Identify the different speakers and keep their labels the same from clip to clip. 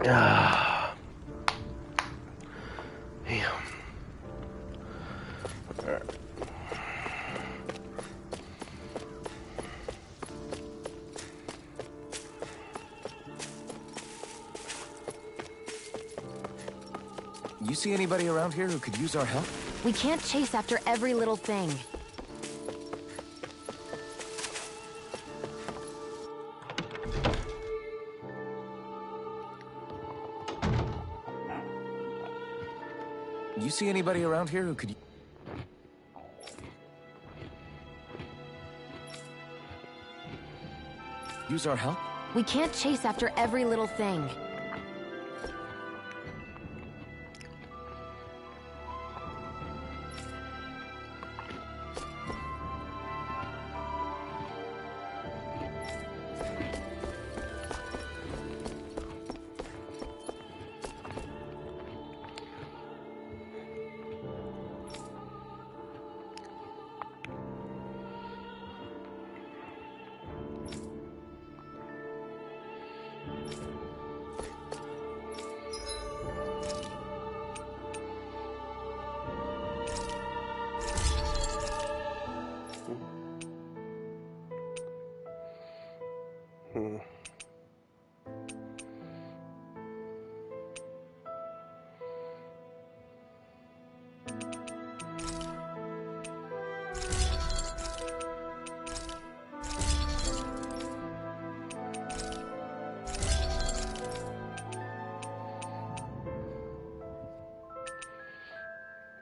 Speaker 1: Ah, damn.
Speaker 2: You see anybody around here who could use our help?
Speaker 3: We can't chase after every little thing.
Speaker 2: You see anybody around here who could use our help?
Speaker 3: We can't chase after every little thing.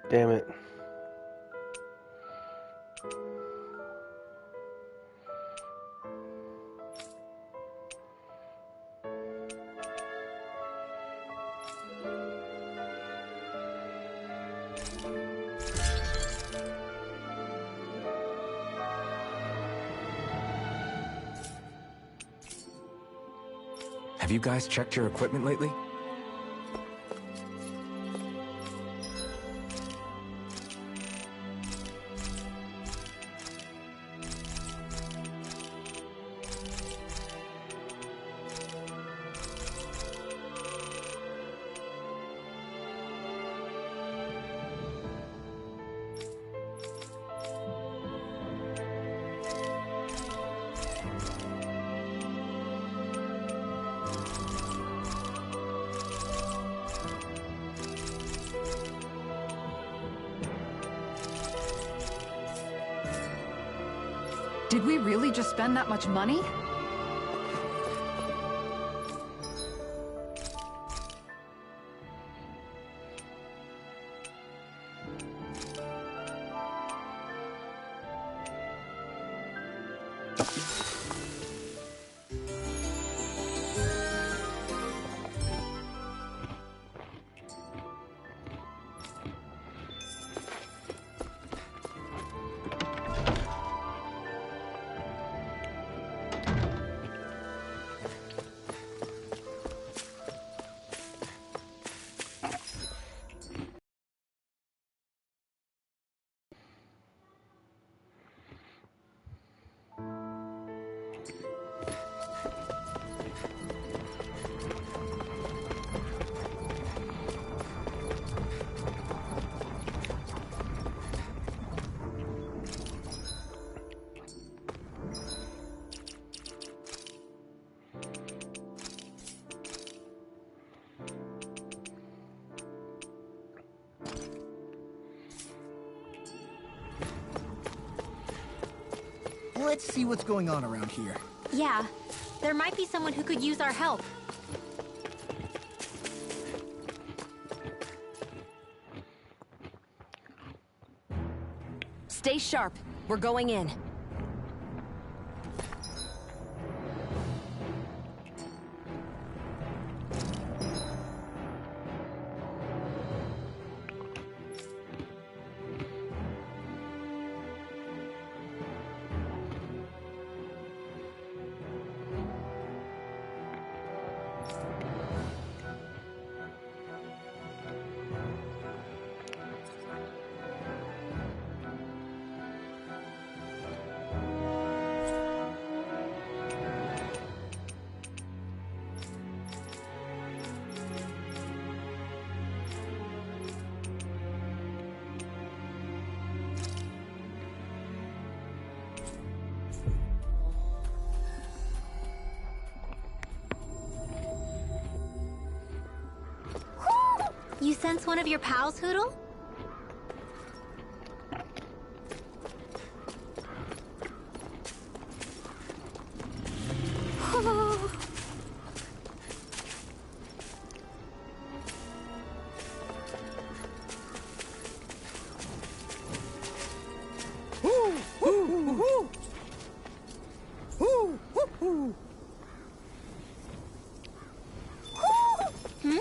Speaker 1: Damn it.
Speaker 2: Have you guys checked your equipment lately?
Speaker 4: Did we really just spend that much money?
Speaker 5: Let's see what's going on around here.
Speaker 3: Yeah, there might be someone who could use our help. Stay sharp. We're going in. You sense one of your pals, Hoodle? Hmm?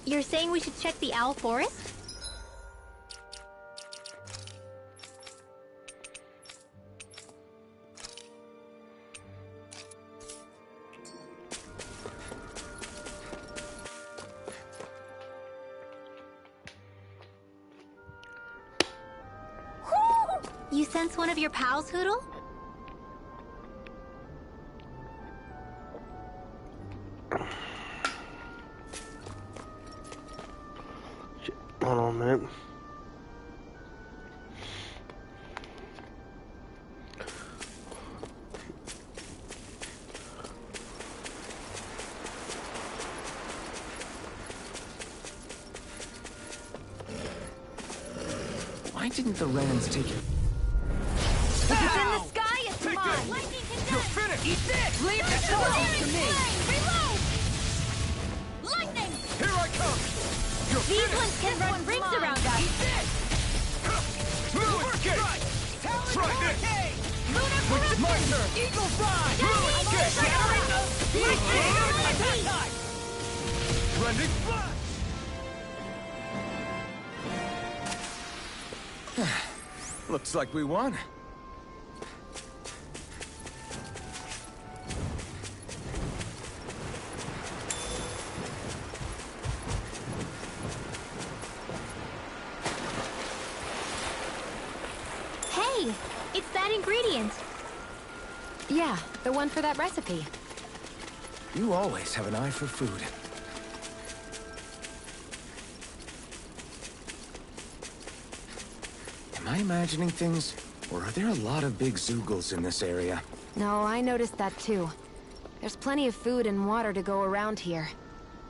Speaker 3: You're saying we should check the owl forest? You sense one of your pals, Hoodle?
Speaker 1: Hold on a minute.
Speaker 2: Why didn't the Renans take it?
Speaker 3: If it's in the sky, it's mine! Lightning
Speaker 2: You're finished!
Speaker 3: Eat this! Leave the sword to me! Reload! Lightning!
Speaker 2: Here I come! You're
Speaker 3: These
Speaker 2: finished!
Speaker 3: ones can run rings around us! Eat this!
Speaker 2: Blue escape! Try this!
Speaker 3: Lunar
Speaker 2: It's my turn!
Speaker 3: Eagle fly!
Speaker 2: Blue escape!
Speaker 3: Lightning!
Speaker 2: Rending flash! Looks like we won.
Speaker 3: Hey! It's that ingredient!
Speaker 4: Yeah, the one for that recipe.
Speaker 2: You always have an eye for food. Am I imagining things? Or are there a lot of big Zoogles in this area?
Speaker 4: No, I noticed that too. There's plenty of food and water to go around here.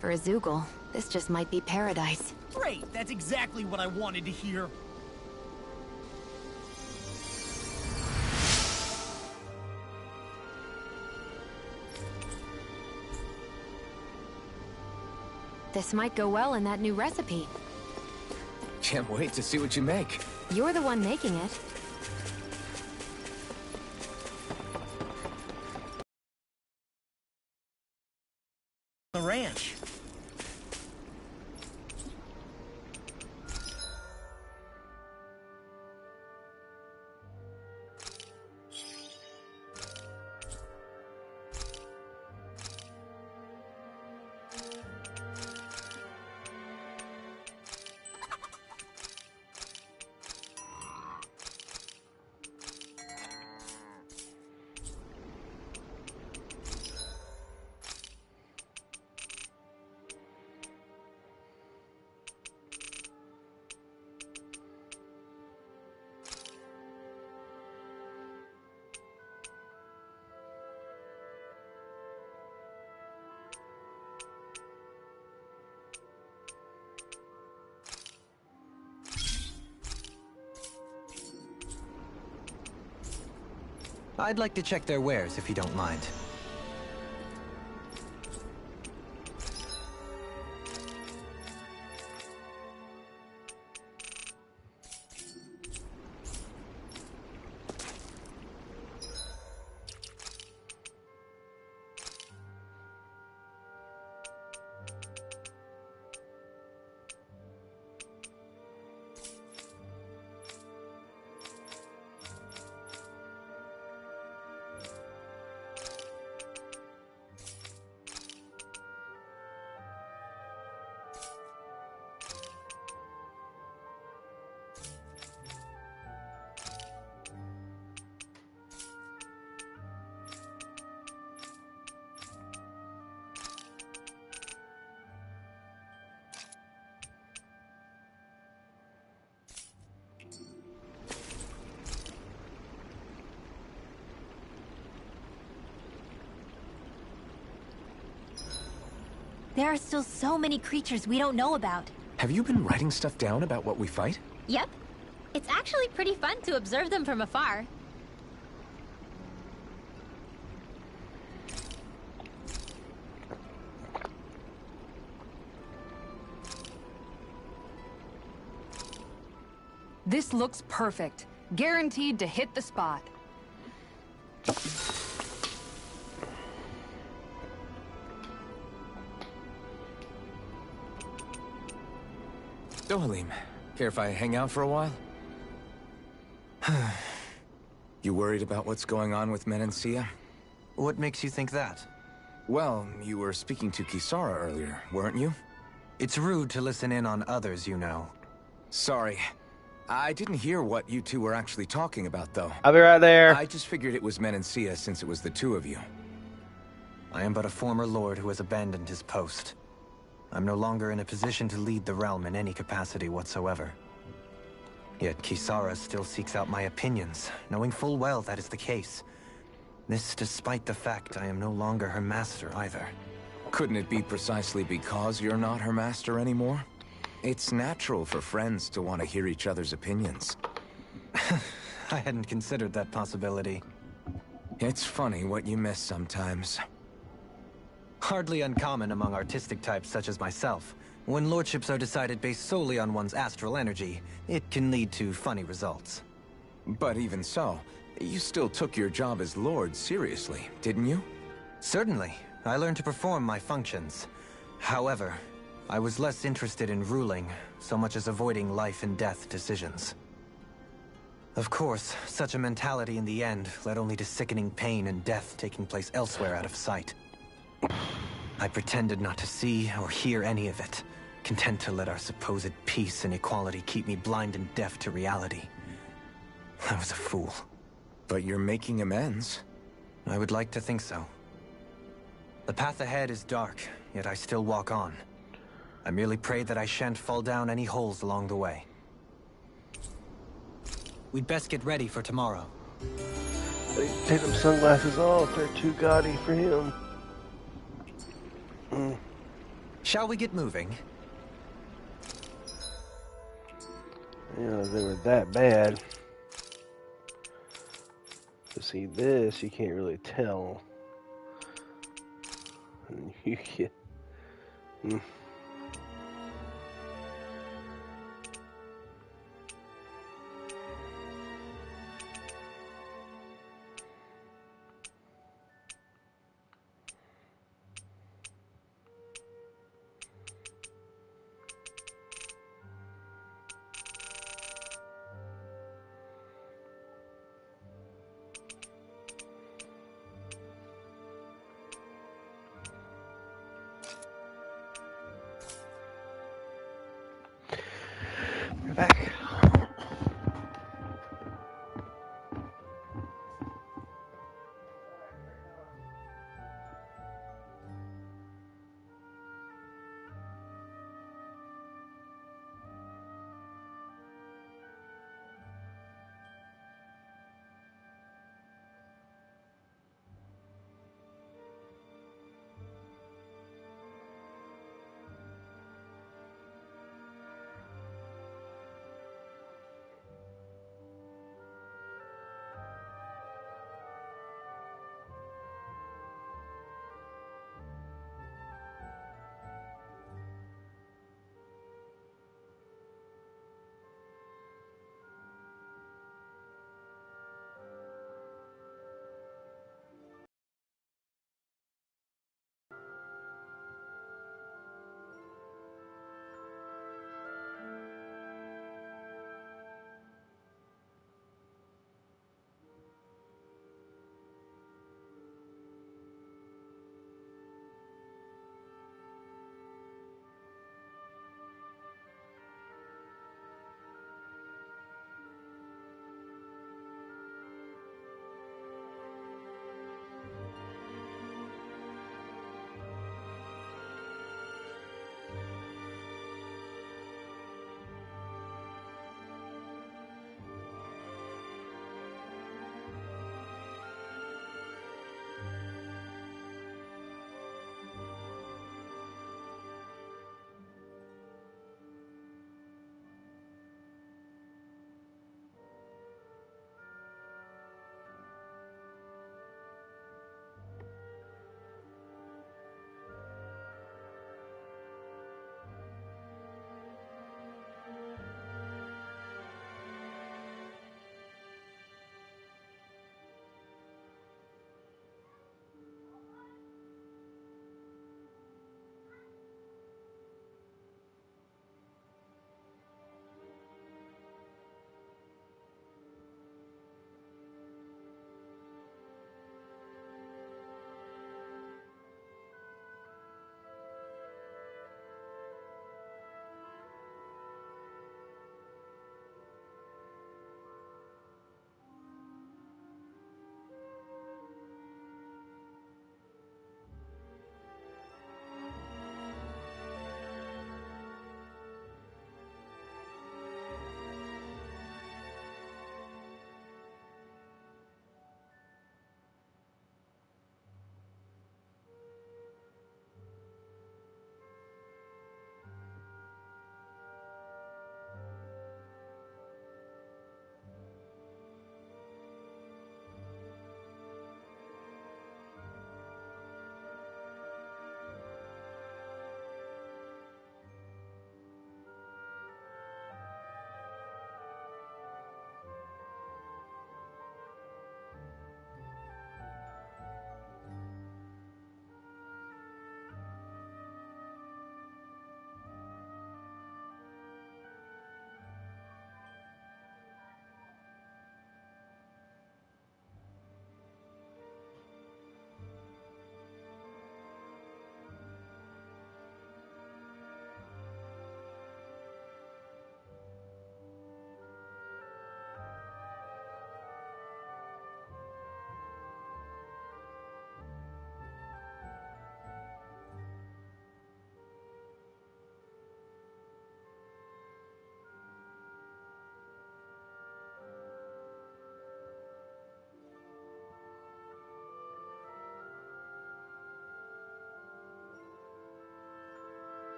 Speaker 4: For a Zoogle, this just might be paradise.
Speaker 5: Great, that's exactly what I wanted to hear.
Speaker 4: This might go well in that new recipe.
Speaker 2: Can't wait to see what you make.
Speaker 4: You're the one making it.
Speaker 5: The ranch.
Speaker 6: I'd like to check their wares, if you don't mind.
Speaker 3: There are still so many creatures we don't know about.
Speaker 2: Have you been writing stuff down about what we fight?
Speaker 3: Yep. It's actually pretty fun to observe them from afar.
Speaker 7: This looks perfect. Guaranteed to hit the spot.
Speaker 2: So, Halim, care if I hang out for a while? You worried about what's going on with Menancia?
Speaker 6: What makes you think that?
Speaker 2: Well, you were speaking to Kisara earlier, weren't you?
Speaker 6: It's rude to listen in on others, you know.
Speaker 2: Sorry. I didn't hear what you two were actually talking about, though.
Speaker 1: I'll be right there.
Speaker 2: I just figured it was Menancia since it was the two of you.
Speaker 6: I am but a former lord who has abandoned his post. I'm no longer in a position to lead the realm in any capacity whatsoever. Yet Kisara still seeks out my opinions, knowing full well that is the case. This despite the fact I am no longer her master either.
Speaker 2: Couldn't it be precisely because you're not her master anymore? It's natural for friends to want to hear each other's opinions.
Speaker 6: I hadn't considered that possibility.
Speaker 2: It's funny what you miss sometimes.
Speaker 6: Hardly uncommon among artistic types such as myself. When lordships are decided based solely on one's astral energy, it can lead to funny results.
Speaker 2: But even so, you still took your job as lord seriously, didn't you?
Speaker 6: Certainly. I learned to perform my functions. However, I was less interested in ruling, so much as avoiding life and death decisions. Of course, such a mentality in the end led only to sickening pain and death taking place elsewhere out of sight. I pretended not to see or hear any of it, content to let our supposed peace and equality keep me blind and deaf to reality. I was a fool.
Speaker 2: But you're making amends.
Speaker 6: I would like to think so. The path ahead is dark, yet I still walk on. I merely pray that I shan't fall down any holes along the way. We'd best get ready for tomorrow.
Speaker 1: Take them sunglasses off. They're too gaudy for him.
Speaker 6: Shall we get moving?
Speaker 1: Yeah, they were that bad. To see this, you can't really tell. And you get.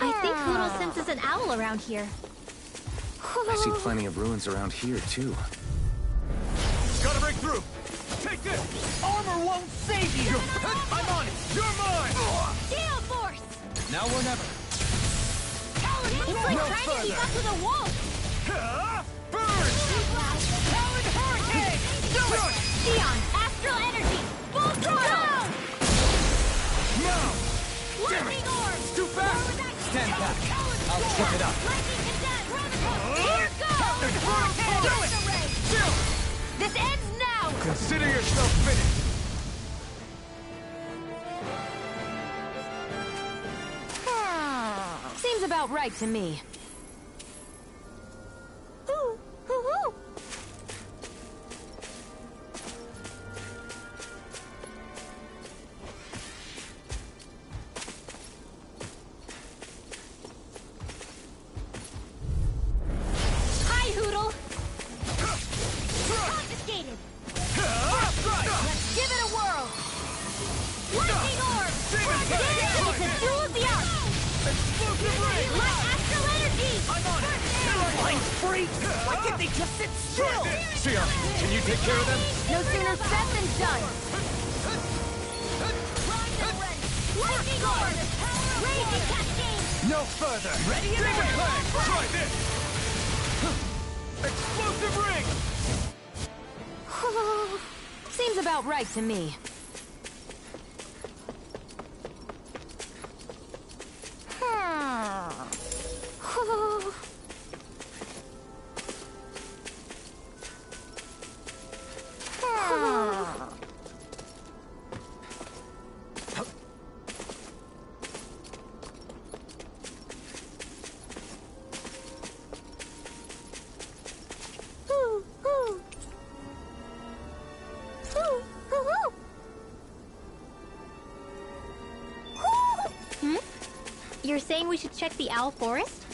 Speaker 3: I think Poodle senses an owl around here.
Speaker 2: I see plenty of ruins around here, too.
Speaker 5: Gotta break through! Take this! Armor won't save you! I'm on it! You're mine!
Speaker 3: Gale Force!
Speaker 5: Now or never.
Speaker 3: It's like trying to keep up with a wolf!
Speaker 5: Burn! Talon Hurricane! Do it!
Speaker 3: Dion, Astral Energy! Full throttle!
Speaker 5: No! Damn it!
Speaker 3: Lightning Orb!
Speaker 5: It's too fast!
Speaker 6: Stand back. I'll trip it up.
Speaker 3: Lightning Cadet! Here goes!
Speaker 5: Hurricane! Do it! Chill!
Speaker 3: This ends now!
Speaker 5: Consider yourself finished!
Speaker 4: Seems about right to me.
Speaker 3: Ooh, ooh, ooh. Hi, Hoodle! Confiscated! Let's give it a whirl! Lightning Orb! It's a duel of the arc!
Speaker 5: Explosive ray!
Speaker 3: Light Astral Energy!
Speaker 5: I'm on it!
Speaker 3: Mind
Speaker 5: free! Why can't they just sit still? Sia, can you take care of them?
Speaker 4: No sooner said than done.
Speaker 3: Lightning Orb! Raging Cascade!
Speaker 5: No further! Ready and ready! Try this! Explosive ring!
Speaker 4: Seems about right to me.
Speaker 3: You're saying we should check the Owl Forest?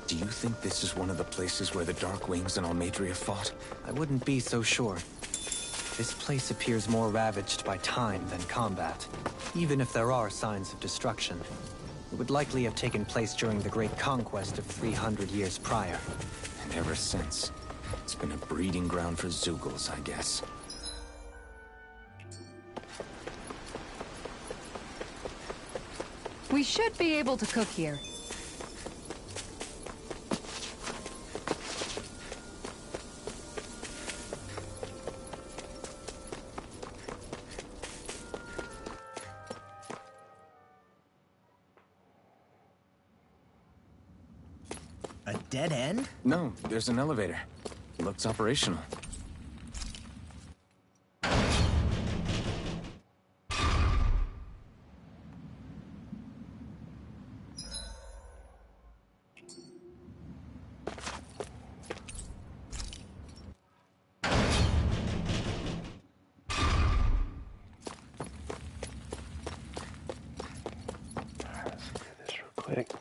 Speaker 2: Do you think this is one of the places where the Dark Wings and Almadria fought?
Speaker 6: I wouldn't be so sure. This place appears more ravaged by time than combat. Even if there are signs of destruction, it would likely have taken place during the Great Conquest of 300 years prior.
Speaker 2: And ever since, it's been a breeding ground for Zeugles, I guess.
Speaker 7: We should be able to cook here.
Speaker 5: A dead end?
Speaker 2: No, there's an elevator. Looks operational.
Speaker 1: Let's do this real quick.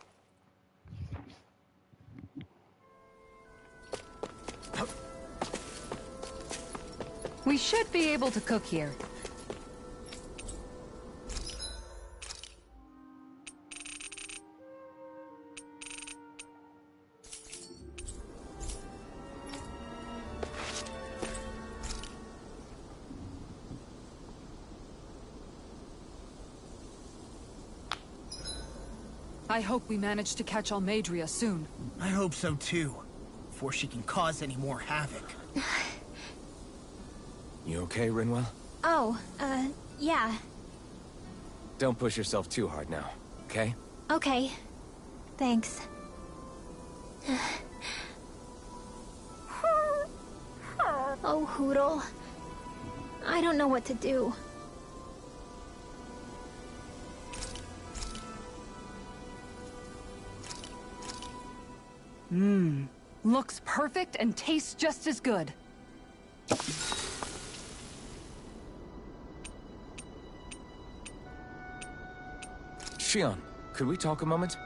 Speaker 7: We should be able to cook here. I hope we manage to catch Almadria soon.
Speaker 5: I hope so too, before she can cause any more havoc.
Speaker 2: You okay, Rinwell?
Speaker 3: Oh, yeah.
Speaker 2: Don't push yourself too hard now, okay?
Speaker 3: Okay. Thanks. Oh, Hoodle. I don't know what to do.
Speaker 7: Looks perfect and tastes just as good.
Speaker 2: Shion, could we talk a moment?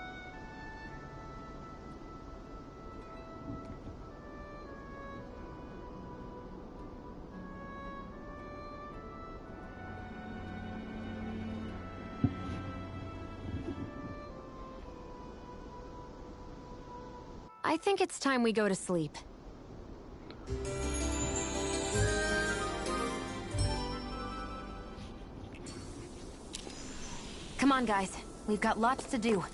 Speaker 4: I think it's time we go to sleep. Come on, guys. We've got lots to do.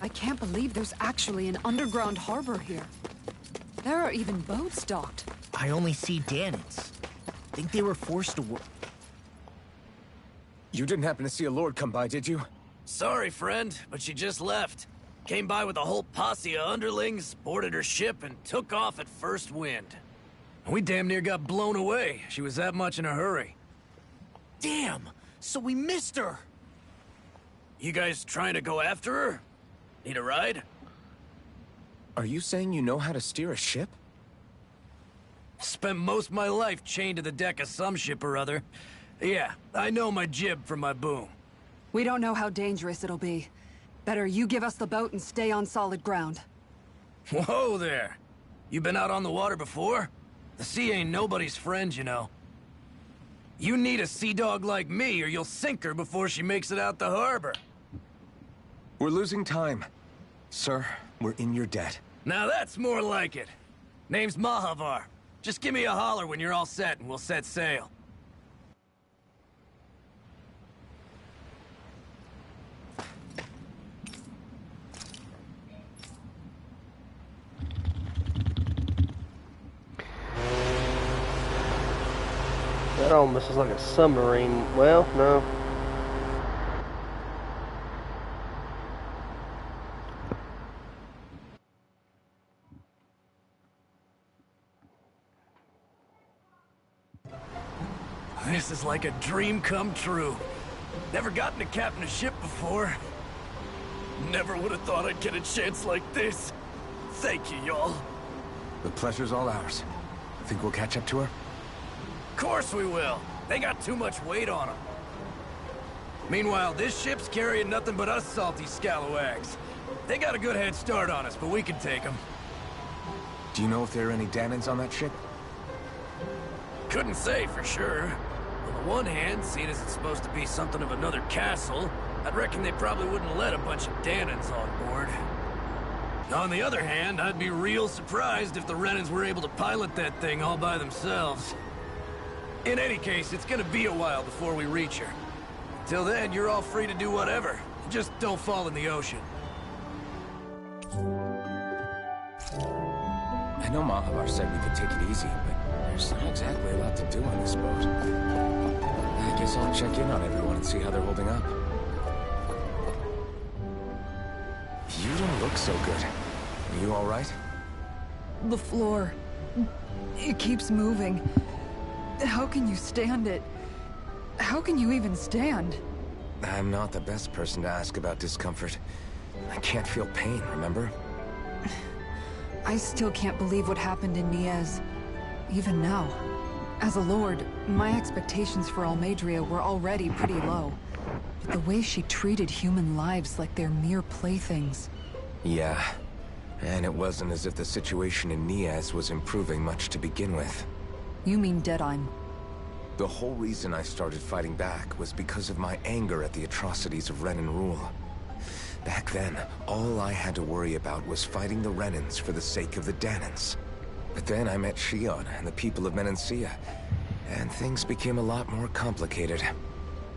Speaker 7: I can't believe there's actually an underground harbor here. There are even boats docked.
Speaker 5: I only see Danits. Think they were forced to work.
Speaker 2: You didn't happen to see a lord come by, did you?
Speaker 8: Sorry, friend, but she just left. Came by with a whole posse of underlings, boarded her ship, and took off at first wind. We damn near got blown away. She was that much in a hurry.
Speaker 5: Damn! So we missed her!
Speaker 8: You guys trying to go after her? Need a ride?
Speaker 2: Are you saying you know how to steer a ship?
Speaker 8: Spent most of my life chained to the deck of some ship or other. Yeah, I know my jib from my boom.
Speaker 7: We don't know how dangerous it'll be. Better you give us the boat and stay on solid ground.
Speaker 8: Whoa there! You been out on the water before? The sea ain't nobody's friend, you know. You need a sea dog like me, or you'll sink her before she makes it out the harbor.
Speaker 2: We're losing time. Sir, we're in your debt.
Speaker 8: Now that's more like it. Name's Mahavar. Just give me a holler when you're all set and we'll set sail.
Speaker 1: That almost is like a submarine. Well, no.
Speaker 8: This is like a dream come true. Never gotten to captain a ship before. Never would have thought I'd get a chance like this. Thank you, y'all.
Speaker 2: The pleasure's all ours. Think we'll catch up to her?
Speaker 8: Of course we will. They got too much weight on them. Meanwhile, this ship's carrying nothing but us salty scalawags. They got a good head start on us, but we can take them.
Speaker 2: Do you know if there are any Danans on that ship?
Speaker 8: Couldn't say for sure. On the one hand, seeing as it's supposed to be something of another castle, I'd reckon they probably wouldn't let a bunch of Danans on board. On the other hand, I'd be real surprised if the Renans were able to pilot that thing all by themselves. In any case, it's gonna be a while before we reach her. Till then, you're all free to do whatever. Just don't fall in the ocean.
Speaker 2: I know Mahavar said we could take it easy, but there's not exactly a lot to do on this boat. I guess I'll check in on everyone and see how they're holding up. You don't look so good. Are you all right?
Speaker 7: The floor. It keeps moving. How can you stand it? How can you even stand?
Speaker 2: I'm not the best person to ask about discomfort. I can't feel pain, remember?
Speaker 7: I still can't believe what happened in Niez. Even now. As a lord, my expectations for Almadria were already pretty low. But the way she treated human lives like they're mere playthings.
Speaker 2: Yeah. And it wasn't as if the situation in Niaz was improving much to begin with.
Speaker 7: You mean Deadheim?
Speaker 2: The whole reason I started fighting back was because of my anger at the atrocities of Renan rule. Back then, all I had to worry about was fighting the Renans for the sake of the Danans. But then I met Shion and the people of Menancia, and things became a lot more complicated.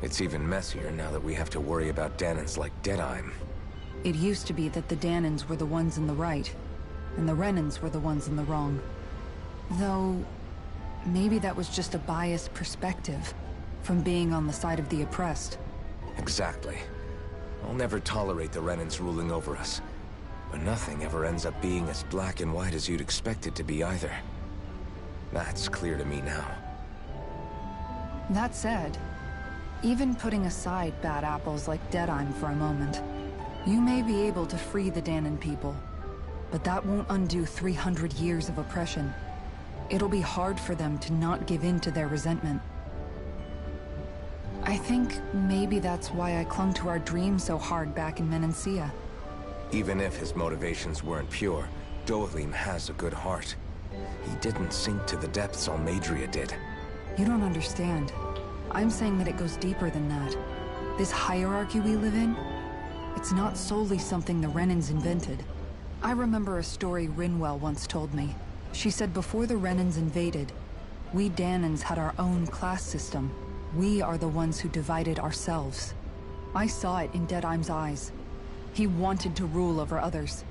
Speaker 2: It's even messier now that we have to worry about Danans like Deadheim.
Speaker 7: It used to be that the Danans were the ones in the right, and the Renans were the ones in the wrong. Though, maybe that was just a biased perspective, from being on the side of the oppressed.
Speaker 2: Exactly. I'll never tolerate the Renans ruling over us. But nothing ever ends up being as black and white as you'd expect it to be either. That's clear to me now.
Speaker 7: That said, even putting aside bad apples like Deadheim for a moment, you may be able to free the Danan people, but that won't undo 300 years of oppression. It'll be hard for them to not give in to their resentment. I think maybe that's why I clung to our dream so hard back in Menancia.
Speaker 2: Even if his motivations weren't pure, Dohalim has a good heart. He didn't sink to the depths Almadria did.
Speaker 7: You don't understand. I'm saying that it goes deeper than that. This hierarchy we live in, it's not solely something the Renans invented. I remember a story Rinwell once told me. She said before the Renans invaded, we Danans had our own class system. We are the ones who divided ourselves. I saw it in Deadheim's eyes. He wanted to rule over others.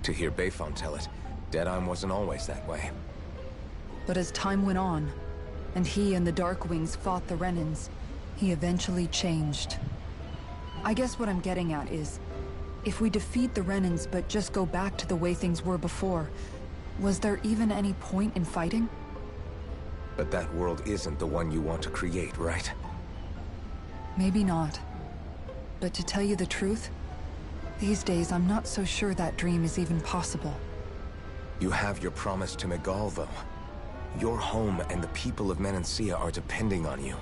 Speaker 2: To hear Bayfon tell it, Deadheim wasn't always that way.
Speaker 7: But as time went on, and he and the Darkwings fought the Renans, he eventually changed. I guess what I'm getting at is, if we defeat the Renans but just go back to the way things were before, was there even any point in fighting?
Speaker 2: But that world isn't the one you want to create, right?
Speaker 7: Maybe not. But to tell you the truth, these days I'm not so sure that dream is even possible.
Speaker 2: You have your promise to Megal, though. Your home and the people of Menancia are depending on you.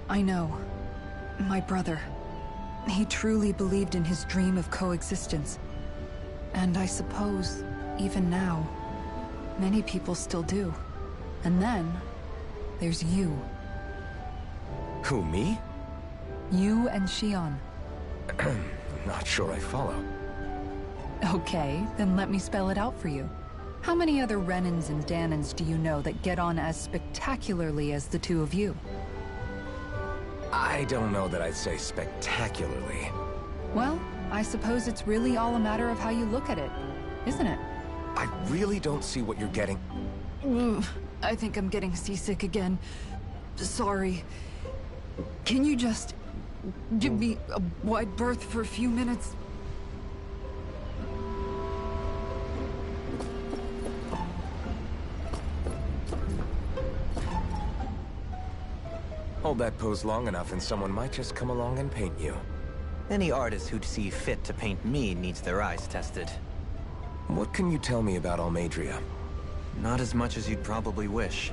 Speaker 7: I know. My brother. He truly believed in his dream of coexistence. And I suppose, even now, many people still do. And then, there's you.
Speaker 2: Who, me?
Speaker 7: You and Shion.
Speaker 2: Not sure I follow.
Speaker 7: Okay, then let me spell it out for you. How many other Renans and Danans do you know that get on as spectacularly as the two of you?
Speaker 2: I don't know that I'd say spectacularly.
Speaker 7: Well, I suppose it's really all a matter of how you look at it, isn't it?
Speaker 2: I really don't see what you're getting.
Speaker 7: I think I'm getting seasick again. Sorry. Can you just give me a wide berth for a few minutes?
Speaker 2: Hold that pose long enough and someone might just come along and paint you.
Speaker 6: Any artist who'd see fit to paint me needs their eyes tested.
Speaker 2: What can you tell me about Almadria?
Speaker 6: Not as much as you'd probably wish.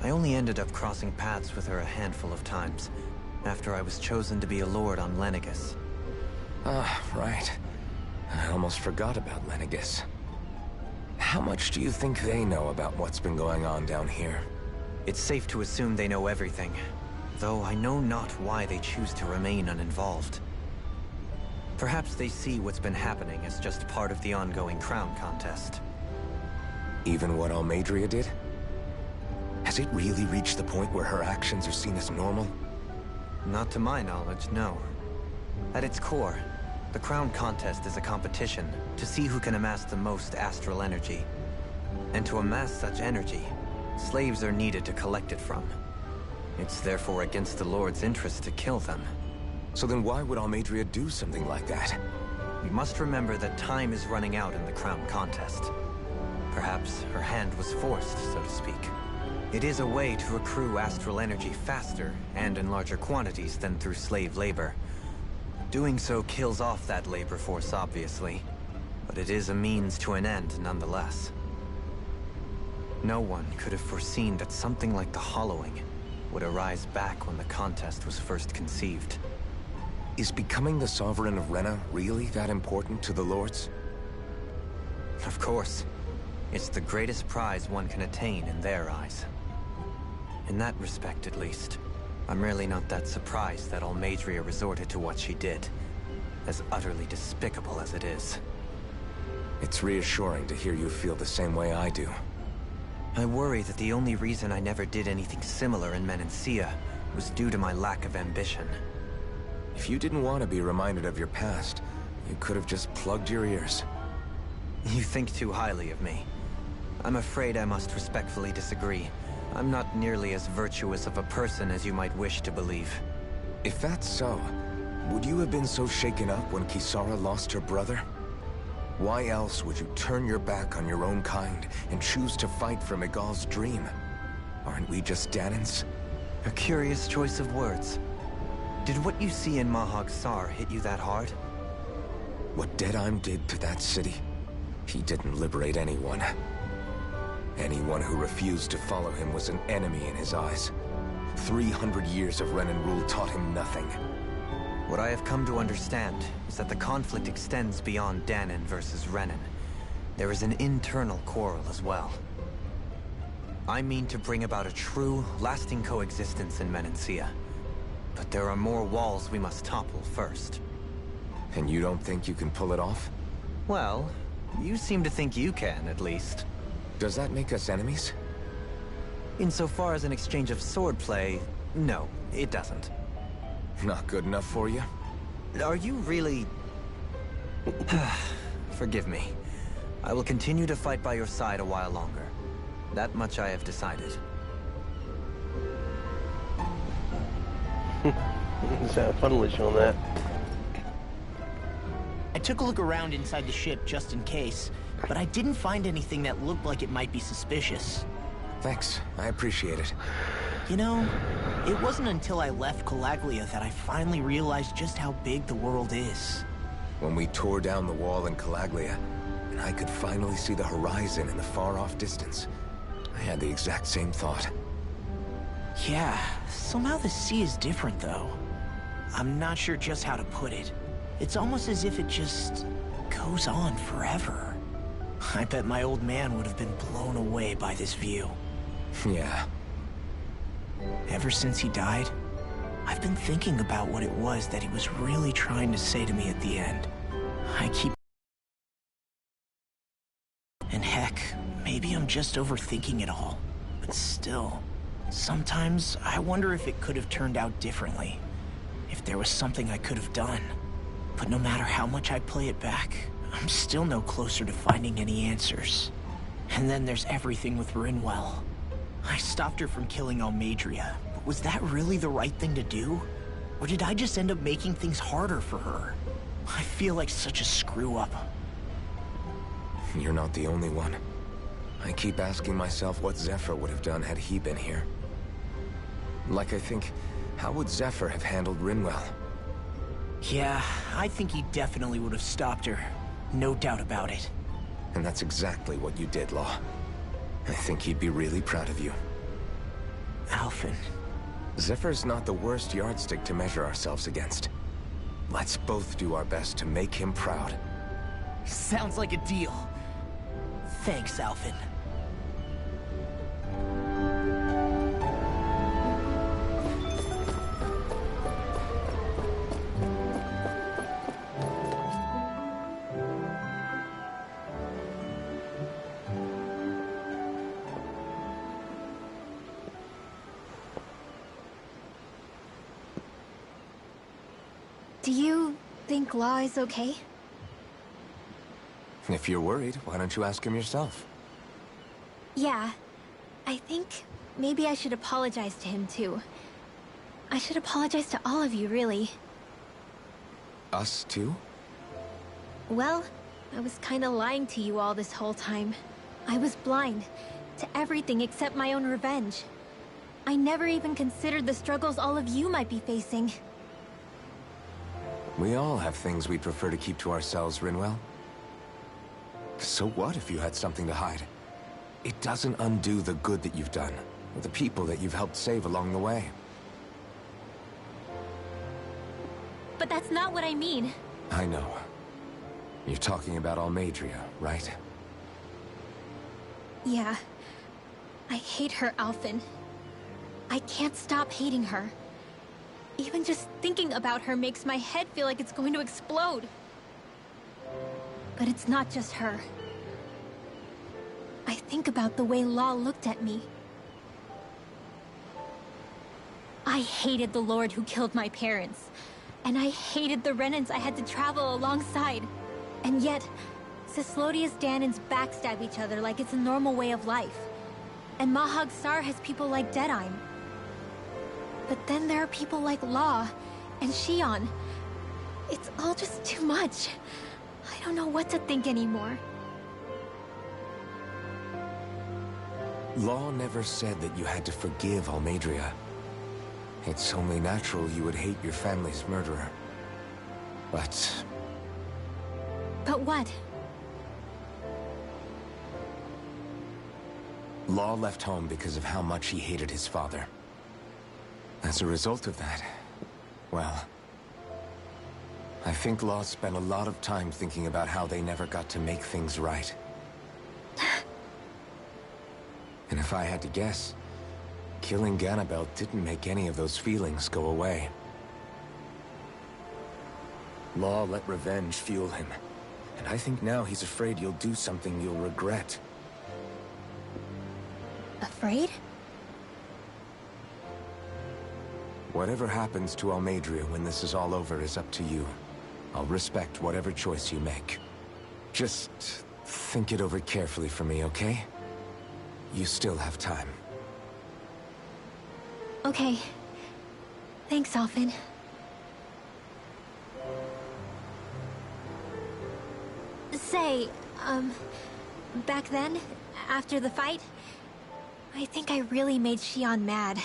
Speaker 6: I only ended up crossing paths with her a handful of times, after I was chosen to be a lord on Lenegus.
Speaker 2: Ah, right. I almost forgot about Lenegus. How much do you think they know about what's been going on down here?
Speaker 6: It's safe to assume they know everything, though I know not why they choose to remain uninvolved. Perhaps they see what's been happening as just part of the ongoing crown contest.
Speaker 2: Even what Almadria did? Has it really reached the point where her actions are seen as normal?
Speaker 6: Not to my knowledge, no. At its core, the crown contest is a competition to see who can amass the most astral energy. And to amass such energy, slaves are needed to collect it from. It's therefore against the Lord's interest to kill them.
Speaker 2: So then why would Almadria do something like that?
Speaker 6: We must remember that time is running out in the crown contest. Perhaps her hand was forced, so to speak. It is a way to accrue astral energy faster and in larger quantities than through slave labor. Doing so kills off that labor force, obviously, but it is a means to an end nonetheless. No one could have foreseen that something like the Hollowing would arise back when the contest was first conceived.
Speaker 2: Is becoming the Sovereign of Rena really that important to the Lords?
Speaker 6: Of course. It's the greatest prize one can attain in their eyes. In that respect, at least, I'm really not that surprised that Almadria resorted to what she did, as utterly despicable as it is.
Speaker 2: It's reassuring to hear you feel the same way I do.
Speaker 6: I worry that the only reason I never did anything similar in Menancia was due to my lack of ambition.
Speaker 2: If you didn't want to be reminded of your past, you could have just plugged your ears.
Speaker 6: You think too highly of me. I'm afraid I must respectfully disagree. I'm not nearly as virtuous of a person as you might wish to believe.
Speaker 2: If that's so, would you have been so shaken up when Kisara lost her brother? Why else would you turn your back on your own kind and choose to fight for Miguel's dream? Aren't we just Danans?
Speaker 6: A curious choice of words. Did what you see in Mahag Sar hit you that hard?
Speaker 2: What Deadheim did to that city, he didn't liberate anyone. Anyone who refused to follow him was an enemy in his eyes. 300 years of Renan rule taught him nothing.
Speaker 6: What I have come to understand is that the conflict extends beyond Danan versus Renan. There is an internal quarrel as well. I mean to bring about a true, lasting coexistence in Menancia. But there are more walls we must topple first.
Speaker 2: And you don't think you can pull it off?
Speaker 6: Well, you seem to think you can, at least.
Speaker 2: Does that make us enemies?
Speaker 6: Insofar as an exchange of swordplay, no, it doesn't.
Speaker 2: Not good enough for you?
Speaker 6: Are you really... Forgive me. I will continue to fight by your side a while longer. That much I have decided.
Speaker 1: You sound funnily on that.
Speaker 9: I took a look around inside the ship just in case, but I didn't find anything that looked like it might be suspicious.
Speaker 2: Thanks, I appreciate it.
Speaker 9: You know, it wasn't until I left Calaglia that I finally realized just how big the world is.
Speaker 2: When we tore down the wall in Calaglia, and I could finally see the horizon in the far-off distance, I had the exact same thought.
Speaker 9: Yeah, somehow the sea is different though. I'm not sure just how to put it. It's almost as if it just goes on forever. I bet my old man would have been blown away by this view.
Speaker 2: Yeah.
Speaker 9: Ever since he died, I've been thinking about what it was that he was really trying to say to me at the end. I keep... And heck, maybe I'm just overthinking it all. But still, sometimes I wonder if it could have turned out differently. If there was something I could have done. But no matter how much I play it back, I'm still no closer to finding any answers. And then there's everything with Rinwell. I stopped her from killing Almadria, but was that really the right thing to do? Or did I just end up making things harder for her? I feel like such a screw-up.
Speaker 2: You're not the only one. I keep asking myself what Zephyr would have done had he been here. Like I think How would Zephyr have handled Rinwell?
Speaker 9: Yeah, I think he definitely would have stopped her. No doubt about it.
Speaker 2: And that's exactly what you did, Law. I think he'd be really proud of you.
Speaker 9: Alphen.
Speaker 2: Zephyr's not the worst yardstick to measure ourselves against. Let's both do our best to make him proud.
Speaker 9: Sounds like a deal. Thanks, Alphen.
Speaker 4: Do you think Law is okay?
Speaker 2: If you're worried, why don't you ask him yourself?
Speaker 4: Yeah. I think maybe I should apologize to him too. I should apologize to all of you, really.
Speaker 2: Us too?
Speaker 4: Well, I was kinda lying to you all this whole time. I was blind to everything except my own revenge. I never even considered the struggles all of you might be facing.
Speaker 2: We all have things we'd prefer to keep to ourselves, Rinwell. So what if you had something to hide? It doesn't undo the good that you've done, or the people that you've helped save along the way.
Speaker 4: But that's not what I mean.
Speaker 2: I know. You're talking about Almadria, right?
Speaker 4: Yeah. I hate her, Alphen. I can't stop hating her. Even just thinking about her makes my head feel like it's going to explode. But it's not just her. I think about the way Law looked at me. I hated the Lord who killed my parents. And I hated the Renans I had to travel alongside. And yet, Cislodius Danans backstab each other like it's a normal way of life. And Mahag Sar has people like Deadime. But then there are people like Law and Shion. It's all just too much. I don't know what to think anymore.
Speaker 2: Law never said that you had to forgive Almadria. It's only natural you would hate your family's murderer. But
Speaker 4: But what?
Speaker 2: Law left home because of how much he hated his father. As a result of that, well, I think Law spent a lot of time thinking about how they never got to make things right. And if I had to guess, killing Ganabel didn't make any of those feelings go away. Law let revenge fuel him, and I think now he's afraid you'll do something you'll regret.
Speaker 4: Afraid?
Speaker 2: Whatever happens to Almadria when this is all over is up to you. I'll respect whatever choice you make. Just think it over carefully for me, okay? You still have time.
Speaker 4: Okay. Thanks, Alphen. Say, back then, after the fight, I think I really made Shion mad.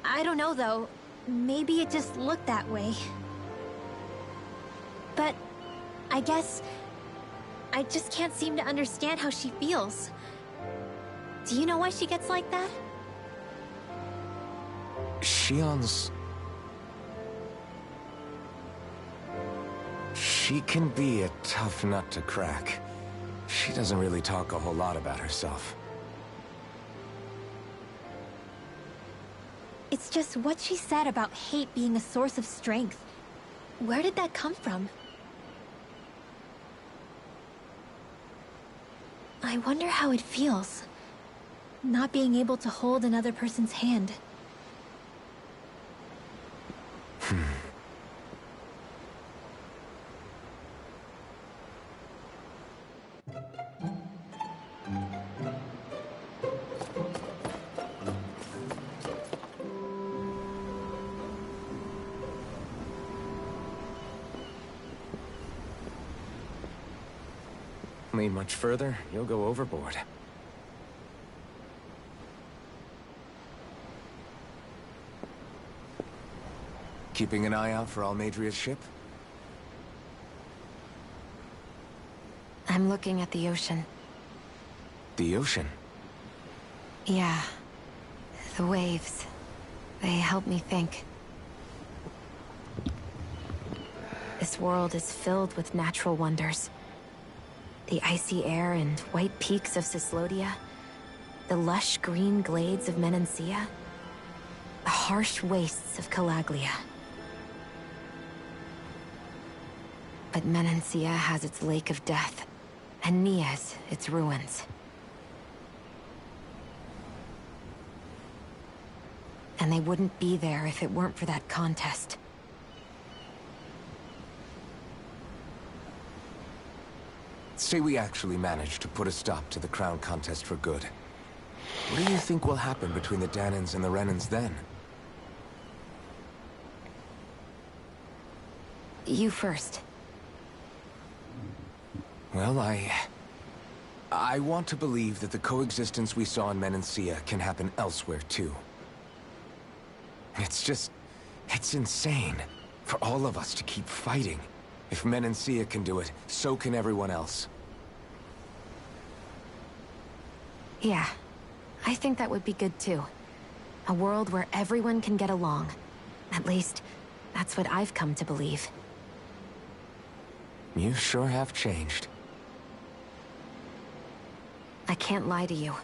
Speaker 4: I don't know, though. Maybe it just looked that way. But I guess I just can't seem to understand how she feels. Do you know why she gets like that?
Speaker 2: Shion's... She can be a tough nut to crack. She doesn't really talk a whole lot about herself.
Speaker 4: It's just what she said about hate being a source of strength. Where did that come from? I wonder how it feels, not being able to hold another person's hand.
Speaker 2: Lean much further, you'll go overboard. Keeping an eye out for Almadria's ship?
Speaker 10: I'm looking at the ocean.
Speaker 2: The ocean?
Speaker 10: Yeah. The waves. They help me think. This world is filled with natural wonders. The icy air and white peaks of Cislodia. The lush green glades of Menancia. The harsh wastes of Calaglia. But Menancia has its Lake of Death, and Nias its ruins. And they wouldn't be there if it weren't for that contest.
Speaker 2: Say we actually managed to put a stop to the crown contest for good. What do you think will happen between the Danans and the Renans then?
Speaker 10: You first.
Speaker 2: Well, I want to believe that the coexistence we saw in Menancia can happen elsewhere, too. It's insane for all of us to keep fighting. If Menancia can do it, so can everyone else.
Speaker 10: Yeah, I think that would be good too. A world where everyone can get along. At least, that's what I've come to believe.
Speaker 2: You sure have changed.
Speaker 10: I can't lie to you.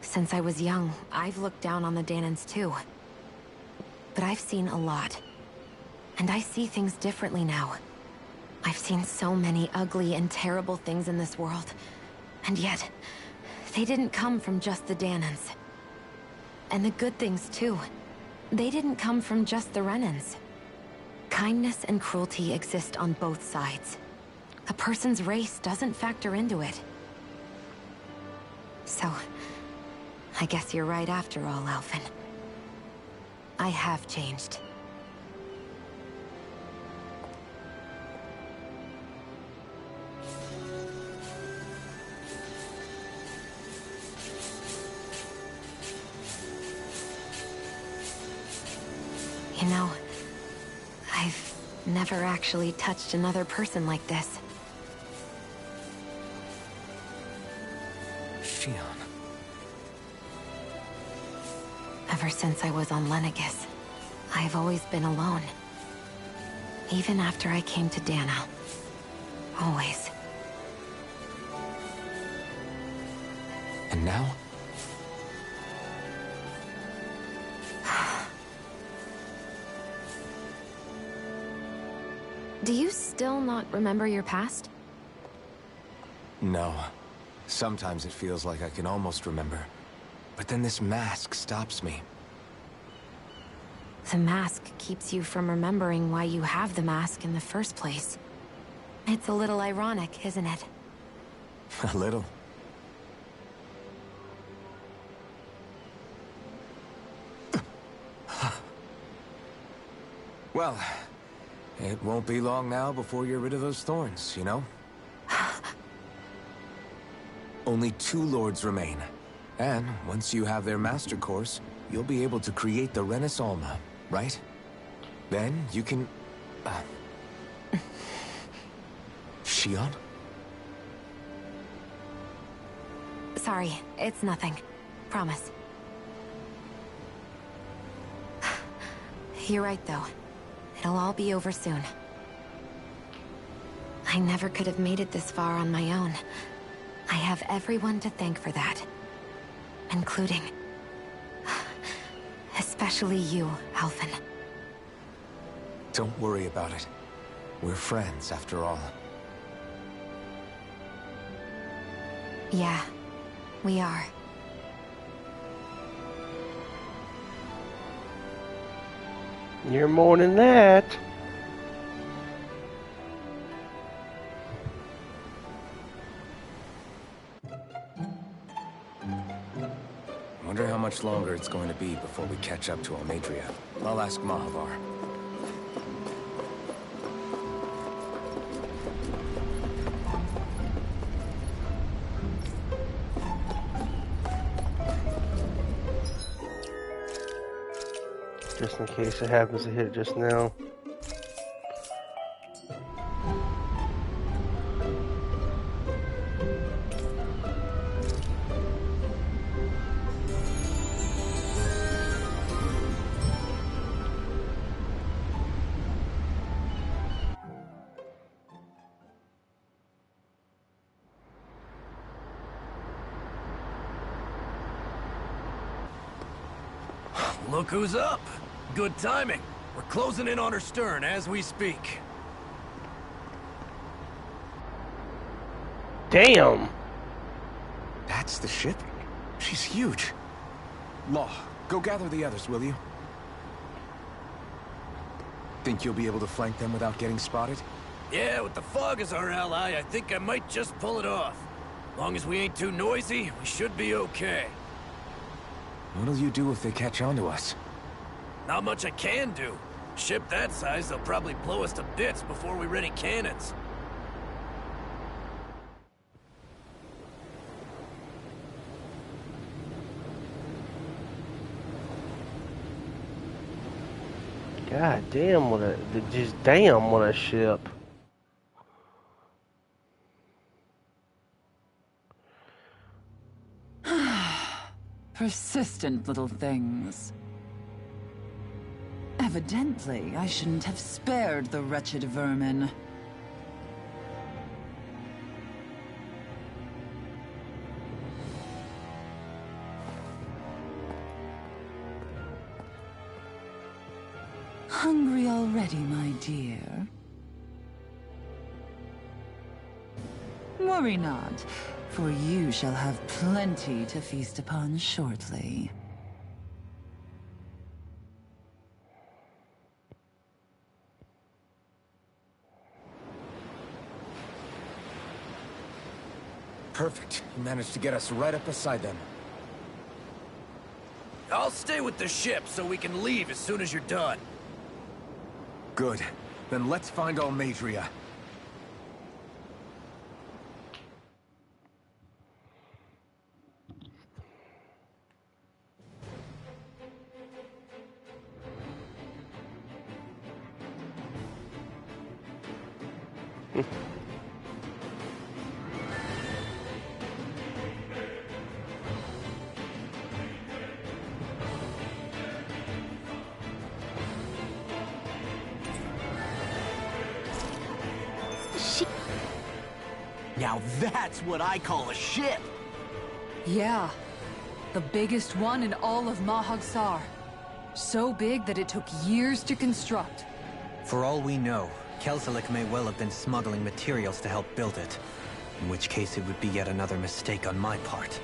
Speaker 10: Since I was young, I've looked down on the Danans too. But I've seen a lot. And I see things differently now. I've seen so many ugly and terrible things in this world. And yet, they didn't come from just the Danans. And the good things too. They didn't come from just the Renans. Kindness and cruelty exist on both sides. A person's race doesn't factor into it. So, I guess you're right after all, Alphen. I have changed. You know, I've never actually touched another person like this.
Speaker 2: Shion.
Speaker 10: Ever since I was on Lenegis, I've always been alone. Even after I came to Dana. Always.
Speaker 2: And now?
Speaker 10: Do you still not remember your past?
Speaker 2: No. Sometimes it feels like I can almost remember. But then this mask stops me.
Speaker 10: The mask keeps you from remembering why you have the mask in the first place. It's a little ironic, isn't it?
Speaker 2: A little. Well, it won't be long now before you're rid of those thorns, you know? Only 2 lords remain. And once you have their master course, you'll be able to create the Renis Alma, right? Then you can... Shion?
Speaker 10: Sorry, it's nothing. Promise. You're right, though. It'll all be over soon. I never could have made it this far on my own. I have everyone to thank for that. Including... especially you, Alphen.
Speaker 2: Don't worry about it. We're friends, after all.
Speaker 10: Yeah, we are.
Speaker 1: You're more than that.
Speaker 2: Wonder how much longer it's going to be before we catch up to Almadria. I'll ask Mahavar.
Speaker 1: Just in case it happens to hit it just now.
Speaker 8: Look who's up. Good timing. We're closing in on her stern as we speak.
Speaker 1: Damn!
Speaker 2: That's the ship? She's huge. Law, go gather the others, will you? Think you'll be able to flank them without getting spotted?
Speaker 8: Yeah, with the fog as our ally, I think I might just pull it off. Long as we ain't too noisy, we should be okay.
Speaker 2: What'll you do if they catch on to us?
Speaker 8: Not much I can do. Ship that size, they'll probably blow us to bits before we ready cannons.
Speaker 1: God damn, what a... Just damn, what a ship.
Speaker 11: Persistent little things. Evidently, I shouldn't have spared the wretched vermin. Hungry already, my dear? Worry not, for you shall have plenty to feast upon shortly.
Speaker 2: Perfect. You managed to get us right up beside them.
Speaker 8: I'll stay with the ship so we can leave as soon as you're done.
Speaker 2: Good. Then let's find Almadria.
Speaker 9: Now that's what I call a ship!
Speaker 7: Yeah. The biggest one in all of Mahagsar. So big that it took years to construct.
Speaker 6: For all we know, Kelselik may well have been smuggling materials to help build it. In which case it would be yet another mistake on my part.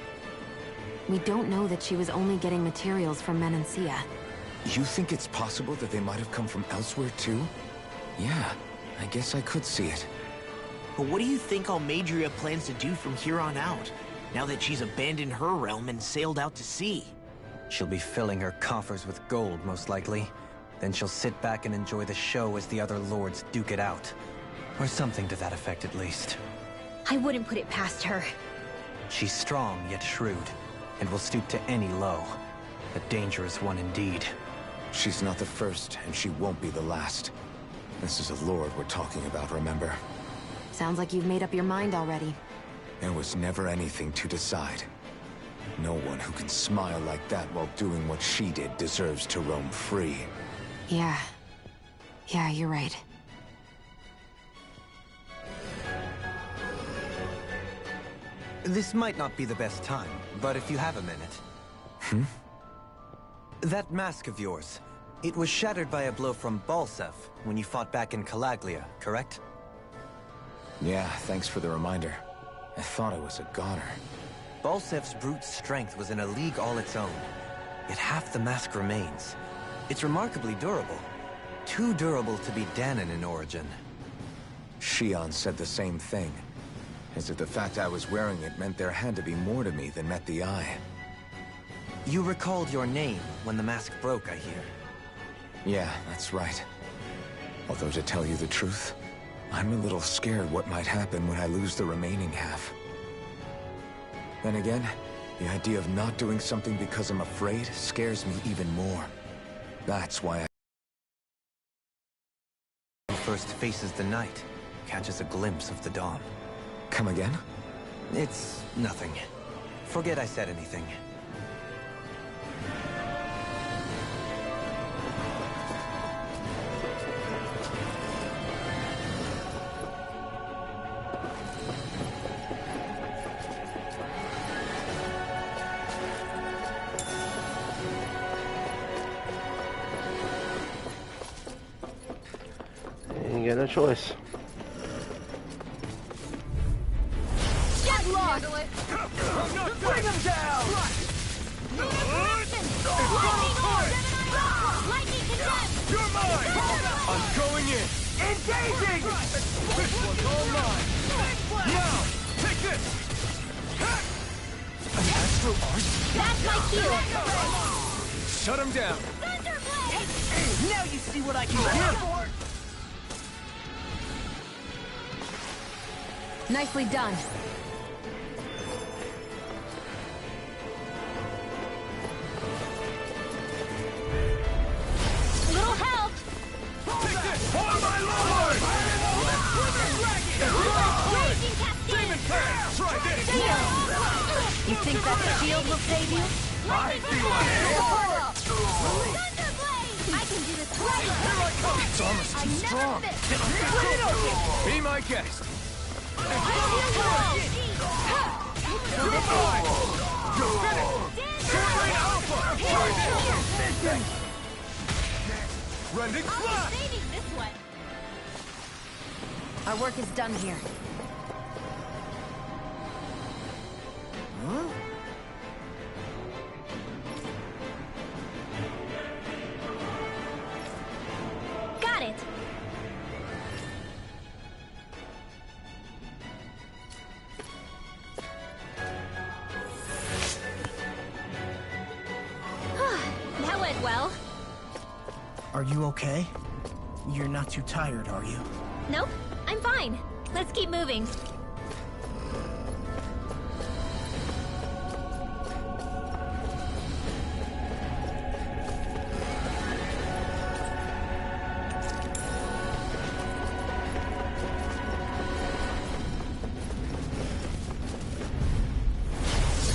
Speaker 10: We don't know that she was only getting materials from Menancia.
Speaker 2: You think it's possible that they might have come from elsewhere too? Yeah, I guess I could see it.
Speaker 9: But what do you think Almadria plans to do from here on out, now that she's abandoned her realm and sailed out to sea?
Speaker 6: She'll be filling her coffers with gold, most likely. Then she'll sit back and enjoy the show as the other lords duke it out. Or something to that effect, at least.
Speaker 4: I wouldn't put it past her.
Speaker 6: She's strong, yet shrewd, and will stoop to any low. A dangerous one indeed.
Speaker 2: She's not the first, and she won't be the last. This is a lord we're talking about, remember?
Speaker 10: Sounds like you've made up your mind already.
Speaker 2: There was never anything to decide. No one who can smile like that while doing what she did deserves to roam free.
Speaker 10: Yeah. Yeah, you're right.
Speaker 6: This might not be the best time, but if you have a minute... That mask of yours, it was shattered by a blow from Balsef when you fought back in Calaglia, correct?
Speaker 2: Yeah, thanks for the reminder. I thought I was a goner.
Speaker 6: Balsef's brute strength was in a league all its own. Yet half the mask remains. It's remarkably durable. Too durable to be Danon in origin.
Speaker 2: Shion said the same thing. As if the fact I was wearing it meant there had to be more to me than met the eye.
Speaker 6: You recalled your name when the mask broke, I hear.
Speaker 2: Yeah, that's right. Although to tell you the truth, I'm a little scared what might happen when I lose the remaining half. Then again, the idea of not doing something because I'm afraid scares me even more. That's why
Speaker 6: Who first faces the night, catches a glimpse of the dawn.
Speaker 2: Come again?
Speaker 6: It's nothing. Forget I said anything.
Speaker 1: Ain't got no choice.
Speaker 3: Get lost!
Speaker 5: Bring him down!
Speaker 3: Lightning condemned!
Speaker 5: You're mine! I'm going in! Engaging! This one's all mine! Now, take this! An astral art?
Speaker 3: That's my cue!
Speaker 5: Shut him down!
Speaker 3: Thunderblade!
Speaker 9: Now you see what I can do!
Speaker 10: Nicely done.
Speaker 3: Little help!
Speaker 5: Take this! For my lord!
Speaker 3: Raging cascade!
Speaker 5: Try this!
Speaker 10: You think that shield will save you?
Speaker 5: I feel it!
Speaker 3: Thunderblade! I can do this right!
Speaker 5: Here I come! Its armor's
Speaker 3: I
Speaker 5: too
Speaker 3: never
Speaker 5: strong!
Speaker 3: miss!
Speaker 5: Be my guest!
Speaker 3: I feel
Speaker 5: You're mine! You're finished! Soaring Alpha! Try this! Rending
Speaker 3: I'll
Speaker 5: flash!
Speaker 3: be saving this one!
Speaker 10: Our work is done here.
Speaker 4: Got it! That went well.
Speaker 9: Are you okay? You're not too tired, are you?
Speaker 4: Nope, I'm fine. Let's keep moving.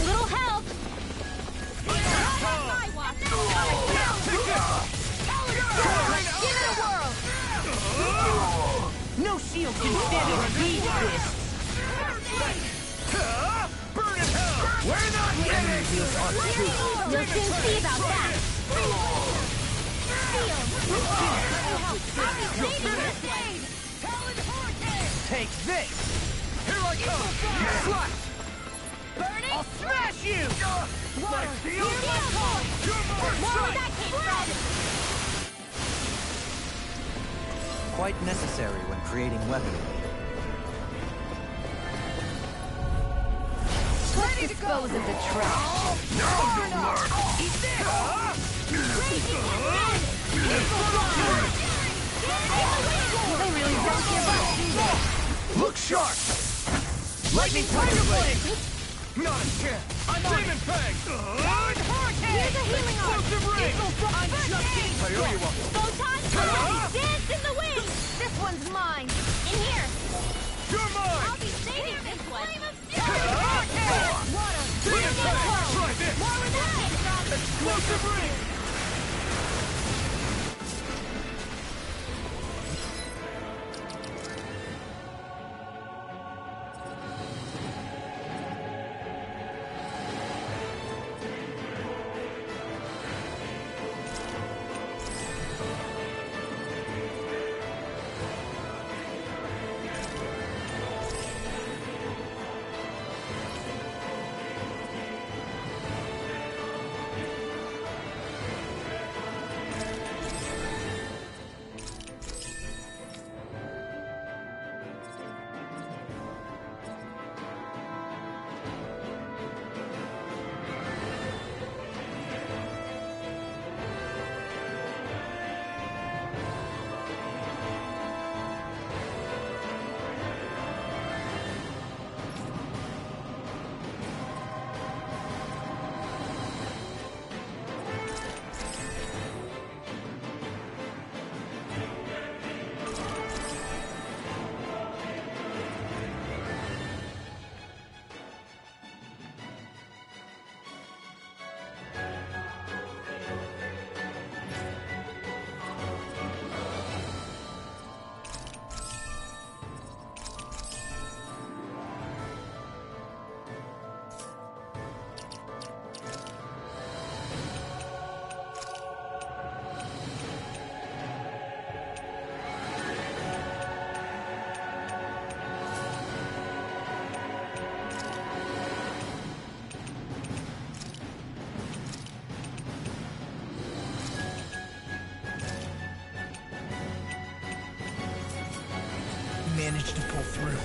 Speaker 3: Little help! Give it a whirl!
Speaker 9: No shield can stand in these fists!
Speaker 5: Burn in hell! We're not getting!
Speaker 4: You'll soon see about that.
Speaker 9: Take this!
Speaker 5: Here I come! Slash!
Speaker 9: I'll smash you!
Speaker 5: Water! Steel!
Speaker 3: More where that came from!
Speaker 6: Quite necessary when creating weaponry.
Speaker 10: Let's dispose of the trash. They really don't give up, do they?
Speaker 5: Look sharp! Lightning Tiger Blade! Not a chance! I'm Demon Fang!
Speaker 3: Here's a healing arm!
Speaker 5: Explosive ring!
Speaker 3: I'm just getting
Speaker 5: I owe you one.
Speaker 3: Photon Blade! Dance in the wind! This one's mine! In here!
Speaker 5: You're mine!
Speaker 3: I'll be saving this one! Water!
Speaker 5: Demon Fang! Try this!
Speaker 3: More where that came from!
Speaker 5: Explosive ring! much to pull through.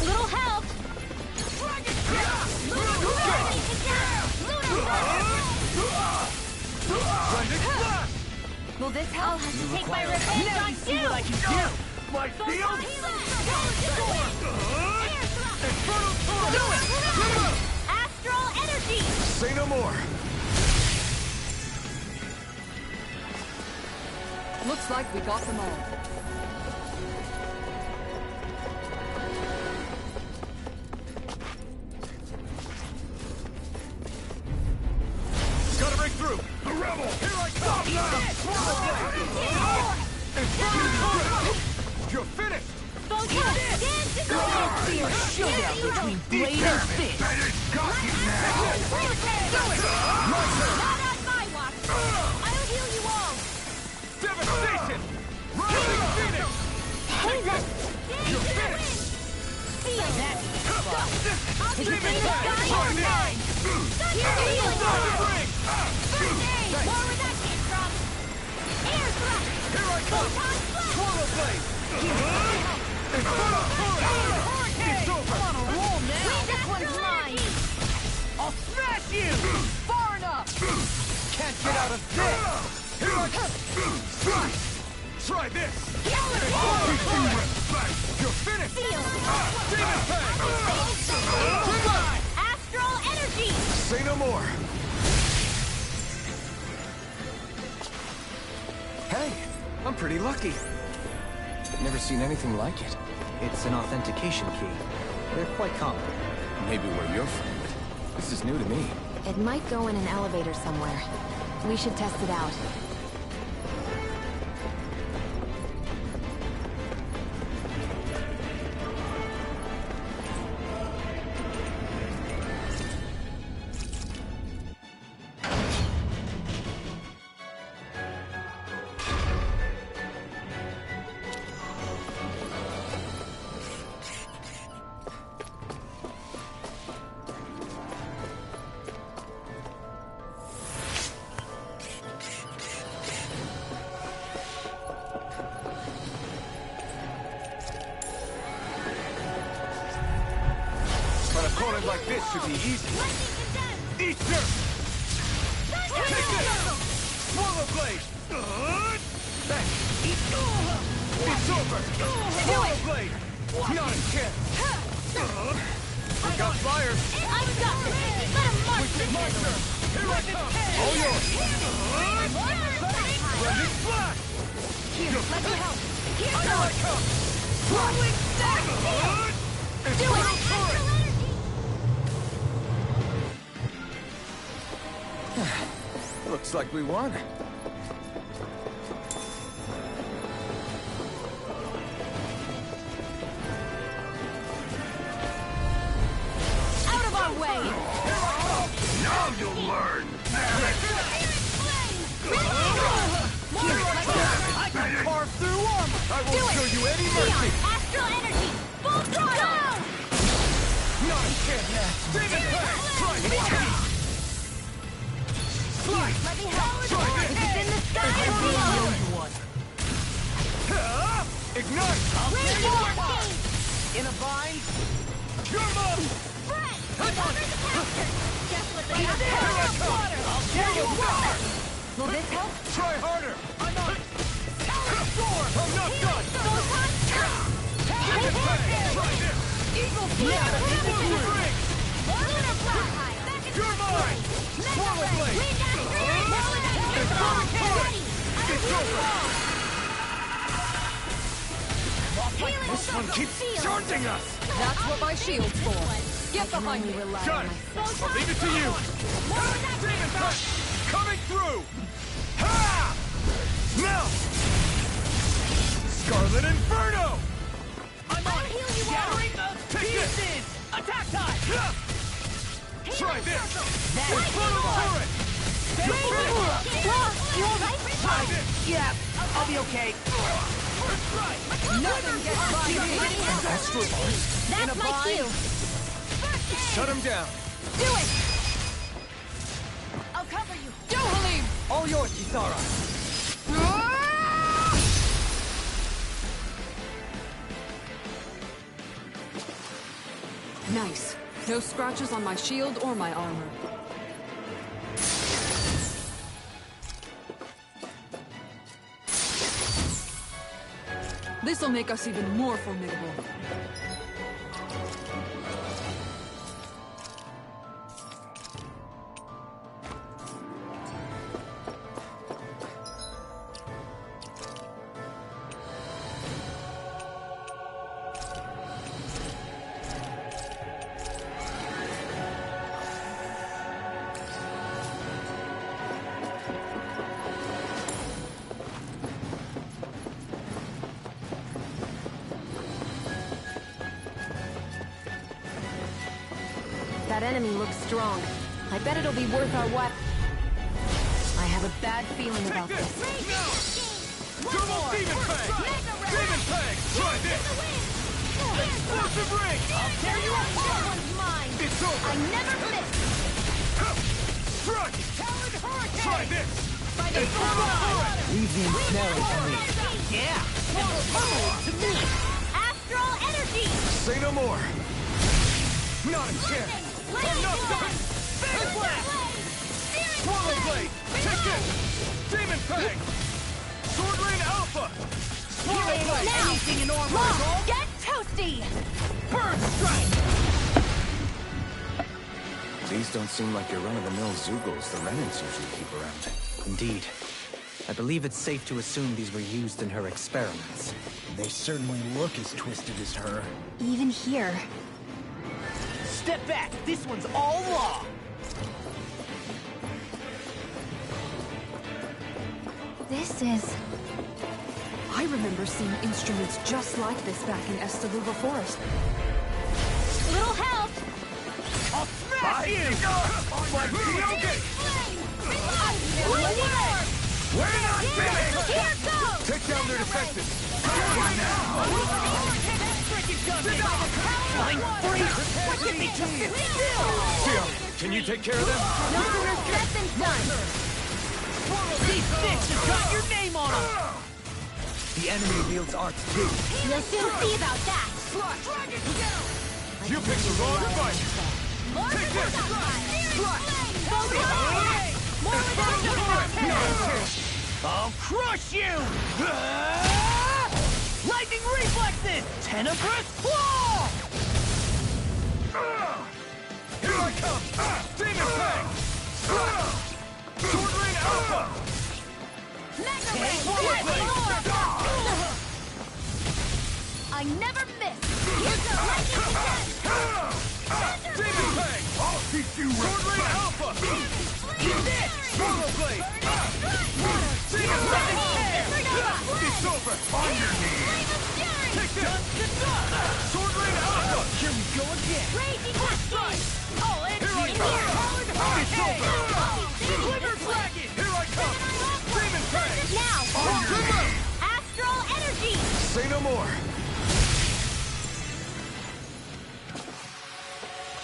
Speaker 3: Little help!
Speaker 4: Will this help?
Speaker 3: I'll have to take my revenge on you!
Speaker 5: What I can do! My field!
Speaker 3: Astral energy!
Speaker 2: Say no more.
Speaker 7: Looks like we got them all.
Speaker 5: Gotta break through! The rebel! Here I come! You're finished!
Speaker 11: Showdown between blade and fist.
Speaker 3: Not on my watch! I'll heal you all!
Speaker 5: Devastation! Rising Phoenix!
Speaker 3: Hey, that...
Speaker 5: You're finished!
Speaker 3: Feel that! I'll be
Speaker 5: Demon
Speaker 3: bringing
Speaker 5: Fang!
Speaker 3: sky
Speaker 5: Try
Speaker 3: on
Speaker 5: this!
Speaker 3: mine! Healing
Speaker 5: Ring!
Speaker 3: More where that came from! Air thrust!
Speaker 5: Here I come!
Speaker 3: Photon blast!
Speaker 5: Swallow blade! Inferno turret! It's over!
Speaker 11: I'm on a roll now.
Speaker 3: This one's mine!
Speaker 11: I'll smash you! Far enough!
Speaker 5: Can't get out of this! Here I come! Slice! Try this! You're finished! Demon Fang!
Speaker 3: Astral energy!
Speaker 2: Say no more. Hey, I'm pretty lucky. Never seen anything like it.
Speaker 6: It's an authentication key. They're quite common.
Speaker 2: Maybe where you're from, but this is new to me.
Speaker 10: It might go in an elevator somewhere. We should test it out.
Speaker 5: An opponent like this should be easy. Easter! Take this! Swallow blade! Thanks. It's over! Swallow blade! Not a chance! We got flyers!
Speaker 3: I'm done! Let him march
Speaker 5: Wicked
Speaker 3: this
Speaker 5: monster! Here I come! All yours! Blending flash!
Speaker 3: Here, let me help! Here
Speaker 5: Here I
Speaker 3: goes!
Speaker 5: come!
Speaker 3: Rolling back! Do it!
Speaker 5: Inferno
Speaker 3: Astral
Speaker 5: turret!
Speaker 3: energy!
Speaker 2: Looks like we won.
Speaker 3: Out of our way!
Speaker 5: Now you'll learn! I can carve through armor! I won't show you any mercy!
Speaker 3: Astral energy! Full throttle!
Speaker 5: Not a chance! Demon Fang! Try this! Slice!
Speaker 3: Let me help!
Speaker 5: Try this!
Speaker 3: If it's in the sky or below!
Speaker 5: Ignite!
Speaker 3: Where's your game?
Speaker 11: In a bind?
Speaker 5: Your mom!
Speaker 3: Fred! Cover the capture! Just what they have
Speaker 5: Here I come!
Speaker 3: I'll
Speaker 5: Here you are!
Speaker 4: Will this help?
Speaker 5: Try harder! I'm on it! Storm! I'm not done!
Speaker 3: Photon
Speaker 5: Demon Fang! Try this!
Speaker 3: Eagle
Speaker 5: Ring!
Speaker 3: Lunar fly!
Speaker 5: You're mine! Swallow blade! Inferno turret! It's over! This one keeps charging us!
Speaker 7: That's what my shield's for. Get behind me.
Speaker 5: Got it! I'll leave it to you! Demon Fang! Coming through! Ha! Now! Scarlet Inferno!
Speaker 3: I'm on it!
Speaker 11: Gathering the
Speaker 5: Take this!
Speaker 11: pieces! Attack time!
Speaker 5: Try this!
Speaker 11: That's
Speaker 5: Inferno turret! You're finished!
Speaker 3: You alright?
Speaker 5: Try this!
Speaker 11: Yeah, I'll be okay.
Speaker 3: Nothing gets by me!
Speaker 5: Astral Arts?
Speaker 4: That's my cue!
Speaker 5: Shut him down.
Speaker 3: Do it! I'll cover you!
Speaker 11: Go, Halim!
Speaker 6: All yours, Kisara.
Speaker 7: Nice. No scratches on my shield or my armor. This'll make us even more formidable.
Speaker 10: That enemy looks strong. I bet it'll be worth our while. I have a bad feeling about this.
Speaker 5: Come on, Demon Fang! Demon Fang! Try this! Explosive ring!
Speaker 3: I'll tear you apart! Mine!
Speaker 5: It's over!
Speaker 3: I never miss!
Speaker 5: Strike!
Speaker 3: Coward Hurricane!
Speaker 5: Try this!
Speaker 6: Leave the ensnaring to me.
Speaker 3: Yeah! To me! Astral Energy!
Speaker 5: Say no more! Not again! I'm not done! Big Blast! Swallow Blade! Take this! Demon Fang! Sword Rain Alpha! Swallow Blade!
Speaker 3: Now!
Speaker 5: Anything in armor
Speaker 3: Long,
Speaker 5: is all?
Speaker 3: get toasty!
Speaker 5: Burn Strike!
Speaker 2: These don't seem like your run-of-the-mill Zoogles the Renans usually keep around.
Speaker 6: Indeed. I believe it's safe to assume these were used in her experiments.
Speaker 9: They certainly look as twisted as her.
Speaker 4: Even here.
Speaker 9: Step back! This one's all law!
Speaker 4: This is...
Speaker 7: I remember seeing instruments just like this back in Estaluva Forest.
Speaker 4: Little help!
Speaker 5: I'll smash you! Like okay! We're not finished!
Speaker 3: Here goes!
Speaker 5: Take down their defenses!
Speaker 3: Flying freeze! What can they just sit still?
Speaker 5: Xion, can you take care of them?
Speaker 3: No sooner said than done!
Speaker 9: These sticks have got your name on them!
Speaker 6: The enemy wields arts too.
Speaker 4: You'll soon see about that!
Speaker 5: You picked the wrong fight!
Speaker 3: Take this!
Speaker 9: I'll crush you! Lightning reflexes! Tenebrous claw!
Speaker 5: Here I come! Demon Fang! Sword Rain Alpha!
Speaker 3: Mega
Speaker 5: Take
Speaker 3: Ray!
Speaker 5: Swallow Blade!
Speaker 3: I never miss! Here's the lightning attack!
Speaker 5: Demon Fang! I'll teach you Sword Rain Alpha! Get this! Swallow Blade! Demon Fang! It's over! On your knees! Take this! Sword Rain Alpha!
Speaker 9: Here we go again!
Speaker 3: Raging Husky! All
Speaker 5: Here I
Speaker 3: energy in
Speaker 5: come!
Speaker 3: here!
Speaker 5: It's over!
Speaker 9: Glimmer Dragon!
Speaker 5: Here I come! Demon Fang!
Speaker 3: Now!
Speaker 5: On your knees!
Speaker 3: Astral Energy!
Speaker 5: Say no more!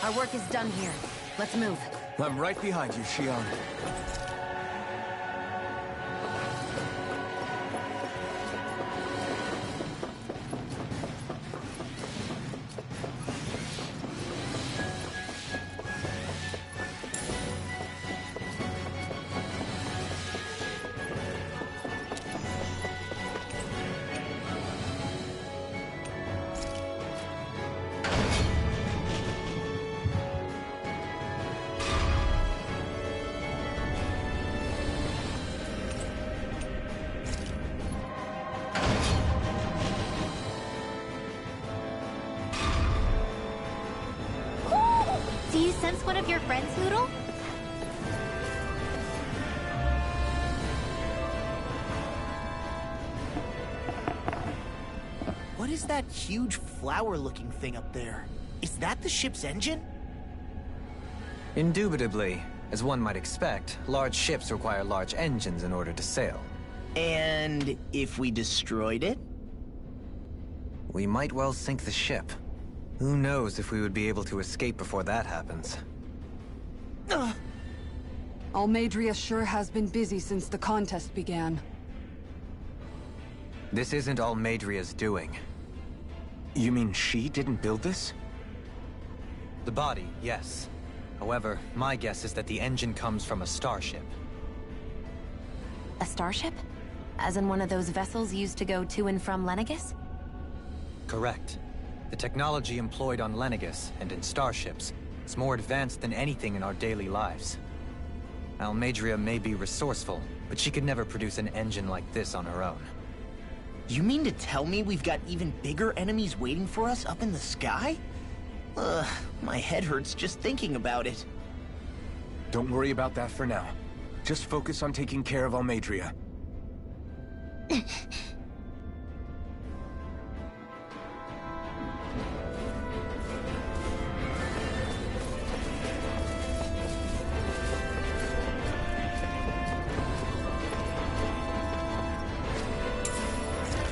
Speaker 10: Our work is done here. Let's move.
Speaker 2: I'm right behind you, Xion.
Speaker 4: Do you sense one of your friends, Noodle?
Speaker 9: What is that huge flower-looking thing up there? Is that the ship's engine?
Speaker 6: Indubitably. As one might expect, large ships require large engines in order to sail.
Speaker 9: And if we destroyed it?
Speaker 6: we might well sink the ship. Who knows if we would be able to escape before that happens.
Speaker 7: Almadria sure has been busy since the contest began.
Speaker 6: This isn't Almadria's doing.
Speaker 2: You mean she didn't build this?
Speaker 6: The body, yes. However, my guess is that the engine comes from a starship.
Speaker 10: A starship? As in one of those vessels used to go to and from Lenegis?
Speaker 6: Correct. The technology employed on Lenegis and in starships is more advanced than anything in our daily lives. Almadria may be resourceful, but she could never produce an engine like this on her own.
Speaker 9: You mean to tell me we've got even bigger enemies waiting for us up in the sky? Ugh, my head hurts just thinking about it.
Speaker 2: Don't worry about that for now. Just focus on taking care of Almadria.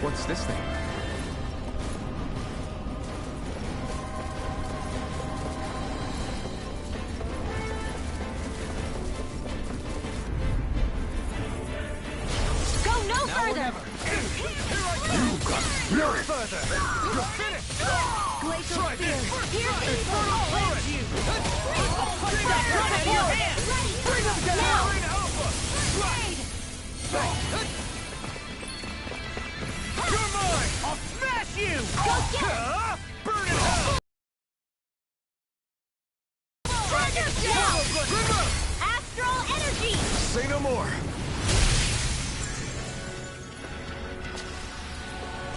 Speaker 2: What's this thing?
Speaker 3: Go no further!
Speaker 5: You got spirit! Further! You're finished!
Speaker 3: Glacial
Speaker 5: Try
Speaker 3: Spear!
Speaker 5: this!
Speaker 3: Here's
Speaker 5: Infernal Torrent!
Speaker 3: you!
Speaker 5: Punch that gun in your hand! Bring them down!
Speaker 3: Now!
Speaker 5: Bring Alpha! You're mine! I'll smash you!
Speaker 3: Go get it!
Speaker 5: Burn in hell!
Speaker 3: Now! Astral energy!
Speaker 2: Say no more!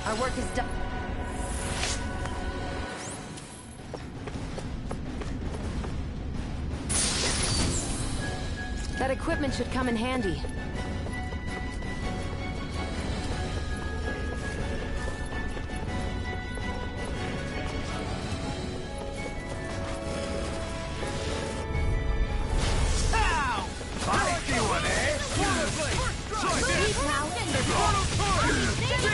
Speaker 10: Our work is done. That equipment should come in handy.
Speaker 5: Ow! I see one, eh? Swallow blade! Try this!
Speaker 3: Leave now!
Speaker 5: Swallow torrent! Demon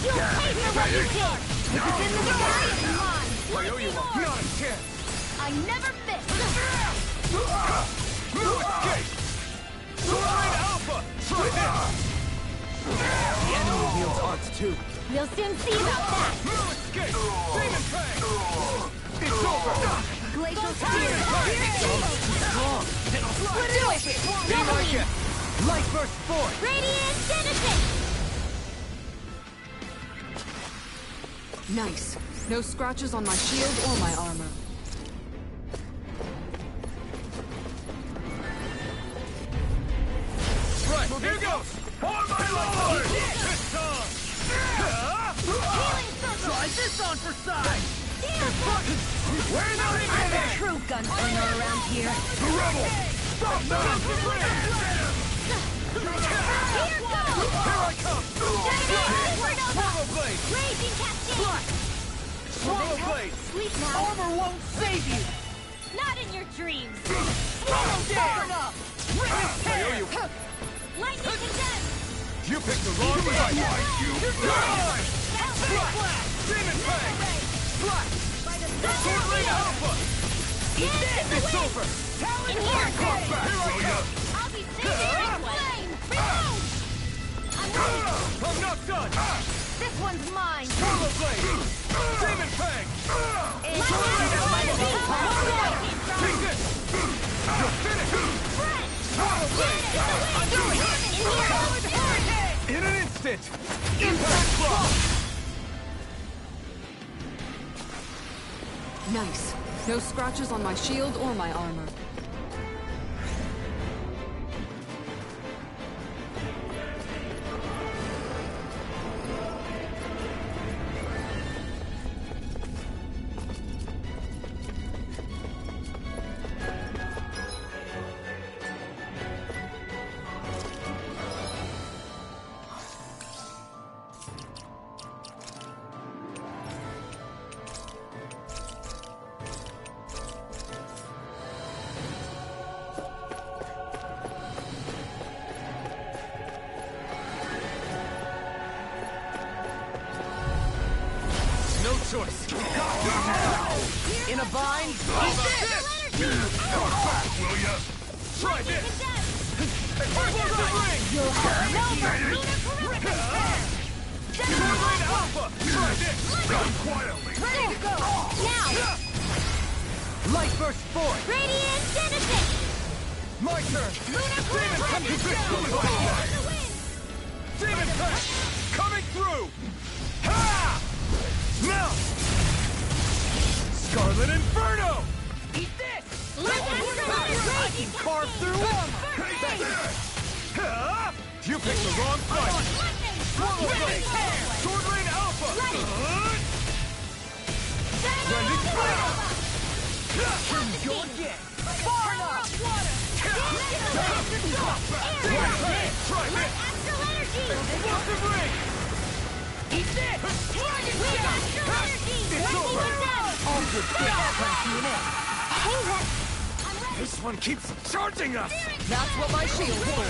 Speaker 3: You'll pay for what you did! If it's in the sky, it's mine!
Speaker 5: I owe you one! Not a chance!
Speaker 3: I never miss!
Speaker 5: No escape! Soaring Alpha! Try this!
Speaker 6: The enemy wields arts too.
Speaker 3: We'll soon see about that!
Speaker 5: No escape! Demon Fang! It's over!
Speaker 3: Glacial Spear! Do it!
Speaker 5: Be my guest! Light burst forth!
Speaker 3: Radiant Genesis!
Speaker 7: Nice. No scratches on my shield or my armor.
Speaker 5: Right, here goes! On my lord! This time!
Speaker 3: Healing Circle!
Speaker 5: Try this on for size! Where the
Speaker 3: True gunslinger around here.
Speaker 5: The rebel! Stop that!
Speaker 3: Here goes!
Speaker 5: Here I come! Swallow blade!
Speaker 3: Raging Cascade!
Speaker 5: Swallow blade!
Speaker 3: Sleep now!
Speaker 5: Armor won't save you!
Speaker 3: Not in your dreams!
Speaker 5: Swallow down! I owe you.
Speaker 3: Lightning Condemned!
Speaker 5: You picked the wrong fight! You're mine! Blast! Demon Fang! Blast! Swordling Alpha! It's over!
Speaker 3: In here!
Speaker 5: Come back! Here I come!
Speaker 3: I'll be safe here anyway! Reload!
Speaker 5: I'm not done!
Speaker 3: This one's mine!
Speaker 5: Swallow blade! Demon Fang! Take this! You're finished! Swallow blade! In an instant! Impact block!
Speaker 7: Nice. No scratches on my shield or my armor.
Speaker 5: a bind? Eat this! Will ya? Try this!
Speaker 3: You'll have no mercy!
Speaker 5: Sword Alpha! Try this! Done quietly!
Speaker 3: Ready to go! Now!
Speaker 5: Light burst forth!
Speaker 3: Radiant Genesis!
Speaker 5: My turn! Demon come to victory! Demon Punch! Coming through! Ha! Now! Scarlet Inferno!
Speaker 3: Eat this! I
Speaker 5: can carve through armor! You picked the wrong fight! Swallow Blade! Sword Rain Alpha! Blending Flare! Go again! Far enough! Try this!
Speaker 3: Astral energy!
Speaker 5: Explosive Ring!
Speaker 3: Eat this! Dragon Astral energy!
Speaker 5: It's over! All good things come to an end.
Speaker 3: Hey,
Speaker 2: This one keeps charging us!
Speaker 11: That's what my shield's for.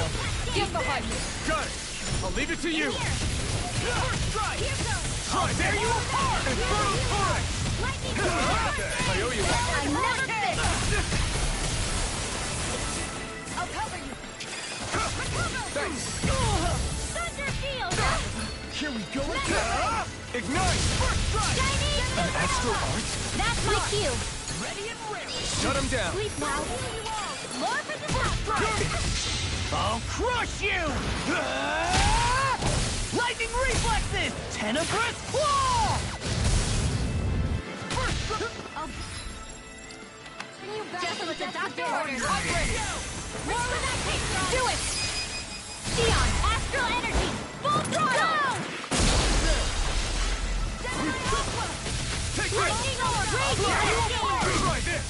Speaker 11: Get behind me.
Speaker 5: Got it! I'll leave it to you!
Speaker 3: First strike! Here goes!
Speaker 5: Try tear you apart! Infernal Torrent!
Speaker 3: Lightning
Speaker 5: I owe you one!
Speaker 3: I never fit! I'll cover you!
Speaker 5: Thanks!
Speaker 3: Thunder field!
Speaker 5: Here we go again! Ignite! First strike!
Speaker 3: Chinese!
Speaker 5: An astral art?
Speaker 3: That's my cue! Ready and ready!
Speaker 5: Shut him down!
Speaker 3: Sleep now! More for the top strike!
Speaker 9: I'll crush you! Lightning reflexes! Tenebrous claw!
Speaker 3: Just what the doctor orders! I'm ready! More with that kick! Do it! Sion, astral energy! Full throttle!
Speaker 5: Take
Speaker 3: Lightning orb!
Speaker 5: Try this!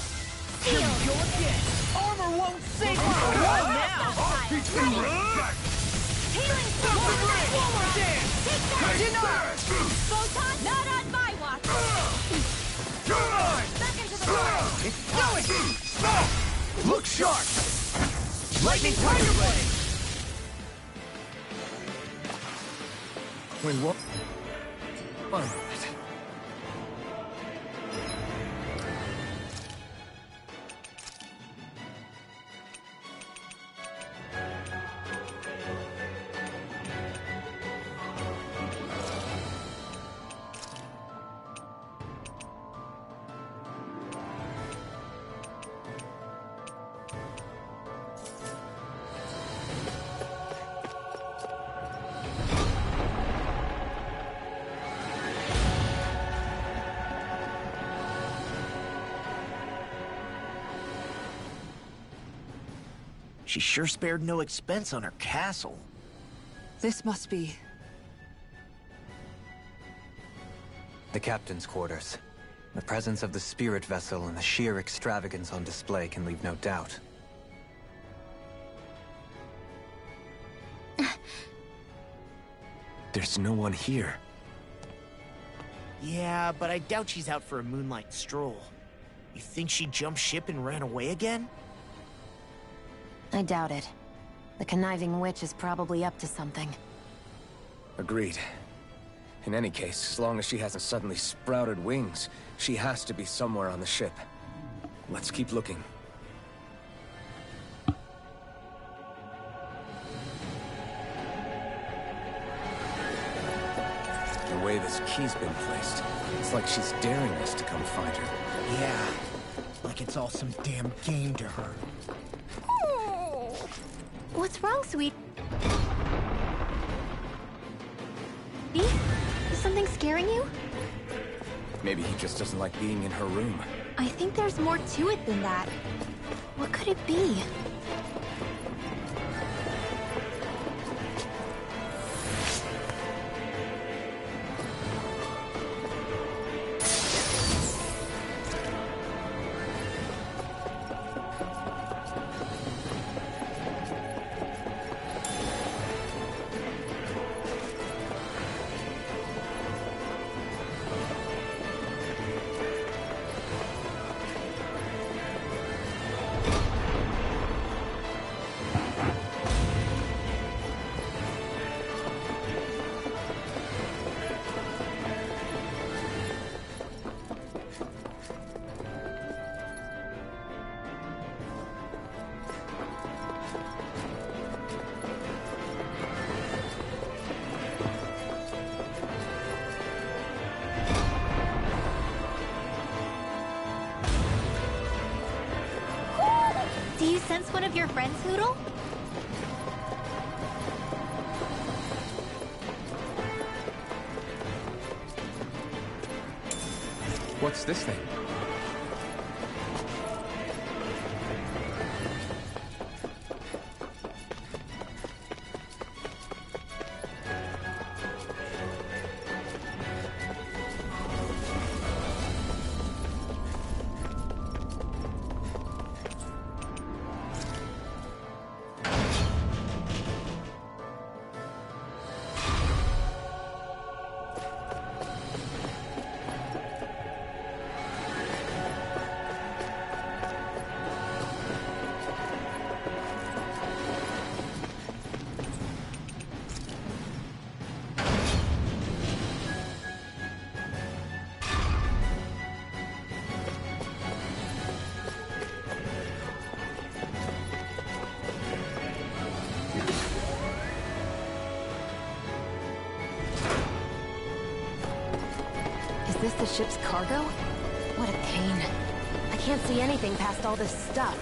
Speaker 3: Seal!
Speaker 9: Go again! Armor won't save me! Right now!
Speaker 5: Back!
Speaker 3: Healing sword!
Speaker 5: Forward dance!
Speaker 3: Take that!
Speaker 5: Denied!
Speaker 3: Photon, not on my watch!
Speaker 5: Denied!
Speaker 3: Back into the fire!
Speaker 5: It's going! Stop! Look sharp! Lightning Tiger Blade! Wait, what? One minute.
Speaker 9: She sure spared no expense on her castle.
Speaker 7: This must be...
Speaker 6: The captain's quarters. The presence of the spirit vessel and the sheer extravagance on display can leave no doubt.
Speaker 2: There's no one here.
Speaker 9: Yeah, but I doubt she's out for a moonlight stroll. You think she jumped ship and ran away again?
Speaker 10: I doubt it. The conniving witch is probably up to something.
Speaker 2: Agreed. In any case, as long as she hasn't suddenly sprouted wings, she has to be somewhere on the ship. Let's keep looking. The way this key's been placed, it's like she's daring us to come find her.
Speaker 9: Yeah, like it's all some damn game to her.
Speaker 4: What's wrong, sweet? Is something scaring you?
Speaker 2: Maybe he just doesn't like being in her room.
Speaker 4: I think there's more to it than that. What could it be? Do you sense one of your friends, Hoodle?
Speaker 2: What's this thing?
Speaker 10: Is this the ship's cargo? What a pain. I can't see anything past all this stuff.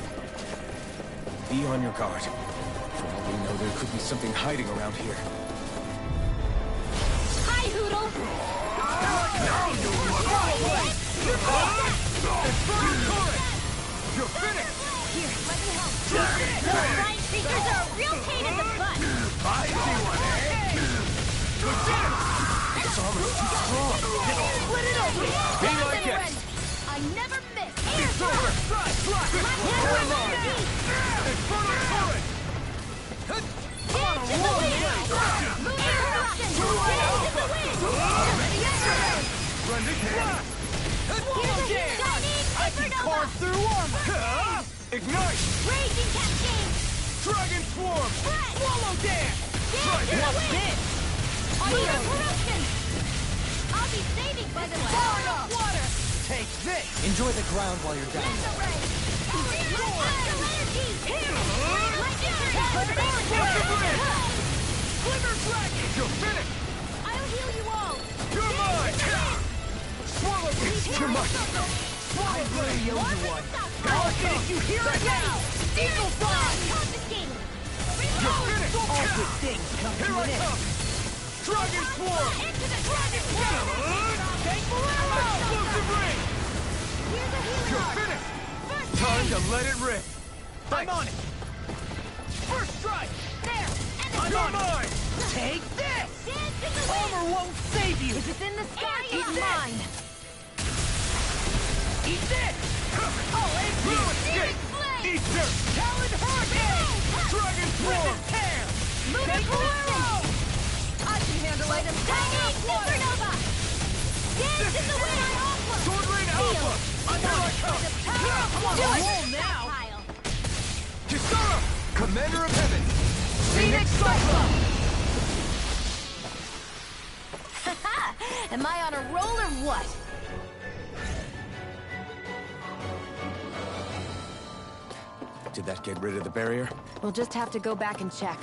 Speaker 2: Be on your guard. For all we know, there could be something hiding around here.
Speaker 4: Hi, Hoodle!
Speaker 5: You're finished!
Speaker 4: Here, let me help. Those giant creatures are a real pain in the butt!
Speaker 5: I see one, eh? Legit!
Speaker 2: It's almost too strong.
Speaker 4: Split it open!
Speaker 5: Be like it!
Speaker 3: I never miss!
Speaker 5: It's over! Strike! Infernal current!
Speaker 3: Dance in the wind! Move your eruption! Dance in the wind!
Speaker 5: Splendid hand!
Speaker 3: Shining
Speaker 5: I can
Speaker 3: supernova!
Speaker 5: carve through armor! Ignite!
Speaker 3: Raging cascade!
Speaker 5: Dragon swarm!
Speaker 3: Press!
Speaker 5: Swallow dance!
Speaker 3: Dance in the wind! Fire corruption! I'll be saving by the power of water!
Speaker 5: Take this!
Speaker 6: Enjoy the ground while you're down.
Speaker 3: Laser ray! Astral energy!
Speaker 5: Glimmer dragon! You're finished!
Speaker 3: I'll heal you all!
Speaker 5: You're mine! Swallow blade! You're mine! Swallow blade!
Speaker 3: You're one!
Speaker 5: I'll finish you here and now!
Speaker 3: Eagle fly! Confiscating!
Speaker 5: You're finished!
Speaker 9: All good things come
Speaker 5: Here
Speaker 9: to
Speaker 5: I
Speaker 9: an end.
Speaker 5: come! Dragon swarm!
Speaker 3: Into the dragon swarm!
Speaker 5: Take explosive ring!
Speaker 3: Here's a healing
Speaker 5: You're
Speaker 3: arc!
Speaker 5: finished!
Speaker 3: First
Speaker 5: Time
Speaker 3: aid!
Speaker 5: to let it rip!
Speaker 9: I'm on it.
Speaker 5: First strike!
Speaker 3: There! And the
Speaker 5: You're mine!
Speaker 9: Take this!
Speaker 3: dance in the wind!
Speaker 9: Armor won't save you.
Speaker 10: If it's in the sky,
Speaker 3: Eat
Speaker 10: it's
Speaker 3: this!
Speaker 10: mine.
Speaker 9: Eat this!
Speaker 5: Oh, aim through it!
Speaker 3: Searing flame!
Speaker 5: Eat dirt! Talon hurricane! Dragon swarm!
Speaker 9: Tear!
Speaker 3: Lunar corruption!
Speaker 9: I can handle
Speaker 3: By
Speaker 9: it.
Speaker 3: the power of supernova! Dance in the wind!
Speaker 5: Sword rain alpha! Here I come!
Speaker 9: I'm on a roll now.
Speaker 3: Pile.
Speaker 5: Kisara! Commander of Heaven!
Speaker 9: Phoenix Cyclone!
Speaker 10: Am I on a roll or what?
Speaker 2: Did that get rid of the barrier?
Speaker 10: We'll just have to go back and check.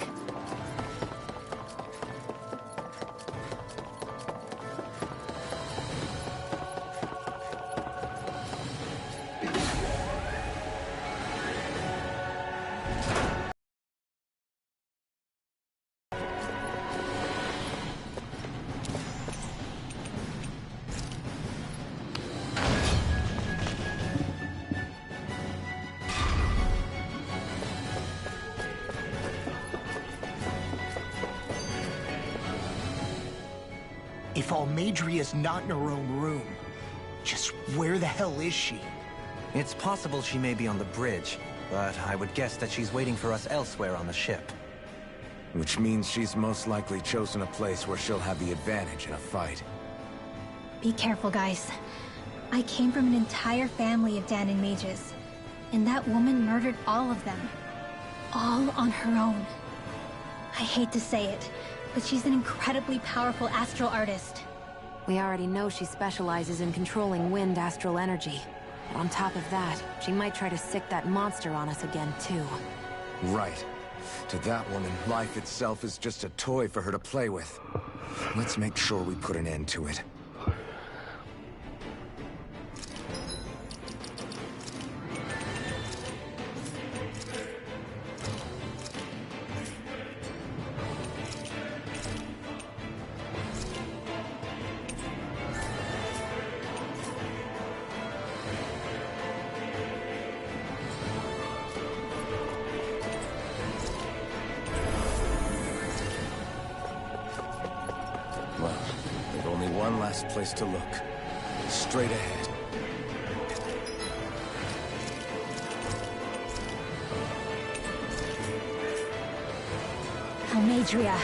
Speaker 9: If Almadria's not in her own room, just where the hell is she?
Speaker 6: It's possible she may be on the bridge, but I would guess that she's waiting for us elsewhere on the ship.
Speaker 2: Which means she's most likely chosen a place where she'll have the advantage in a fight.
Speaker 4: Be careful, guys. I came from an entire family of Danon mages, and that woman murdered all of them. All on her own. I hate to say it, but she's an incredibly powerful astral artist.
Speaker 10: We already know she specializes in controlling wind astral energy. But on top of that, she might try to sick that monster on us again, too.
Speaker 2: Right. To that woman, life itself is just a toy for her to play with. Let's make sure we put an end to it. one last place to look. Straight ahead.
Speaker 4: Almadria.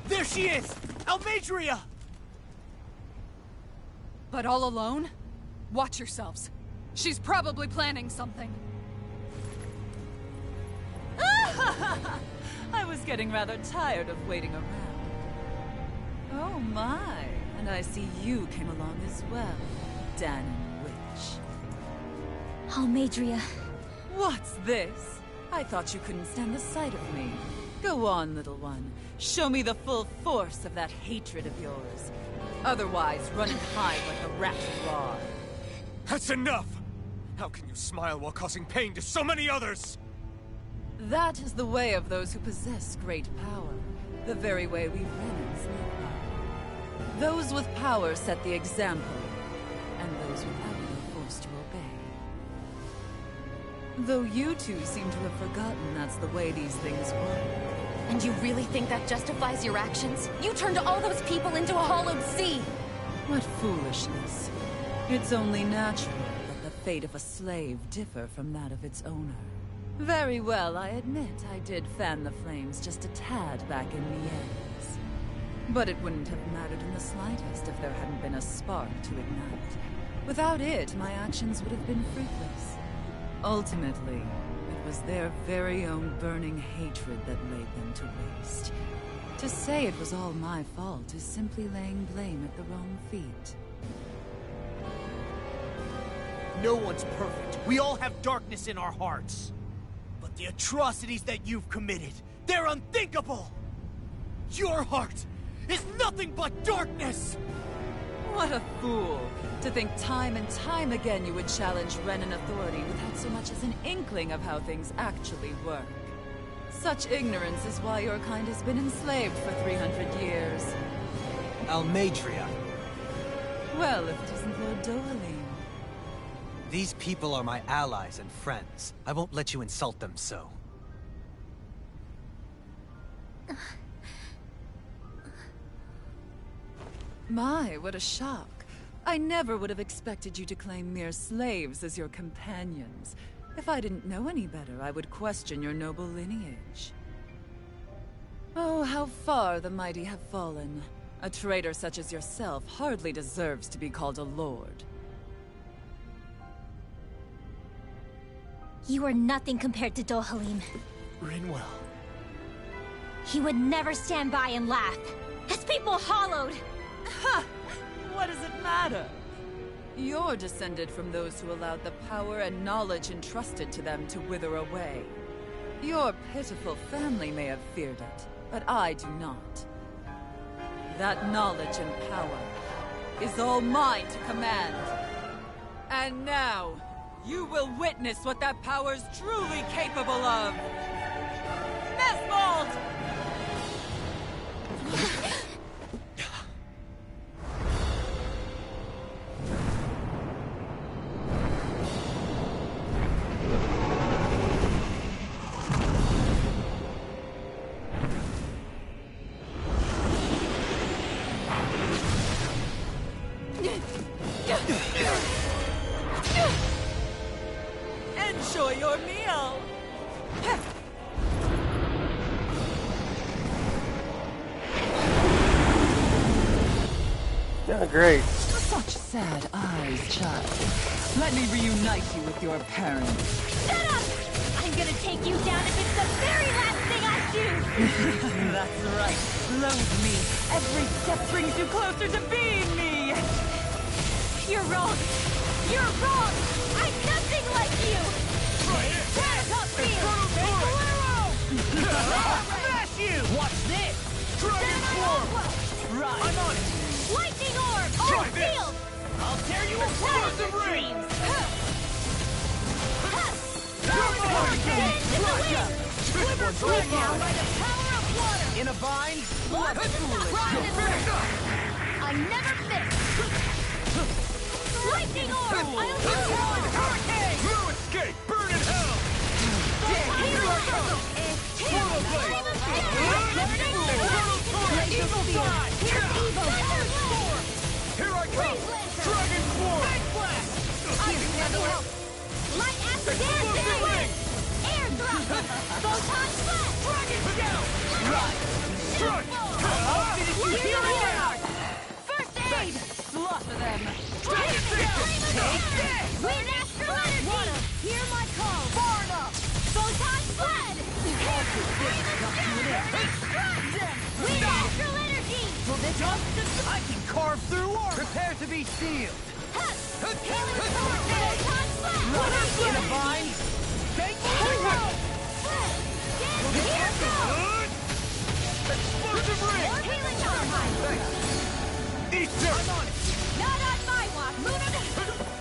Speaker 5: There she is! Almadria!
Speaker 12: But all alone? Watch yourselves. She's probably planning something.
Speaker 11: I was getting rather tired of waiting around. Oh my, and I see you came along as well, Danon Witch.
Speaker 4: Almadria.
Speaker 11: What's this? I thought you couldn't stand the sight of me. Go on, little one. Show me the full force of that hatred of yours. Otherwise, run and hide like a rat you are.
Speaker 5: That's enough! How can you smile while causing pain to so many others?
Speaker 11: That is the way of those who possess great power. The very way we Renans live by. Those with power set the example, and those without are forced to obey. Though you two seem to have forgotten that's the way these things work.
Speaker 10: And you really think that justifies your actions? You turned all those people into a hollowed sea!
Speaker 11: What foolishness. It's only natural that the fate of a slave differ from that of its owner. Very well, I admit I did fan the flames just a tad back in Mies. But it wouldn't have mattered in the slightest if there hadn't been a spark to ignite. Without it, my actions would have been fruitless. Ultimately, it was their very own burning hatred that laid them to waste. To say it was all my fault is simply laying blame at the wrong feet.
Speaker 5: No one's perfect. We all have darkness in our hearts. But the atrocities that you've committed, they're unthinkable! Your heart is nothing but darkness!
Speaker 11: What a fool! To think time and time again you would challenge Renan authority without so much as an inkling of how things actually work. Such ignorance is why your kind has been enslaved for 300 years.
Speaker 6: Almadria.
Speaker 11: Well, if it isn't Lord Dohalim.
Speaker 6: These people are my allies and friends. I won't let you insult them so.
Speaker 11: My, what a shock. I never would have expected you to claim mere slaves as your companions. If I didn't know any better, I would question your noble lineage. Oh, how far the mighty have fallen. A traitor such as yourself hardly deserves to be called a lord.
Speaker 4: You are nothing compared to Dohalim.
Speaker 5: Rinwell.
Speaker 4: He would never stand by and laugh. His people hollowed!
Speaker 11: Ha! What does it matter? You're descended from those who allowed the power and knowledge entrusted to them to wither away. Your pitiful family may have feared it, but I do not. That knowledge and power is all mine to command. And now, you will witness what that power's truly capable of! Nesvold! Enjoy your meal!
Speaker 1: Yeah, great.
Speaker 11: Such sad eyes, child. Let me reunite you with your parents.
Speaker 4: Shut up! I'm gonna take you down if it's the very last thing I do!
Speaker 11: That's right. Loathe me. Every step brings you closer to being me!
Speaker 4: You're wrong! You're wrong! I'm nothing like you!
Speaker 5: Try it!
Speaker 4: Catapult field!
Speaker 5: Smash you!
Speaker 9: What's this?
Speaker 5: Dragon form!
Speaker 9: Right.
Speaker 5: I'm on it!
Speaker 4: Lightning orb!
Speaker 5: Try
Speaker 4: Orb
Speaker 5: this!
Speaker 4: field!
Speaker 9: I'll tear you apart with
Speaker 5: Explosive ring!
Speaker 9: dreams.
Speaker 4: Live now by the power of water!
Speaker 9: In a bind?
Speaker 4: What's foolish?
Speaker 5: Back up!
Speaker 4: I'm never fixed!
Speaker 3: Lightning orb! I'll do it!
Speaker 5: Hurricane! No escape! Burn in hell! Here I come! Portal blade! Infernal torrent! Evil side! Here I come! Dragon swarm!
Speaker 3: I can handle it! Light after dance! Air thrust! Photon blast!
Speaker 5: Dragon shout! Right! Strike! I'll finish you here and now!
Speaker 3: First aid!
Speaker 11: Slaughter them!
Speaker 5: Dragon shout! Take this!
Speaker 3: Wind astral energy! Hear my call!
Speaker 5: Far enough!
Speaker 3: Photon flood! Wind astral energy!
Speaker 5: I can carve through armor! Prepare to be sealed!
Speaker 3: Healing sword! Photon flood!
Speaker 5: Divine! Take
Speaker 3: Here goes!
Speaker 5: Explosive ring!
Speaker 3: Healing turbine!
Speaker 5: Easter!
Speaker 3: Not on my watch!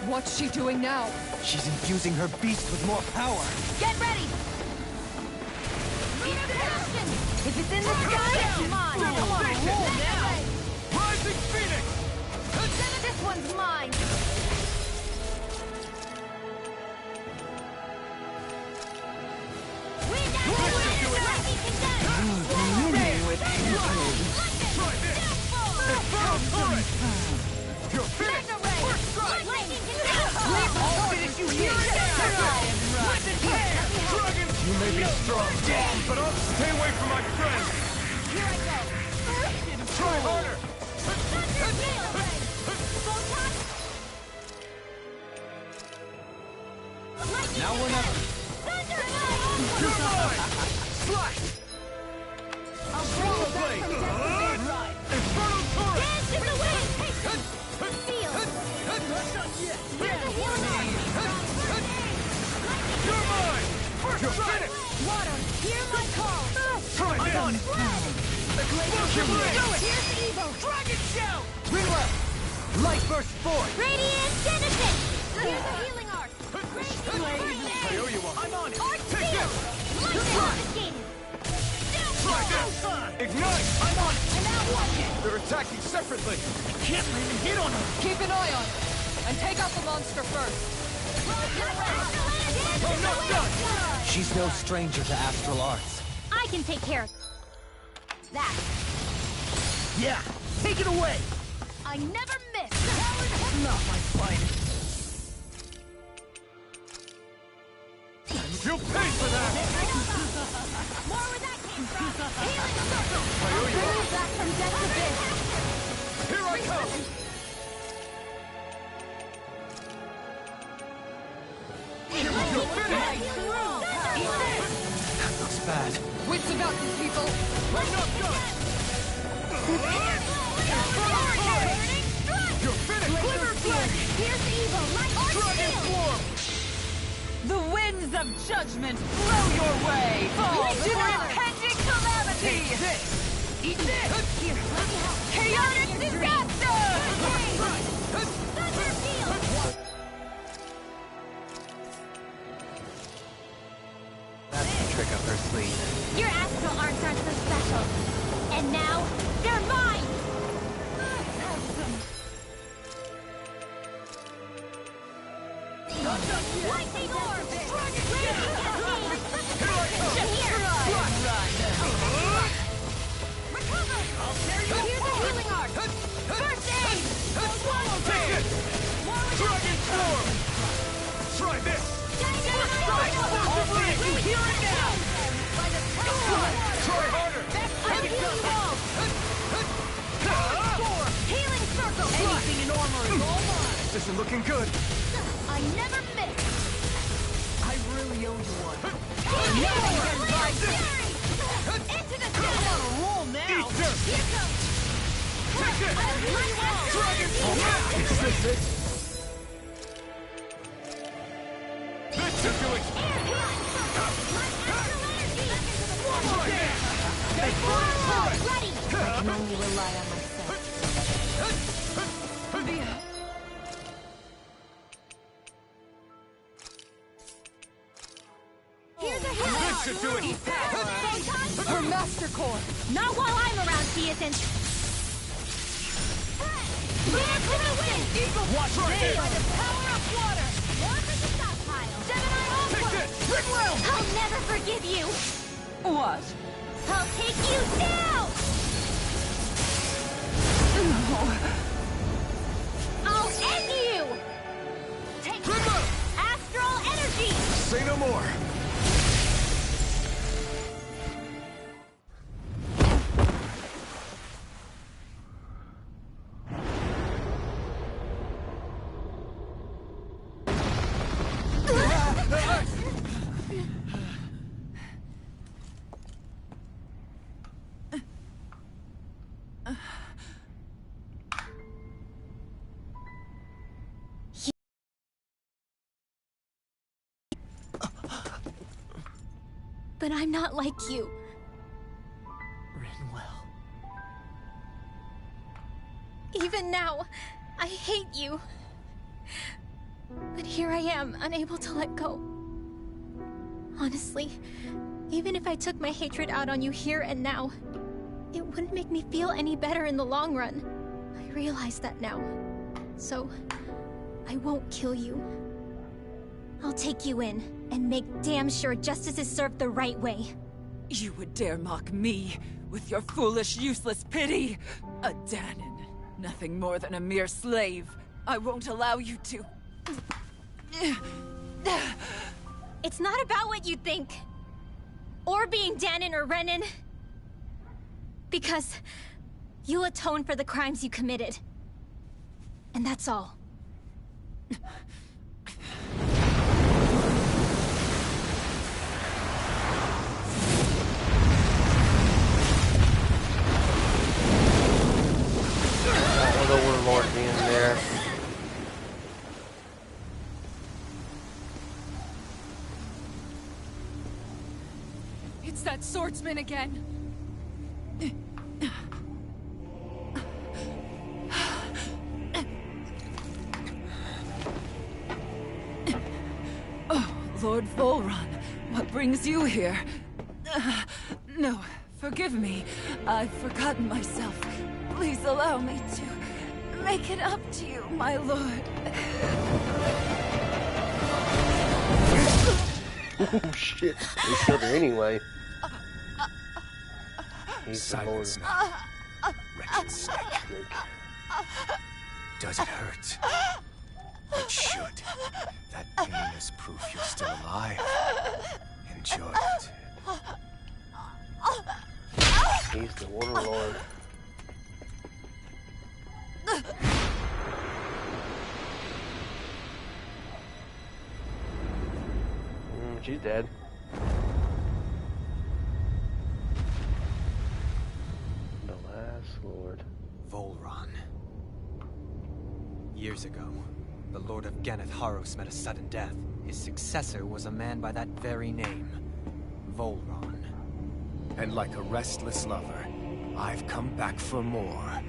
Speaker 12: What's she doing now?
Speaker 6: She's infusing her beast with more power.
Speaker 3: Get ready! Passion! If it's in the sky, it's mine! Come on, roll now!
Speaker 5: Rising Phoenix!
Speaker 3: This one's mine! Wind out! Lightning condensed!
Speaker 5: Infernal torrent! You're finished!
Speaker 3: Mega ray!
Speaker 5: First strike!
Speaker 3: Lightning condensed!
Speaker 5: I'll finish you here and now! Listen here! Dragon! You may be strong, but I'll stay away from my friends!
Speaker 3: Here I go!
Speaker 5: Try harder!
Speaker 3: Thunder Gale! Photon! Lightning
Speaker 6: Now or never.
Speaker 3: Thunder
Speaker 5: You're mine! Slash!
Speaker 3: I'll bring you back from death.
Speaker 5: Right! Infernal torrent!
Speaker 3: Dance in the wind! Seal! Here's the healing arm!
Speaker 5: You're mine! You're finished!
Speaker 3: Water, hear my call!
Speaker 5: Try this!
Speaker 3: Blood!
Speaker 5: Explosive ring!
Speaker 3: Here's the Evo!
Speaker 5: Dragon shout! Ring left! Light burst forth!
Speaker 3: Radiant Genesis! Here's the healing arc!
Speaker 5: I owe you one. I'm on it!
Speaker 3: Arc
Speaker 5: Take
Speaker 3: field!
Speaker 5: this!
Speaker 3: Light confiscated!
Speaker 5: Try this! Ignite! I'm on it!
Speaker 3: And now watch it!
Speaker 5: They're attacking separately! I can't even hit on them!
Speaker 12: Keep an eye on it. And take out the monster first.
Speaker 5: I'm not done!
Speaker 6: She's no stranger to astral arts.
Speaker 4: I can take care of that.
Speaker 5: Yeah! Take it away!
Speaker 3: I never miss!
Speaker 5: Not my finest! You'll pay for that!
Speaker 3: More where that came from! Healing circle!
Speaker 5: I owe you
Speaker 3: Bring
Speaker 5: one.
Speaker 3: you back from death abyss!
Speaker 5: Here I come! You're finished!
Speaker 6: That looks bad.
Speaker 12: Wits about you, people.
Speaker 5: I'm not done! You're finished!
Speaker 3: Glimmer Flash! Here's the Evo! Light arc
Speaker 5: Dragon
Speaker 3: shield!
Speaker 5: swarm!
Speaker 11: The winds of judgment blow your way! Fall to impending calamity!
Speaker 5: Take this! Eat this!
Speaker 3: Here, let me help!
Speaker 11: Chaotic disaster!
Speaker 3: Thunder field!
Speaker 6: That's the trick up her sleeve.
Speaker 4: Your astral arts aren't so special. And now, they're mine!
Speaker 3: Lightning orb! Dragon Radiant
Speaker 5: Here I come!
Speaker 3: Here! Recover! Here's the healing arc! First aid!
Speaker 5: Take it! Dragon swarm! Try this! I'll finish you here and now! Try harder!
Speaker 3: I'm healing wall! Healing circle!
Speaker 5: Anything in armor is all mine! This isn't looking good!
Speaker 3: I never miss!
Speaker 5: I really owe you one.
Speaker 3: Into the shadow!
Speaker 5: Roll now! Eat this!
Speaker 3: Here comes!
Speaker 5: Take it! Dragon
Speaker 3: Dragon!
Speaker 5: Is this it? This should do it!
Speaker 3: Air healing circle! My astral energy!
Speaker 5: One more dance!
Speaker 3: Ready!
Speaker 10: I can only rely on myself.
Speaker 3: Here's a healing
Speaker 5: This
Speaker 3: arc!
Speaker 5: should do it!
Speaker 12: Her master core.
Speaker 4: Not while I'm around, she isn't.
Speaker 3: Dance to the wind!
Speaker 5: Eagle watch right there!
Speaker 3: By the power of water! More for the stockpile! Gemini
Speaker 5: Take
Speaker 3: onward!
Speaker 5: this! Ridwell!
Speaker 3: I'll never forgive you!
Speaker 11: What?
Speaker 3: I'll take you down! I'll end you! Take astral energy!
Speaker 2: Say no more.
Speaker 4: But I'm not like you.
Speaker 9: Rinwell.
Speaker 4: Even now, I hate you. But here I am, unable to let go. Honestly, even if I took my hatred out on you here and now, it wouldn't make me feel any better in the long run. I realize that now. So, I won't kill you. I'll take you in, and make damn sure justice is served the right way.
Speaker 11: You would dare mock me with your foolish, useless pity? A Danon, nothing more than a mere slave. I won't allow you to...
Speaker 4: It's not about what you think. Or being Danon or Renan. Because you'll atone for the crimes you committed. And that's all.
Speaker 1: The Warlord being there.
Speaker 12: It's that swordsman again.
Speaker 11: Oh, Lord Volron, what brings you here? No, forgive me. I've forgotten myself. Please allow me to make it up to you, my lord.
Speaker 1: Oh shit. He killed her anyway. He's the Lord.
Speaker 2: Silence now. Wretched snake. Does it hurt? It should. That pain is proof you're still alive. Enjoy it.
Speaker 1: He's the Warlord. She's dead. The last Lord.
Speaker 6: Volron. Years ago, the Lord of Ganeth Haros met a sudden death. His successor was a man by that very name, Volron.
Speaker 2: And like a restless lover, I've come back for more.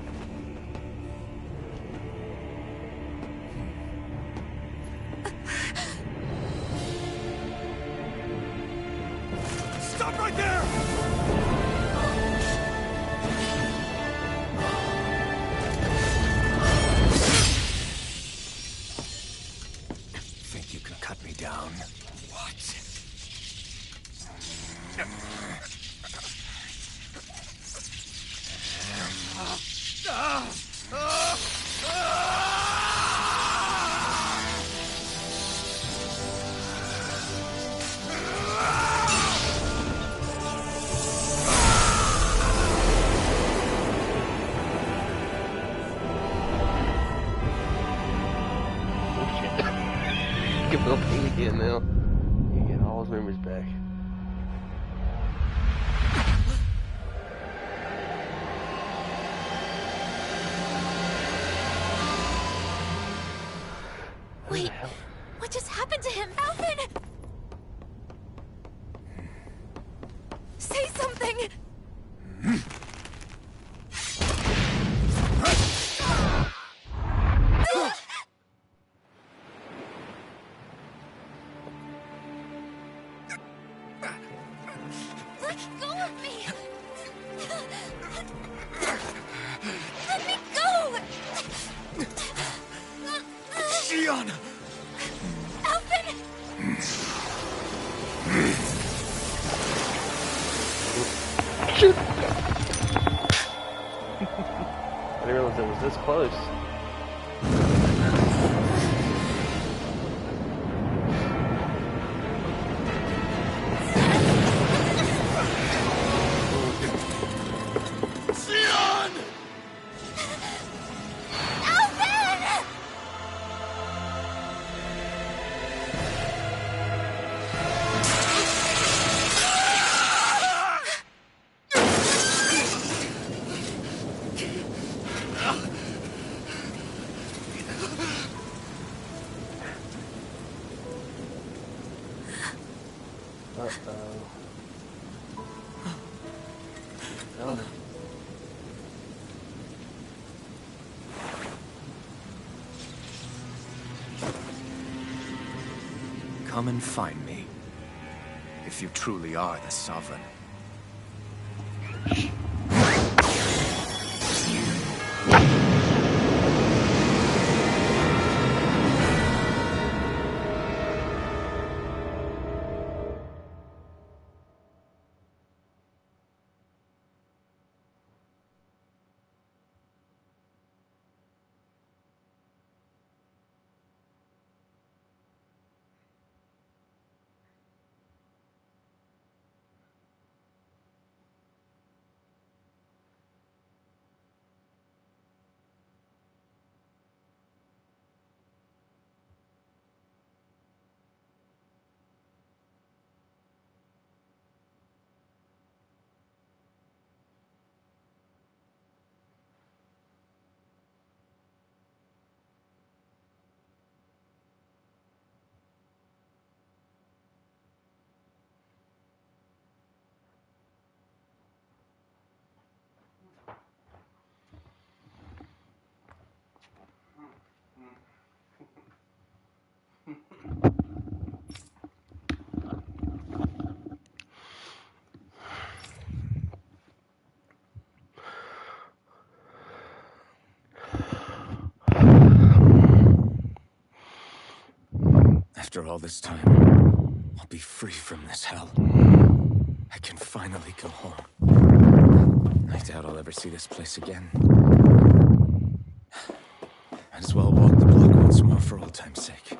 Speaker 5: Stop right there!
Speaker 2: Think you can cut me down? What?
Speaker 1: Get Bill Payne again now. You get all his memories back.
Speaker 4: Wait, what just happened to him? Alvin! Say something! Let go of me! Let me go!
Speaker 8: Xion!
Speaker 3: Elfin!
Speaker 1: Shit! I didn't realize it was this close.
Speaker 8: Xion!
Speaker 3: Elfin!
Speaker 1: Uh-oh. Oh.
Speaker 2: Come and find me, if you truly are the Sovereign. After all this time, I'll be free from this hell. I can finally go home. I doubt I'll ever see this place again. Might as well walk the block once more for old time's sake.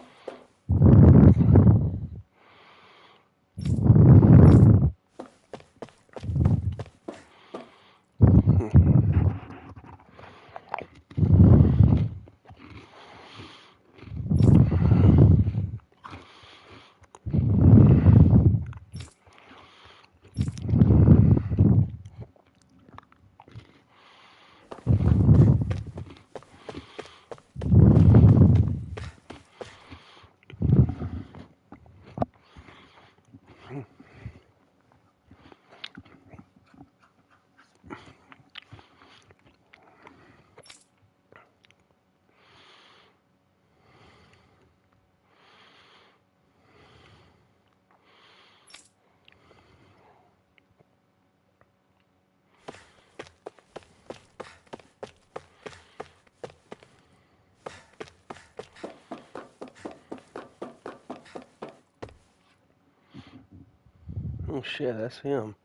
Speaker 1: Oh shit, that's him.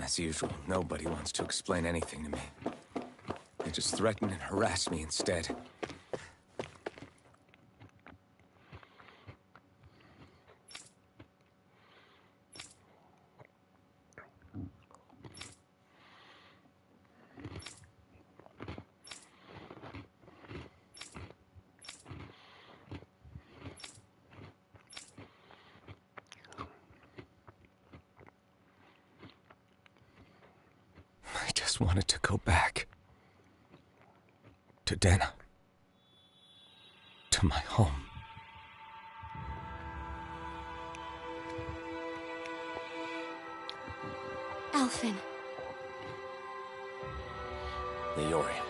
Speaker 2: As usual, nobody wants to explain anything to me. They just threaten and harass me instead. I just wanted to go back. To Dana. To my home.
Speaker 10: Alphen.
Speaker 2: Leori.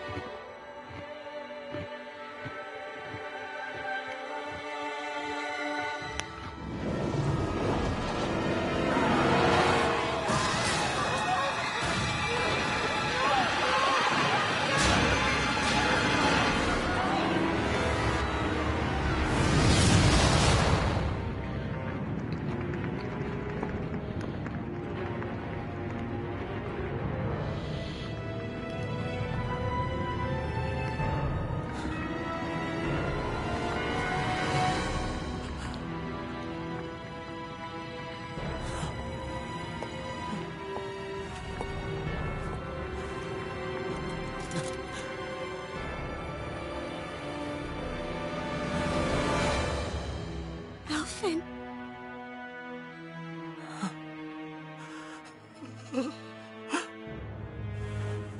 Speaker 10: Alphen.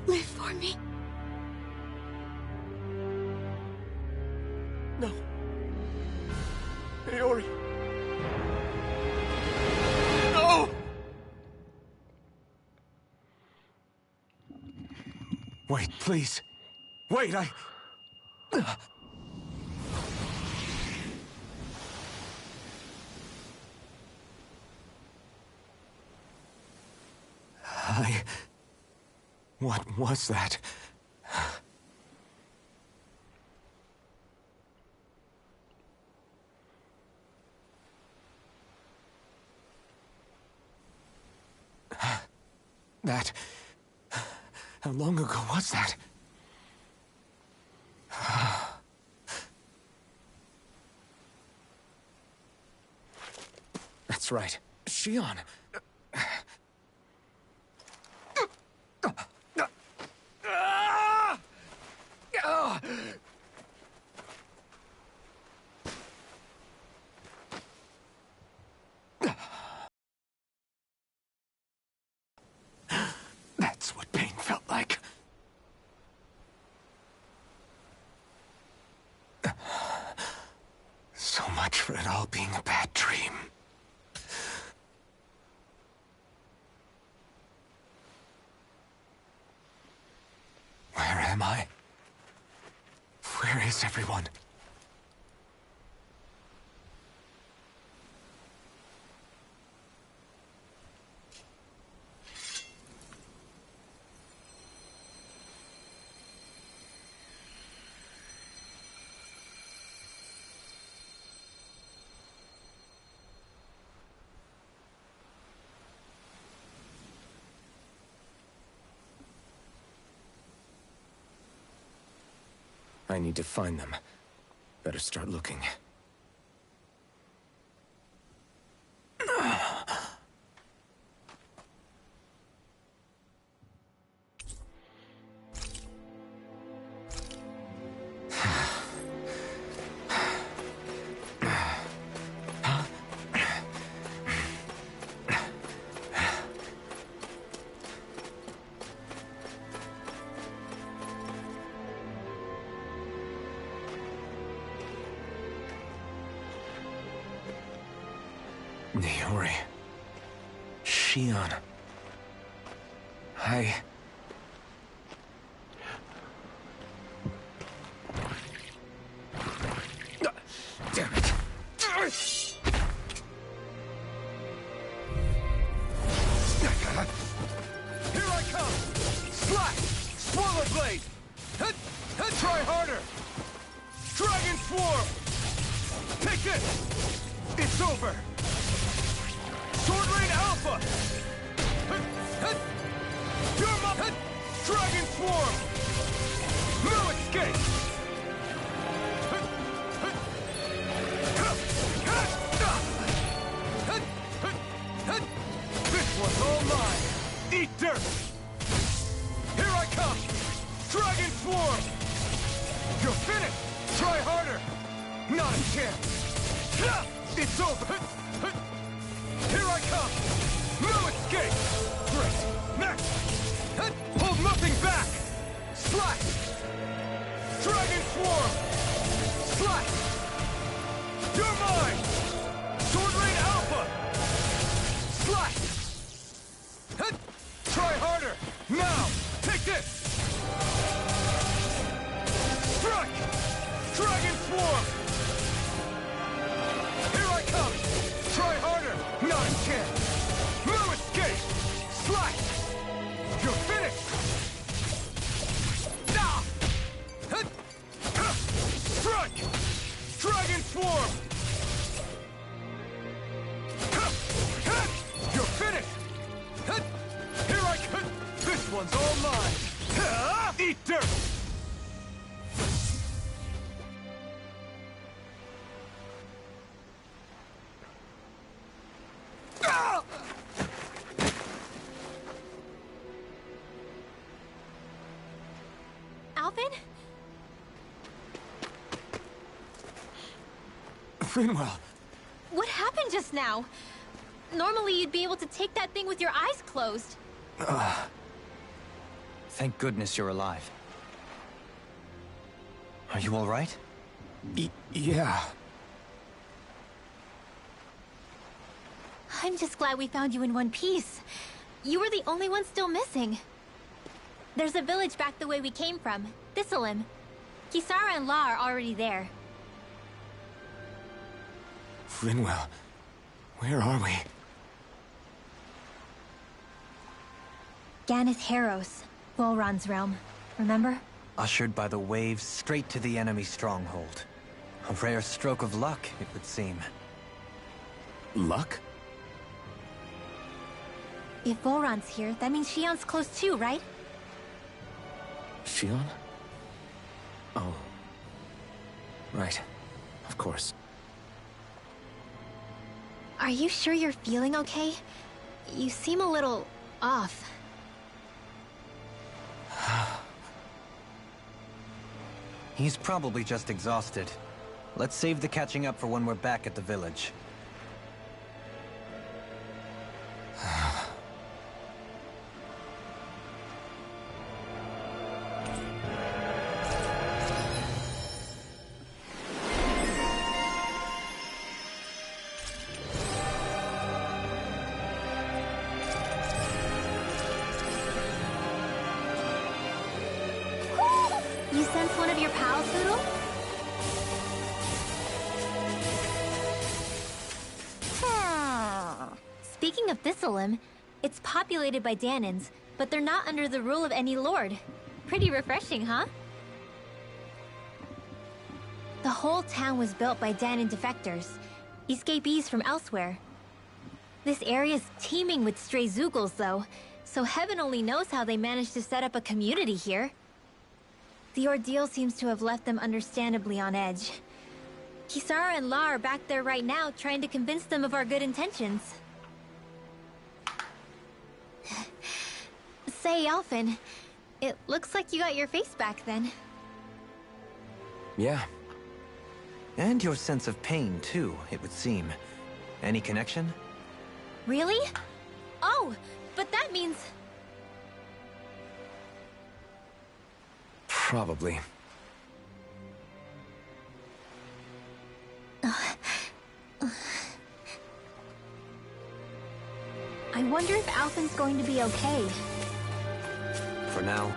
Speaker 10: Live for me.
Speaker 2: No. Leori. No! Wait, please. Wait, What was that? That... How long ago was that? That's right. Shion. That's what pain felt like. So much for it all being a bad dream. Where am I? Where is everyone? I need to find them. Better start looking. Leori. Shion. Damn it.
Speaker 5: Here I come! Slash! Swallow blade! Try harder! Dragon swarm! Take it! It's over! Sword Rain Alpha! Dragon Swarm! No escape! This one's all mine! Eat dirt! Here I come! Dragon Swarm! You're finished! Try harder! Not a chance! It's over! Here I come! No escape! Great! Next! Hold nothing back! Slash! Dragon Swarm! Slash! You're mine! Sword Rain Alpha! Slash! Try harder! Now! Take this! Strike! Dragon Swarm! Here I come! Try harder! Not a chance! No escape! Slash! You're finished! Ah! Strike! Dragon Swarm! You're finished! Here I come! This one's all mine! Eat dirt!
Speaker 4: Alvin?
Speaker 5: Rinwell!
Speaker 4: What happened just now? Normally you'd be able to take that thing with your eyes closed.
Speaker 6: Thank goodness you're alive. Are you all right?
Speaker 5: Yeah.
Speaker 4: I'm just glad we found you in one piece. You were the only one still missing. There's a village back the way we came from, Thistleim. Kisara and La are already there.
Speaker 5: Rinwell, where are we?
Speaker 4: Ganeth Haros, Volron's realm. Remember?
Speaker 6: Ushered by the waves straight to the enemy stronghold. A rare stroke of luck, it would seem.
Speaker 5: Luck?
Speaker 4: If Volron's here, that means Shion's close too, right?
Speaker 5: Shion? Oh. Right. Of course.
Speaker 4: Are you sure you're feeling okay? You seem a little off.
Speaker 6: He's probably just exhausted. Let's save the catching up for when we're back at the village.
Speaker 4: You sense one of your pals, Poodle? Speaking of Thistleim, it's populated by Danans, but they're not under the rule of any lord. Pretty refreshing, huh? The whole town was built by Danan defectors, escapees from elsewhere. This area's teeming with stray Zeugles, though, so heaven only knows how they managed to set up a community here. The ordeal seems to have left them understandably on edge. Kisara and La are back there right now, trying to convince them of our good intentions. Say, Alphen, it looks like you got your face back then.
Speaker 6: Yeah. And your sense of pain, too, it would seem. Any connection?
Speaker 4: Really? Oh, but that means...
Speaker 2: Probably.
Speaker 4: I wonder if Alphen's going to be okay.
Speaker 6: For now.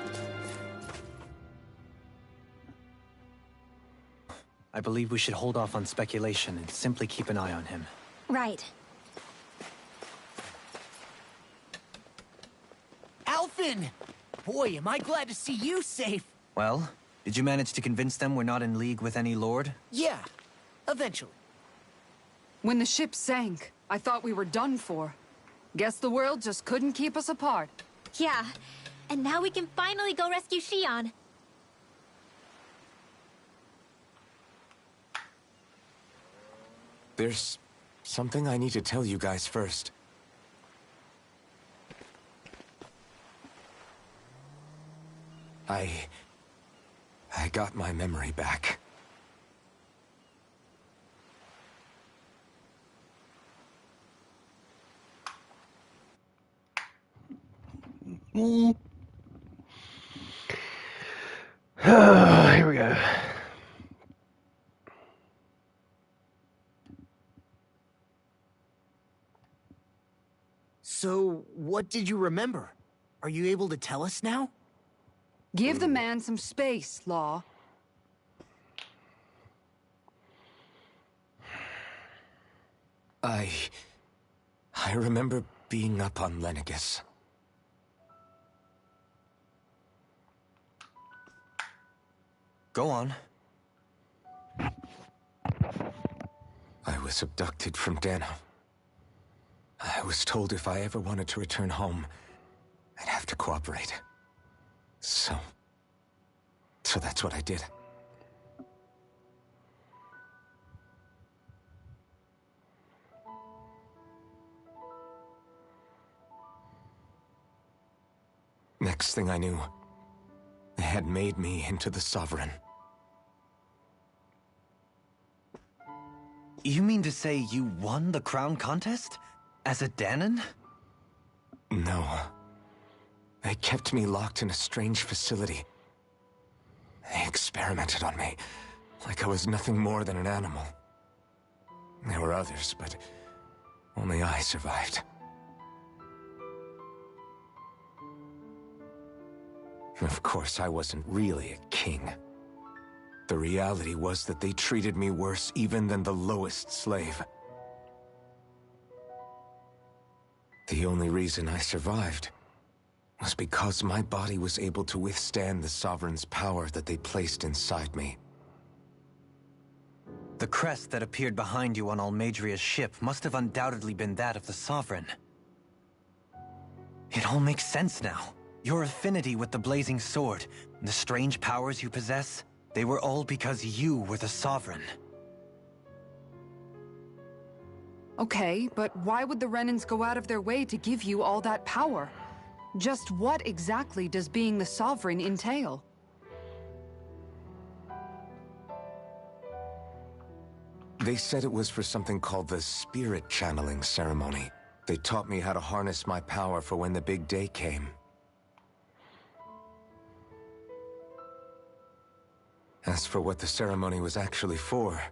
Speaker 6: I believe we should hold off on speculation and simply keep an eye on him.
Speaker 4: Right.
Speaker 9: Alphen! Boy, am I glad to see you safe.
Speaker 6: Well, did you manage to convince them we're not in league with any lord?
Speaker 9: Yeah, eventually.
Speaker 12: When the ship sank, I thought we were done for. Guess the world just couldn't keep us apart.
Speaker 4: Yeah, And now we can finally go rescue Shion.
Speaker 2: There's something I need to tell you guys first. I got my memory back.
Speaker 1: Here we go.
Speaker 9: So, what did you remember? Are you able to tell us now?
Speaker 7: Give the man some space, Law.
Speaker 2: I remember being up on Lenegus.
Speaker 6: Go on.
Speaker 2: I was abducted from Dano. I was told if I ever wanted to return home, I'd have to cooperate. So that's what I did. Next thing I knew, they had made me into the Sovereign.
Speaker 6: You mean to say you won the crown contest? As a Danon?
Speaker 2: No. They kept me locked in a strange facility. They experimented on me, like I was nothing more than an animal. There were others, but only I survived. Of course, I wasn't really a king. The reality was that they treated me worse even than the lowest slave. The only reason I survived was because my body was able to withstand the Sovereign's power that they placed inside me.
Speaker 6: The crest that appeared behind you on Almadria's ship must have undoubtedly been that of the Sovereign. It all makes sense now. Your affinity with the Blazing Sword, and the strange powers you possess, they were all because you were the Sovereign.
Speaker 7: Okay, but why would the Renans go out of their way to give you all that power? Just what exactly does being the Sovereign entail?
Speaker 2: They said it was for something called the Spirit Channeling Ceremony. They taught me how to harness my power for when the big day came. As for what the ceremony was actually for,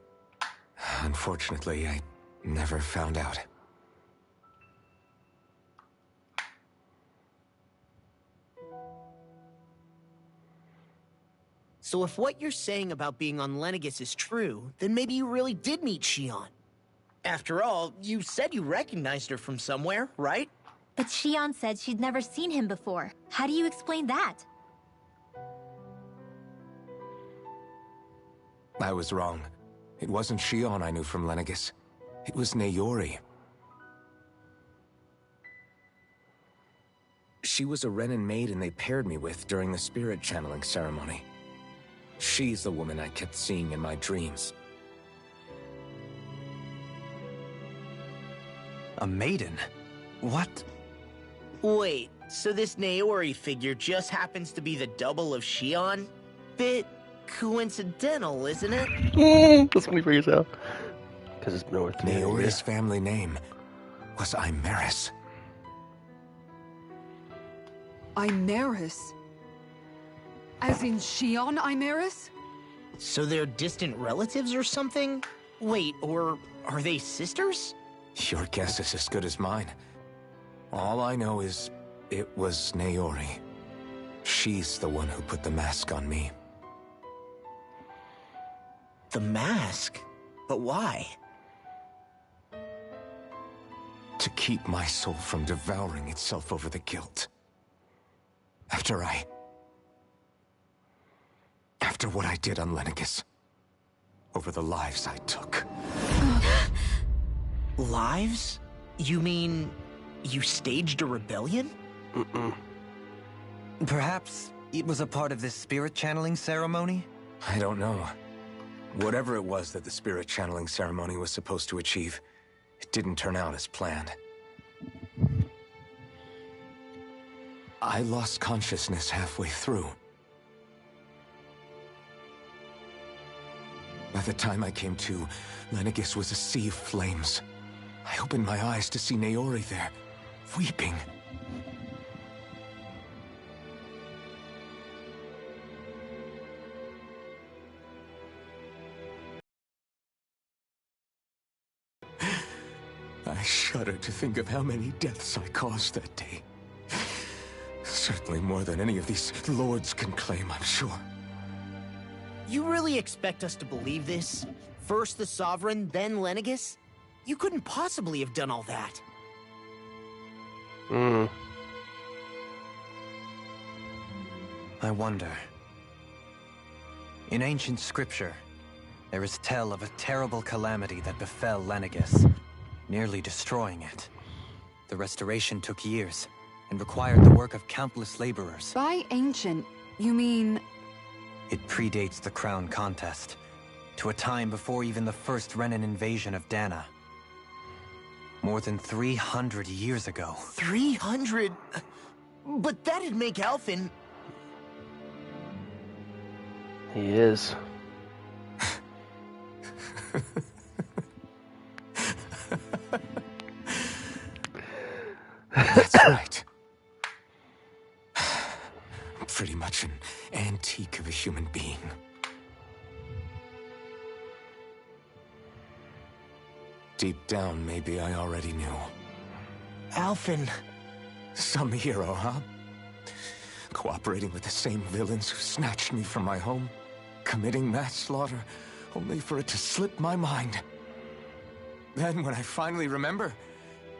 Speaker 2: unfortunately, I never found out.
Speaker 9: So if what you're saying about being on Lenegus is true, then maybe you really did meet Shion. After all, you said you recognized her from somewhere, right?
Speaker 4: But Shion said she'd never seen him before. How do you explain that?
Speaker 2: I was wrong. It wasn't Shion I knew from Lenegus. It was Naori. She was a Renan maiden they paired me with during the spirit channeling ceremony. She's the woman I kept seeing in my dreams.
Speaker 6: A maiden? What?
Speaker 9: Wait, so this Naori figure just happens to be the double of Shion? Bit coincidental, isn't it?
Speaker 1: That's when he figures out. Because it's north.
Speaker 2: Naori's family name was Imeris.
Speaker 7: Imeris? As in Shion Imeris?
Speaker 9: So they're distant relatives or something? Wait, or are they sisters?
Speaker 2: Your guess is as good as mine. All I know is it was Naori. She's the one who put the mask on me.
Speaker 9: The mask? But why?
Speaker 2: To keep my soul from devouring itself over the guilt. After what I did on Lenegus. Over the lives I took.
Speaker 9: Lives? You mean you staged a rebellion?
Speaker 6: Perhaps it was a part of this spirit channeling ceremony?
Speaker 2: I don't know. Whatever it was that the spirit channeling ceremony was supposed to achieve, it didn't turn out as planned. I lost consciousness halfway through. By the time I came to, Lenegis was a sea of flames. I opened my eyes to see Naori there, weeping. I shudder to think of how many deaths I caused that day. Certainly more than any of these lords can claim, I'm sure.
Speaker 9: You really expect us to believe this? First the Sovereign, then Lenegis? You couldn't possibly have done all that.
Speaker 6: I wonder. In ancient scripture, there is tell of a terrible calamity that befell Lenegis, nearly destroying it. The restoration took years, and required the work of countless laborers.
Speaker 7: By ancient, you mean...
Speaker 6: It predates the crown contest, to a time before even the first Renan invasion of Dana. More than 300 years ago.
Speaker 9: 300? But that'd make Alphen...
Speaker 1: He is.
Speaker 2: That's right. Pretty much an antique of a human being. Deep down, maybe I already knew.
Speaker 9: Alphen...
Speaker 2: Some hero, huh? Cooperating with the same villains who snatched me from my home, committing mass slaughter, only for it to slip my mind. Then, when I finally remember,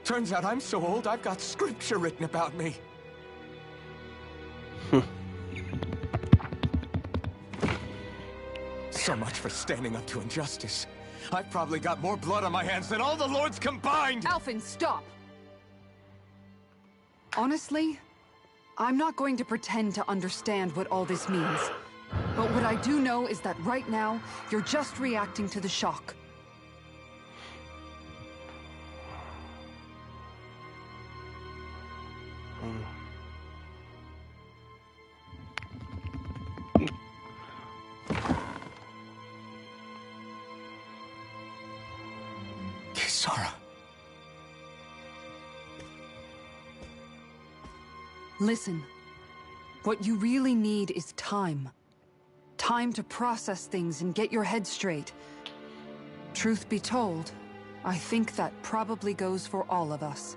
Speaker 2: turns out I'm so old I've got scripture written about me. So much for standing up to injustice. I've probably got more blood on my hands than all the lords combined!
Speaker 7: Alphen, stop! Honestly, I'm not going to pretend to understand what all this means. But what I do know is that right now, you're just reacting to the shock.
Speaker 2: Kisara.
Speaker 7: Listen, what you really need is time. Time to process things and get your head straight. Truth be told, I think that probably goes for all of us.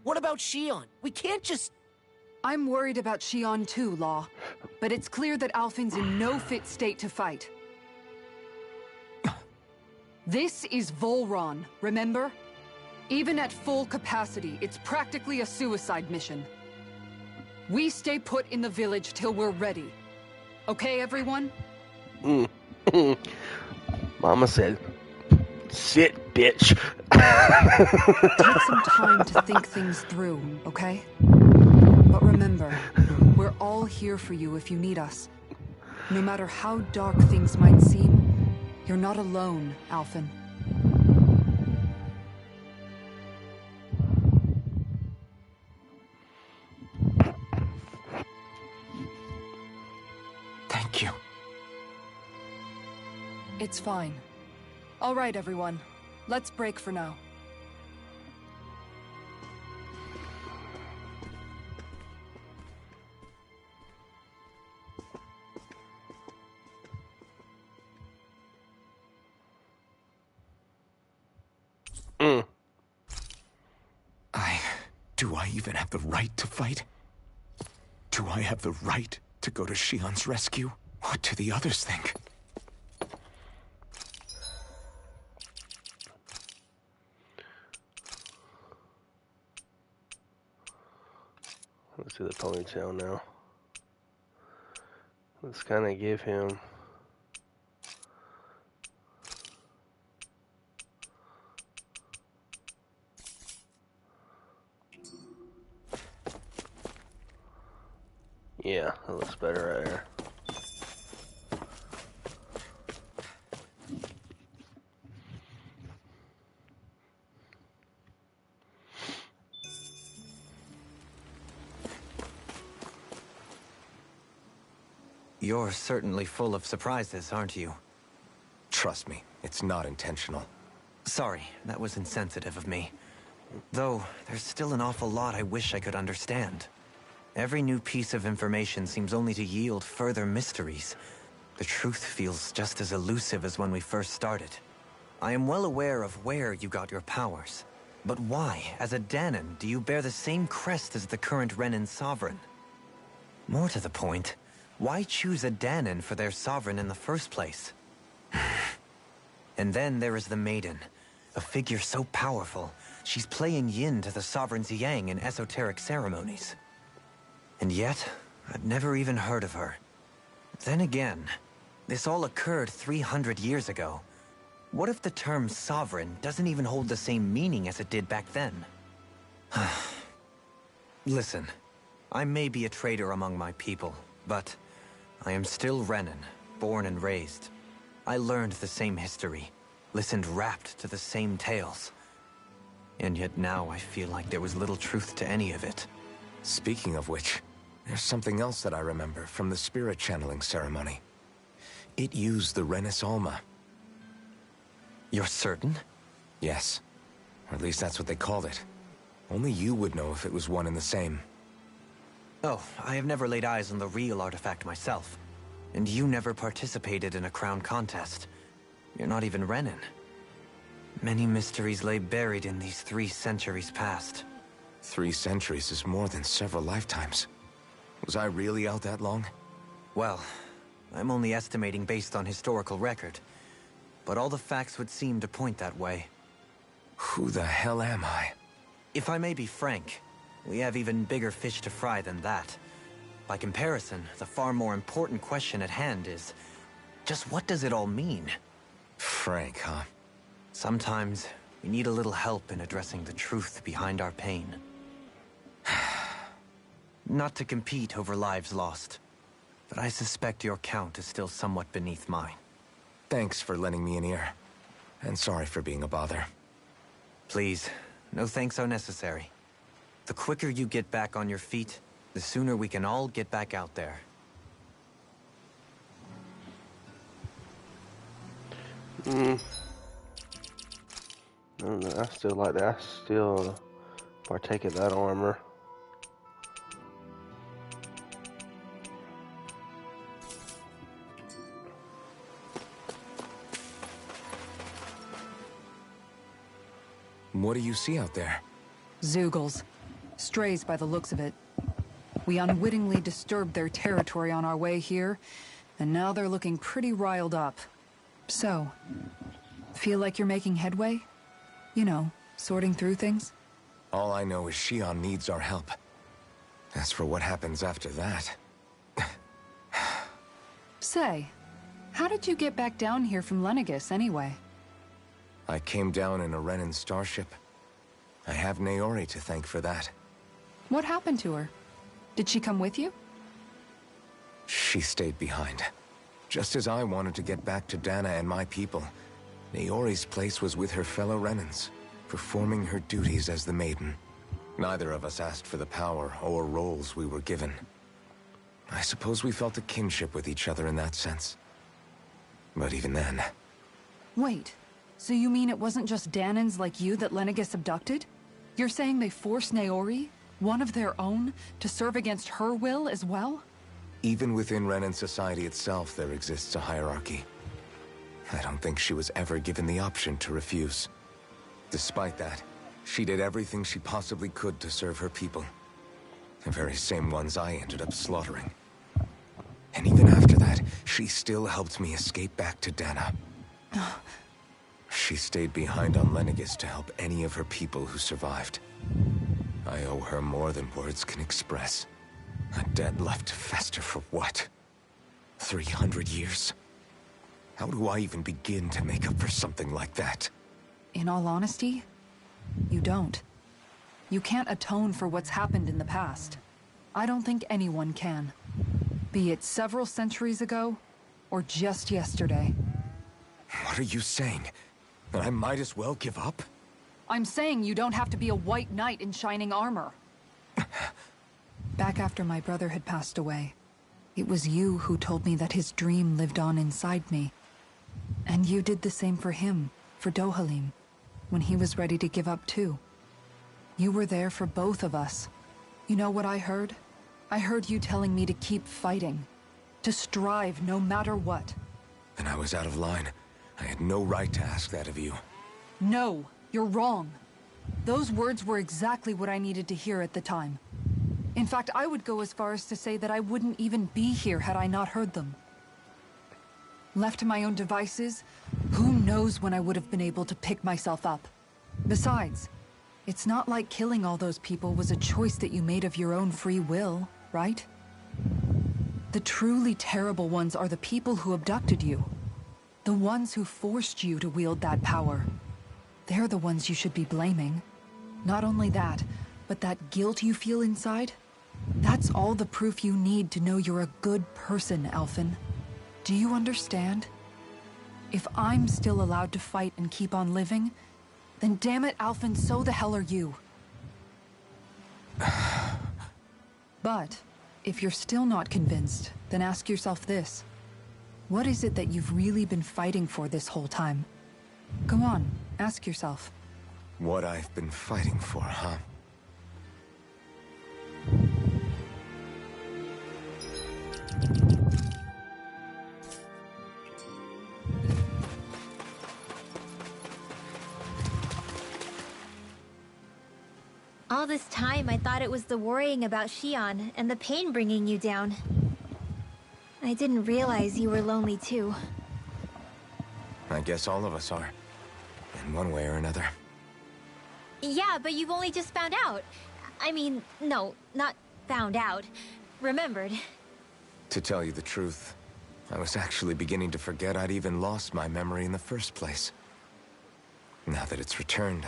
Speaker 9: What about Shion? We can't just...
Speaker 7: I'm worried about Shion too, Law. But it's clear that Alphen's in no fit state to fight. This is Volron, remember? Even at full capacity, it's practically a suicide mission. We stay put in the village till we're ready. Okay, everyone?
Speaker 1: Mama said, sit, bitch.
Speaker 7: Take some time to think things through, okay? But remember, we're all here for you if you need us. No matter how dark things might seem, you're not alone, Alphen.
Speaker 2: Thank you.
Speaker 7: It's fine. All right, everyone. Let's break for now.
Speaker 2: Do I even have the right to fight? Do I have the right to go to Shion's rescue? What do the others think?
Speaker 1: Let's do the ponytail now. Let's kind of give him... Yeah, that looks better right there.
Speaker 6: You're certainly full of surprises, aren't you?
Speaker 2: Trust me, it's not intentional.
Speaker 6: Sorry, that was insensitive of me. Though, there's still an awful lot I wish I could understand. Every new piece of information seems only to yield further mysteries. The truth feels just as elusive as when we first started. I am well aware of where you got your powers. But why, as a Danon, do you bear the same crest as the current Renin sovereign? More to the point, why choose a Danon for their sovereign in the first place? And then there is the Maiden, a figure so powerful, she's playing yin to the sovereign's yang in esoteric ceremonies. And yet, I've never even heard of her. Then again, this all occurred 300 years ago. What if the term sovereign doesn't even hold the same meaning as it did back then? Listen, I may be a traitor among my people, but I am still Renin, born and raised. I learned the same history, listened rapt to the same tales. And yet now I feel like there was little truth to any of it.
Speaker 2: Speaking of which, there's something else that I remember from the spirit channeling ceremony. It used the Renis Alma.
Speaker 6: You're certain?
Speaker 2: Yes. Or at least that's what they called it. Only you would know if it was one and the same.
Speaker 6: Oh, I have never laid eyes on the real artifact myself. And you never participated in a crown contest. You're not even Renin. Many mysteries lay buried in these 3 centuries past.
Speaker 2: 3 centuries is more than several lifetimes. Was I really out that long?
Speaker 6: Well, I'm only estimating based on historical record. But all the facts would seem to point that way.
Speaker 2: Who the hell am I?
Speaker 6: If I may be frank, we have even bigger fish to fry than that. By comparison, the far more important question at hand is, just what does it all mean?
Speaker 2: Frank, huh?
Speaker 6: Sometimes, we need a little help in addressing the truth behind our pain. Not to compete over lives lost, but I suspect your count is still somewhat beneath mine.
Speaker 2: Thanks for lending me an ear. And sorry for being a bother.
Speaker 6: Please, no thanks are necessary. The quicker you get back on your feet, the sooner we can all get back out there.
Speaker 1: I don't know, I still like that. I still partake in that armor.
Speaker 2: What do you see out there?
Speaker 7: Zeugles. Strays by the looks of it. We unwittingly disturbed their territory on our way here, and now they're looking pretty riled up. So, feel like you're making headway? You know, sorting through things?
Speaker 2: All I know is Shion needs our help. As for what happens after that...
Speaker 7: Say, how did you get back down here from Lenegis anyway?
Speaker 2: I came down in a Renin starship. I have Naori to thank for that.
Speaker 7: What happened to her? Did she come with you?
Speaker 2: She stayed behind. Just as I wanted to get back to Dana and my people, Naori's place was with her fellow Renins, performing her duties as the Maiden. Neither of us asked for the power or roles we were given. I suppose we felt a kinship with each other in that sense. But even then...
Speaker 7: Wait, so you mean it wasn't just Danons like you that Lenegis abducted? You're saying they forced Naori, one of their own, to serve against her will as well?
Speaker 2: Even within Renin society itself, there exists a hierarchy. I don't think she was ever given the option to refuse. Despite that, she did everything she possibly could to serve her people. The very same ones I ended up slaughtering. And even after that, she still helped me escape back to Dana. She stayed behind on Lenegis to help any of her people who survived. I owe her more than words can express. A debt left to fester for what? 300 years? How do I even begin to make up for something like that?
Speaker 7: In all honesty, you don't. You can't atone for what's happened in the past. I don't think anyone can. Be it several centuries ago, or just yesterday.
Speaker 2: What are you saying? That I might as well give up?
Speaker 7: I'm saying you don't have to be a white knight in shining armor. Back after my brother had passed away, it was you who told me that his dream lived on inside me. And you did the same for him, for Dohalim, when he was ready to give up too. You were there for both of us. You know what I heard? I heard you telling me to keep fighting. To strive no matter what.
Speaker 2: Then I was out of line. I had no right to ask that of you.
Speaker 7: No, you're wrong. Those words were exactly what I needed to hear at the time. In fact, I would go as far as to say that I wouldn't even be here had I not heard them. Left to my own devices, who knows when I would have been able to pick myself up. Besides, it's not like killing all those people was a choice that you made of your own free will, right? The truly terrible ones are the people who abducted you. The ones who forced you to wield that power. They're the ones you should be blaming. Not only that, but that guilt you feel inside, that's all the proof you need to know you're a good person, Alphen. Do you understand? If I'm still allowed to fight and keep on living, then damn it, Alphen, so the hell are you. But, if you're still not convinced, then ask yourself this. What is it that you've really been fighting for this whole time? Go on, ask yourself.
Speaker 2: What I've been fighting for, huh?
Speaker 4: All this time, I thought it was the worrying about Xion and the pain bringing you down. I didn't realize you were lonely too.
Speaker 2: I guess all of us are. In one way or another.
Speaker 4: Yeah, but you've only just found out. I mean, no, not found out. Remembered.
Speaker 2: To tell you the truth, I was actually beginning to forget I'd even lost my memory in the first place. Now that it's returned,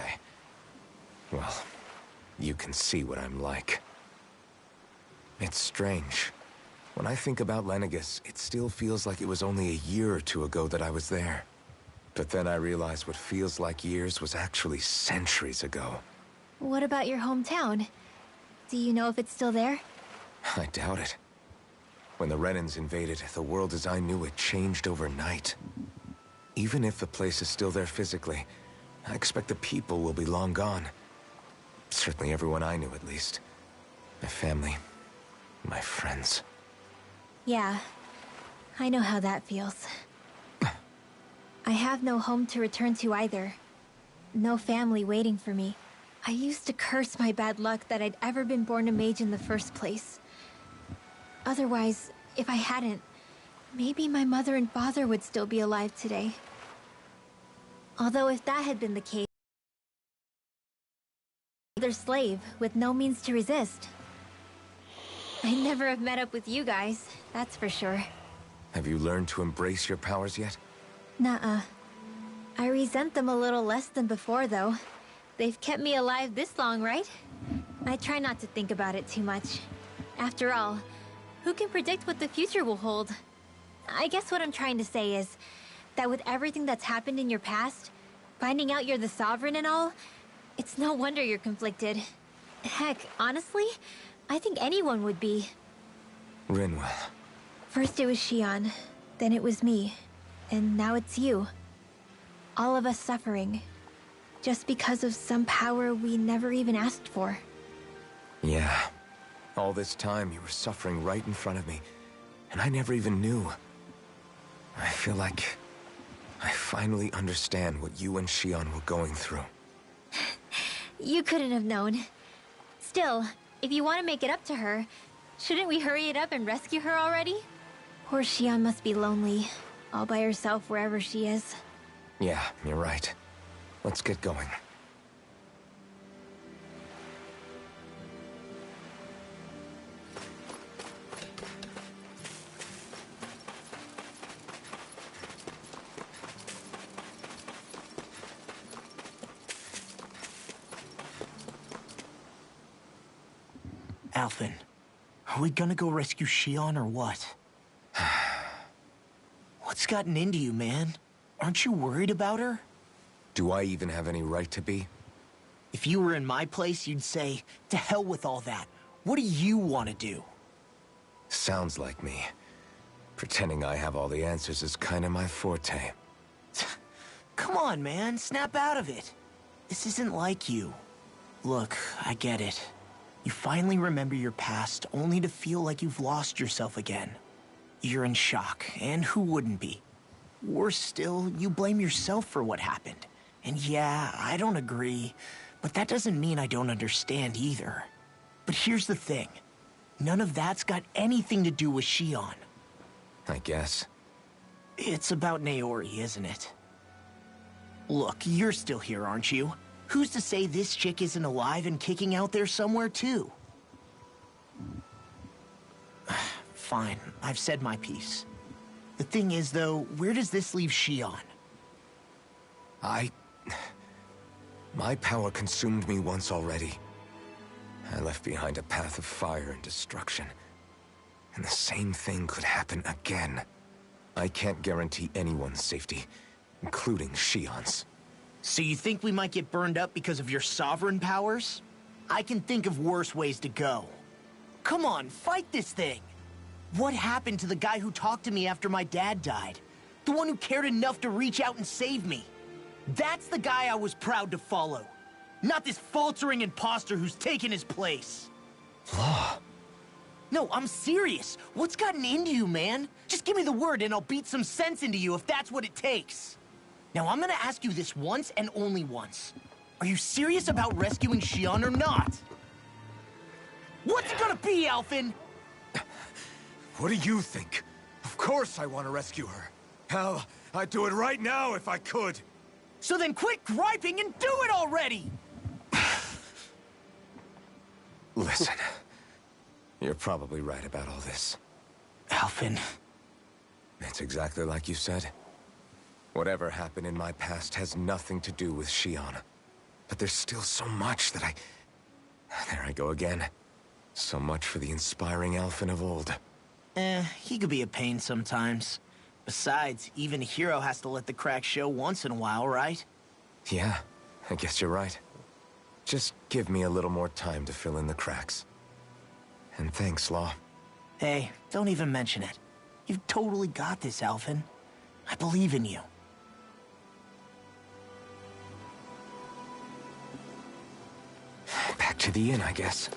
Speaker 2: well, you can see what I'm like. It's strange. When I think about Lenegus, it still feels like it was only a year or two ago that I was there. But then I realized what feels like years was actually centuries ago.
Speaker 4: What about your hometown? Do you know if it's still there?
Speaker 2: I doubt it. When the Renans invaded, the world as I knew it changed overnight. Even if the place is still there physically, I expect the people will be long gone. Certainly everyone I knew, at least. My family, my friends.
Speaker 4: Yeah, I know how that feels. I have no home to return to either. No family waiting for me. I used to curse my bad luck that I'd ever been born a mage in the first place. Otherwise, if I hadn't, maybe my mother and father would still be alive today. Although if that had been the case, their slave with no means to resist. I'd never have met up with you guys, that's for sure.
Speaker 2: Have you learned to embrace your powers yet?
Speaker 4: Nuh-uh. I resent them a little less than before, though. They've kept me alive this long, right? I try not to think about it too much. After all, who can predict what the future will hold? I guess what I'm trying to say is that with everything that's happened in your past, finding out you're the Sovereign and all, it's no wonder you're conflicted. Heck, honestly, I think anyone would be.
Speaker 2: Rinwell.
Speaker 4: First it was Xion, then it was me, and now it's you. All of us suffering, just because of some power we never even asked for.
Speaker 2: Yeah. All this time you were suffering right in front of me, and I never even knew. I feel like I finally understand what you and Xion were going through.
Speaker 4: You couldn't have known. Still, if you want to make it up to her, shouldn't we hurry it up and rescue her already? Poor Xion must be lonely, all by herself wherever she is.
Speaker 2: Yeah, you're right. Let's get going.
Speaker 9: Alphen, Are we gonna go rescue Shion or what? What's gotten into you, man? Aren't you worried about her?
Speaker 2: Do I even have any right to be?
Speaker 9: If you were in my place, you'd say, to hell with all that. What do you want to do?
Speaker 2: Sounds like me. Pretending I have all the answers is kinda my forte.
Speaker 9: Come on, man. Snap out of it. This isn't like you. Look, I get it. You finally remember your past, only to feel like you've lost yourself again. You're in shock, and who wouldn't be? Worse still, you blame yourself for what happened. And yeah, I don't agree, but that doesn't mean I don't understand either. But here's the thing. None of that's got anything to do with Shion.
Speaker 2: I guess.
Speaker 9: It's about Naori, isn't it? Look, you're still here, aren't you? Who's to say this chick isn't alive and kicking out there somewhere, too? Fine, I've said my piece. The thing is, though, where does this leave Shion?
Speaker 2: My power consumed me once already. I left behind a path of fire and destruction. And the same thing could happen again. I can't guarantee anyone's safety, including Shion's.
Speaker 9: So you think we might get burned up because of your sovereign powers? I can think of worse ways to go. Come on, fight this thing! What happened to the guy who talked to me after my dad died? The one who cared enough to reach out and save me? That's the guy I was proud to follow. Not this faltering imposter who's taken his place.
Speaker 2: Law.
Speaker 9: No, I'm serious. What's gotten into you, man? Just give me the word and I'll beat some sense into you if that's what it takes. Now, I'm gonna ask you this once and only once. Are you serious about rescuing Shion or not? What's it gonna be, Alphen?
Speaker 2: What do you think? Of course I want to rescue her. Hell, I'd do it right now if I could.
Speaker 9: So then quit griping and do it already!
Speaker 2: Listen, you're probably right about all this.
Speaker 9: Alphen.
Speaker 2: It's exactly like you said. Whatever happened in my past has nothing to do with Shion. But there's still so much that There I go again. So much for the inspiring Alphen of old.
Speaker 9: He could be a pain sometimes. Besides, even a hero has to let the cracks show once in a while, right?
Speaker 2: Yeah, I guess you're right. Just give me a little more time to fill in the cracks. And thanks, Law.
Speaker 9: Hey, don't even mention it. You've totally got this, Alphen. I believe in you.
Speaker 2: Back to the inn, I guess.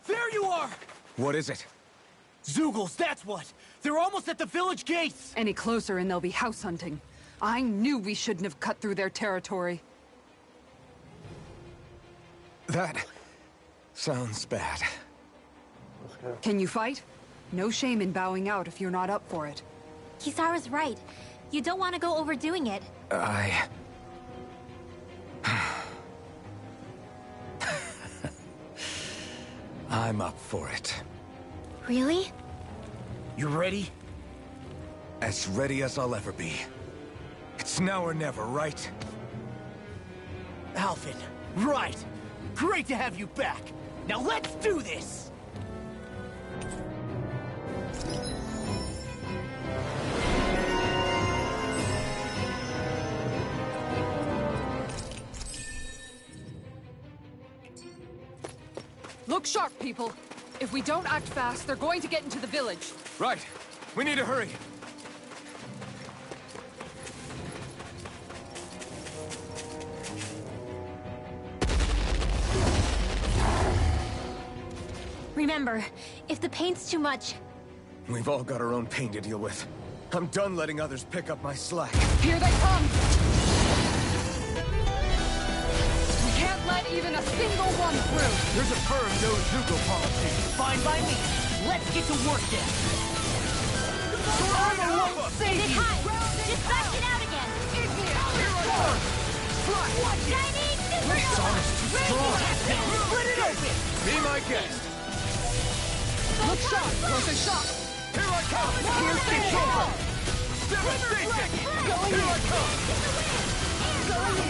Speaker 9: There you are!
Speaker 2: What is it?
Speaker 9: Zeugles, that's what! They're almost at the village gates!
Speaker 7: Any closer and they'll be house hunting. I knew we shouldn't have cut through their territory.
Speaker 2: That sounds bad.
Speaker 7: Can you fight? No shame in bowing out if you're not up for it.
Speaker 4: Kisara's right. You don't want to go overdoing it.
Speaker 2: I'm up for it.
Speaker 4: Really?
Speaker 9: You ready?
Speaker 2: As ready as I'll ever be. It's now or never, right?
Speaker 9: Alphen, right! Great to have you back! Now let's do this!
Speaker 12: Look sharp, people. If we don't act fast, they're going to get into the village.
Speaker 2: Right. We need to hurry.
Speaker 4: Remember, if the paint's too much...
Speaker 2: We've all got our own pain to deal with. I'm done letting others pick up my slack.
Speaker 12: Here they come! We can't let even a single one through!
Speaker 5: There's a firm no-Zuko policy.
Speaker 9: Fine by me. Let's get to work then. Your armor won't save you!
Speaker 4: High! Just back it out again!
Speaker 12: Ignia!
Speaker 4: Shining
Speaker 5: Split it open! Be my guest!
Speaker 12: Look sharp! Close and sharp!
Speaker 5: Here I come! It's over! Devastation! Here I come!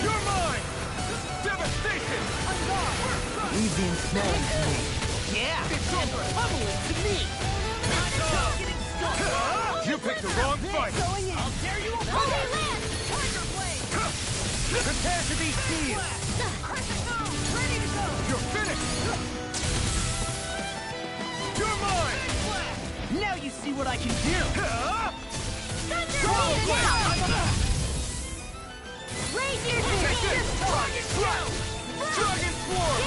Speaker 5: You're mine! Devastation!
Speaker 6: Leave the ensnaring to me.
Speaker 9: Yeah, it's over. Pummel it to me.
Speaker 5: You picked the wrong fight!
Speaker 9: I'll tear you apart.
Speaker 3: Okay, land! Tiger blade!
Speaker 5: Prepare to be sealed!
Speaker 3: Ready to go!
Speaker 5: You're finished! You're mine!
Speaker 9: Now you see what I can do.
Speaker 3: Raise your
Speaker 5: Take
Speaker 3: hand!
Speaker 5: this! Dragon Swarm!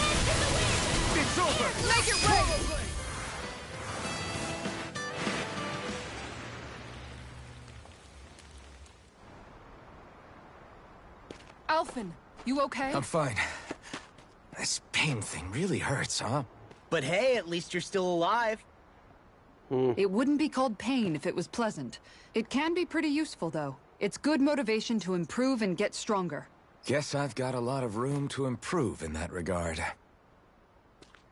Speaker 5: It's over!
Speaker 12: Make it rain! Alphen, you okay?
Speaker 2: I'm fine. This pain thing really hurts, huh?
Speaker 9: But hey, at least you're still alive.
Speaker 7: It wouldn't be called pain if it was pleasant. It can be pretty useful, though. It's good motivation to improve and get stronger.
Speaker 2: Guess I've got a lot of room to improve in that regard.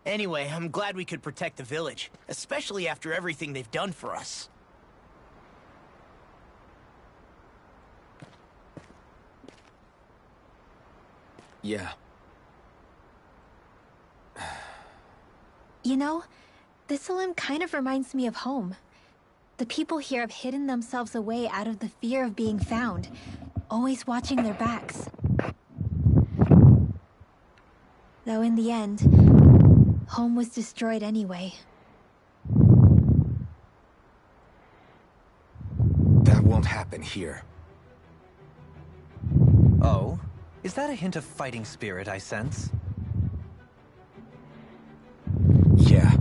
Speaker 9: Anyway, I'm glad we could protect the village, especially after everything they've done for us.
Speaker 2: Yeah.
Speaker 4: You know, Thistleum kind of reminds me of home. The people here have hidden themselves away out of the fear of being found, always watching their backs. Though in the end, home was destroyed anyway.
Speaker 2: That won't happen here.
Speaker 6: Oh? Is that a hint of fighting spirit I sense?
Speaker 2: Yeah.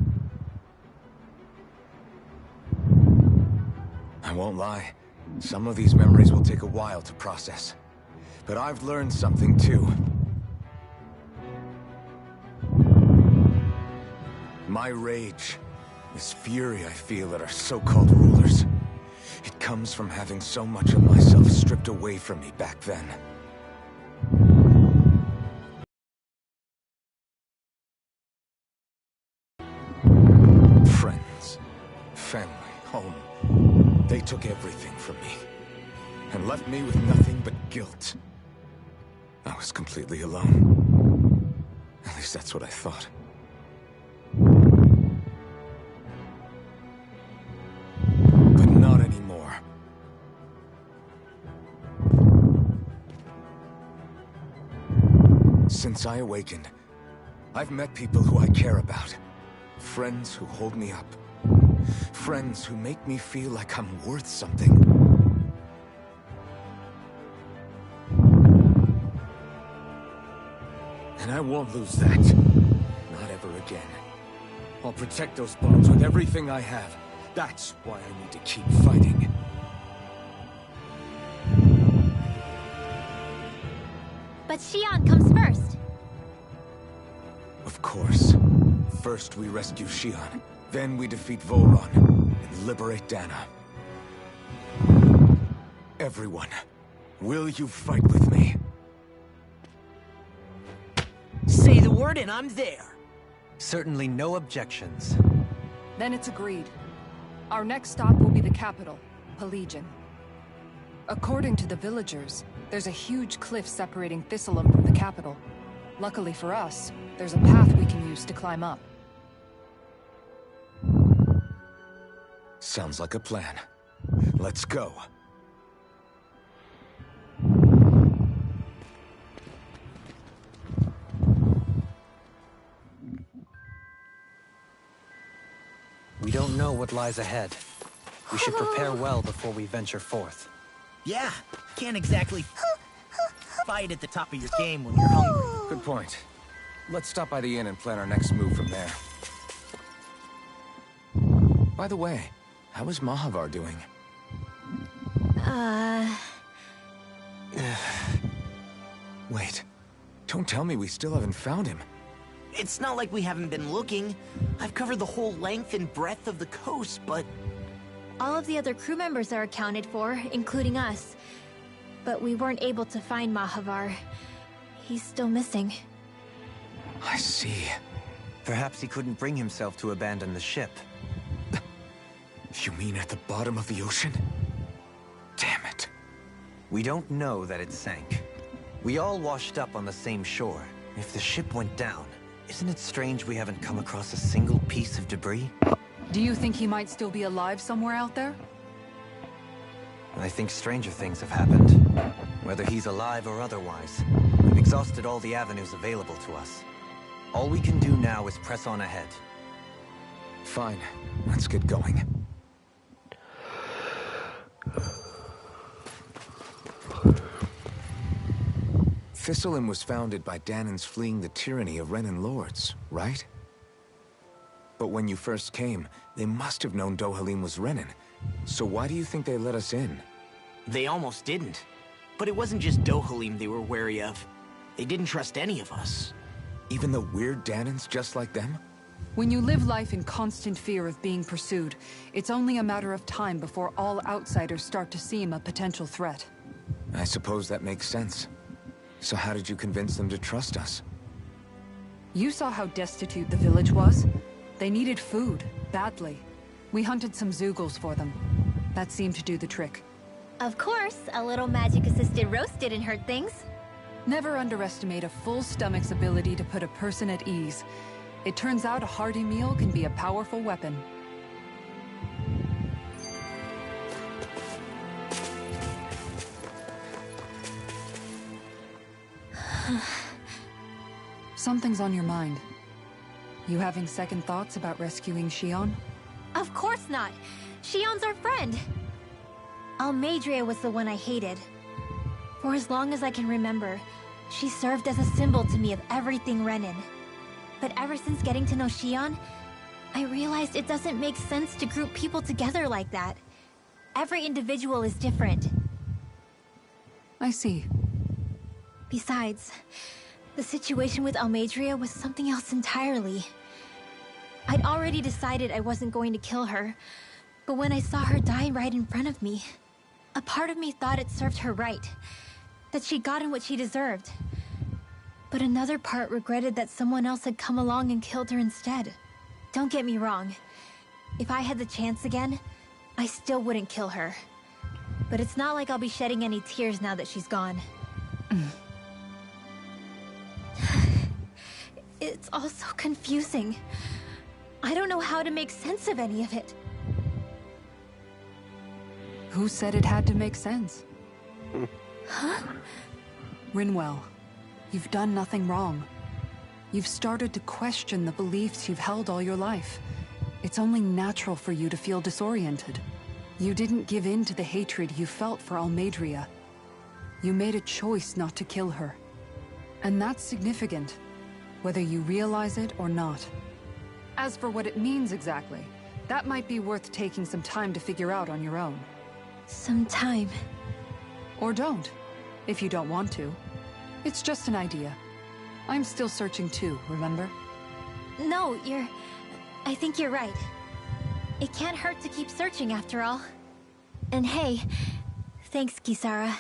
Speaker 2: I won't lie. Some of these memories will take a while to process. But I've learned something too. My rage, this fury I feel at our so-called rulers, it comes from having so much of myself stripped away from me back then. Friends, family, home, they took everything from me and left me with nothing but guilt. I was completely alone. At least that's what I thought. But not anymore. Since I awakened, I've met people who I care about. Friends who hold me up. Friends who make me feel like I'm worth something. And I won't lose that. Not ever again. I'll protect those bonds with everything I have. That's why I need to keep fighting.
Speaker 4: But Xion comes first.
Speaker 2: Of course. First we rescue Xion, then we defeat Voron, and liberate Dana. Everyone, will you fight with me?
Speaker 9: Say the word and I'm there.
Speaker 6: Certainly no objections.
Speaker 7: Then it's agreed. Our next stop will be the capital, Pelegion. According to the villagers, there's a huge cliff separating Thistleum from the capital. Luckily for us, there's a path we can use to climb up.
Speaker 2: Sounds like a plan. Let's go.
Speaker 6: We don't know what lies ahead. We should prepare well before we venture forth.
Speaker 9: Yeah, can't exactly fight at the top of your game when you're hungry.
Speaker 2: Good point. Let's stop by the inn and plan our next move from there. By the way, how is Mahavar doing? Wait. Don't tell me we still haven't found him.
Speaker 9: It's not like we haven't been looking. I've covered the whole length and breadth of the coast, but...
Speaker 4: All of the other crew members are accounted for, including us. But we weren't able to find Mahavar. he's still missing.
Speaker 2: I see.
Speaker 6: Perhaps he couldn't bring himself to abandon the ship.
Speaker 2: You mean at the bottom of the ocean? Damn it.
Speaker 6: We don't know that it sank. We all washed up on the same shore. If the ship went down, isn't it strange we haven't come across a single piece of debris?
Speaker 7: Do you think he might still be alive somewhere out there?
Speaker 6: I think stranger things have happened. Whether he's alive or otherwise, we've exhausted all the avenues available to us. All we can do now is press on ahead.
Speaker 2: Fine. Let's get going. Thistlein was founded by Danans fleeing the tyranny of Renan lords, right? But when you first came, they must have known Dohalim was Renan. So why do you think they let us in?
Speaker 9: They almost didn't. But it wasn't just Dohalim they were wary of. They didn't trust any of us.
Speaker 2: Even the weird Danans just like them?
Speaker 7: When you live life in constant fear of being pursued, it's only a matter of time before all outsiders start to seem a potential threat.
Speaker 2: I suppose that makes sense. So how did you convince them to trust us?
Speaker 7: You saw how destitute the village was. They needed food, badly. We hunted some Zeugles for them. That seemed to do the trick.
Speaker 4: Of course, a little magic-assisted roast didn't hurt things.
Speaker 7: Never underestimate a full stomach's ability to put a person at ease. It turns out a hearty meal can be a powerful weapon. Something's on your mind. You having second thoughts about rescuing Shion?
Speaker 4: Of course not! Shion's our friend! Almeidrea was the one I hated. For as long as I can remember, she served as a symbol to me of everything Renan. But ever since getting to know Shion, I realized it doesn't make sense to group people together like that. Every individual is different.
Speaker 7: I see.
Speaker 4: Besides, the situation with Almeidrea was something else entirely. I'd already decided I wasn't going to kill her, but when I saw her die right in front of me, a part of me thought it served her right, that she'd gotten what she deserved. But another part regretted that someone else had come along and killed her instead. Don't get me wrong. If I had the chance again, I still wouldn't kill her. But it's not like I'll be shedding any tears now that she's gone. It's all so confusing. I don't know how to make sense of any of it.
Speaker 7: Who said it had to make sense?
Speaker 4: Huh?
Speaker 7: Rinwell, you've done nothing wrong. You've started to question the beliefs you've held all your life. It's only natural for you to feel disoriented. You didn't give in to the hatred you felt for Almeidrea. You made a choice not to kill her. And that's significant, whether you realize it or not. As for what it means exactly, that might be worth taking some time to figure out on your own.
Speaker 4: Some time.
Speaker 7: Or don't, if you don't want to. It's just an idea. I'm still searching too, remember?
Speaker 4: No, I think you're right. It can't hurt to keep searching after all. And hey, thanks, Kisara.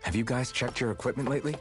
Speaker 2: Have you guys checked your equipment lately?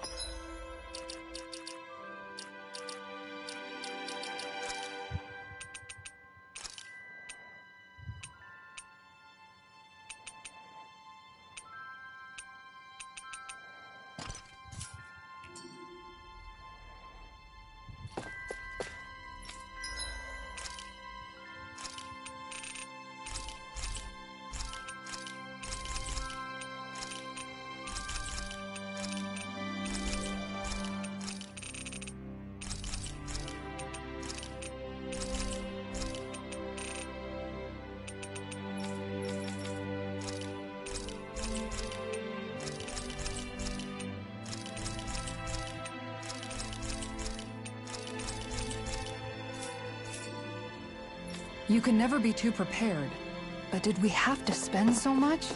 Speaker 7: You can never be too prepared. But did we have to spend so much?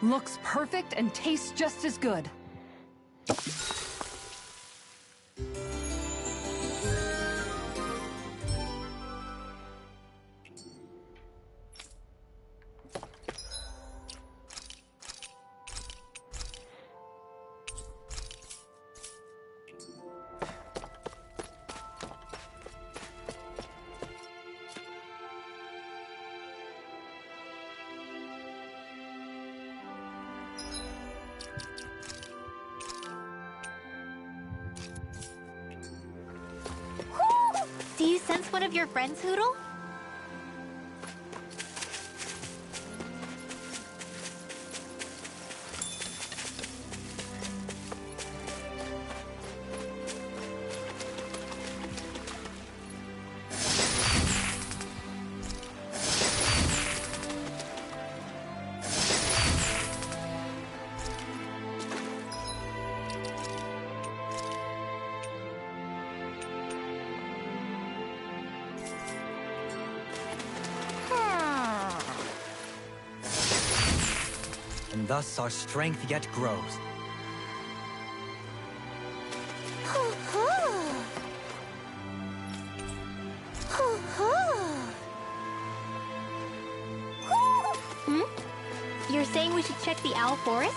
Speaker 7: Looks perfect and tastes just as good.
Speaker 4: Do you sense one of your friends, Hoodle?
Speaker 6: And thus our strength yet grows.
Speaker 4: You're saying we should check the Owl Forest?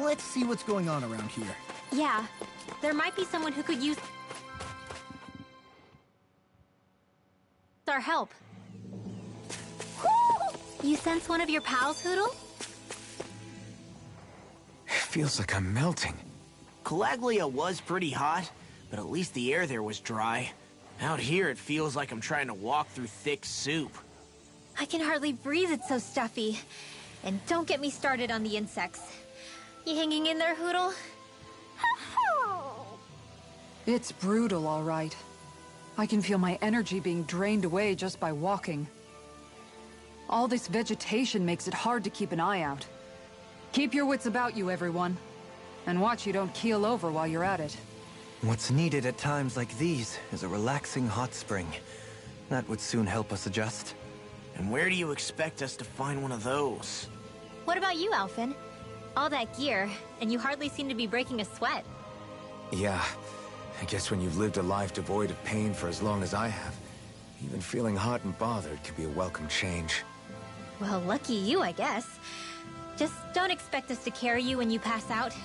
Speaker 9: Let's see what's going on around here.
Speaker 4: Yeah, there might be someone who could use our help. You sense one of your pals, Hoodle?
Speaker 2: It feels like I'm melting.
Speaker 9: Calaglia was pretty hot, but at least the air there was dry. Out here, it feels like I'm trying to walk through thick soup.
Speaker 4: I can hardly breathe, it's so stuffy. And don't get me started on the insects. You hanging in there, Hoodle?
Speaker 7: It's brutal, all right. I can feel my energy being drained away just by walking. All this vegetation makes it hard to keep an eye out. Keep your wits about you, everyone. And watch you don't keel over while you're at it.
Speaker 6: What's needed at times like these is a relaxing hot spring. That would soon help us adjust.
Speaker 9: And where do you expect us to find one of those?
Speaker 4: What about you, Alphen? All that gear, and you hardly seem to be breaking a sweat.
Speaker 2: Yeah, I guess when you've lived a life devoid of pain for as long as I have, even feeling hot and bothered can be a welcome change.
Speaker 4: Well, lucky you, I guess. Just don't expect us to carry you when you pass out.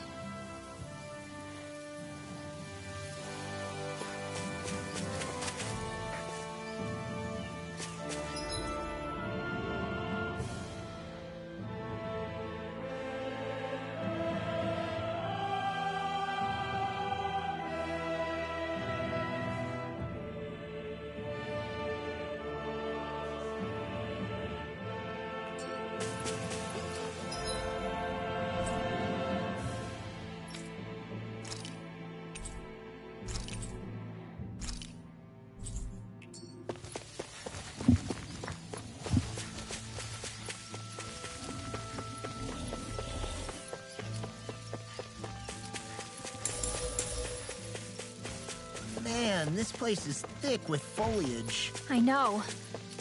Speaker 9: Man, this place is thick with foliage.
Speaker 4: I know.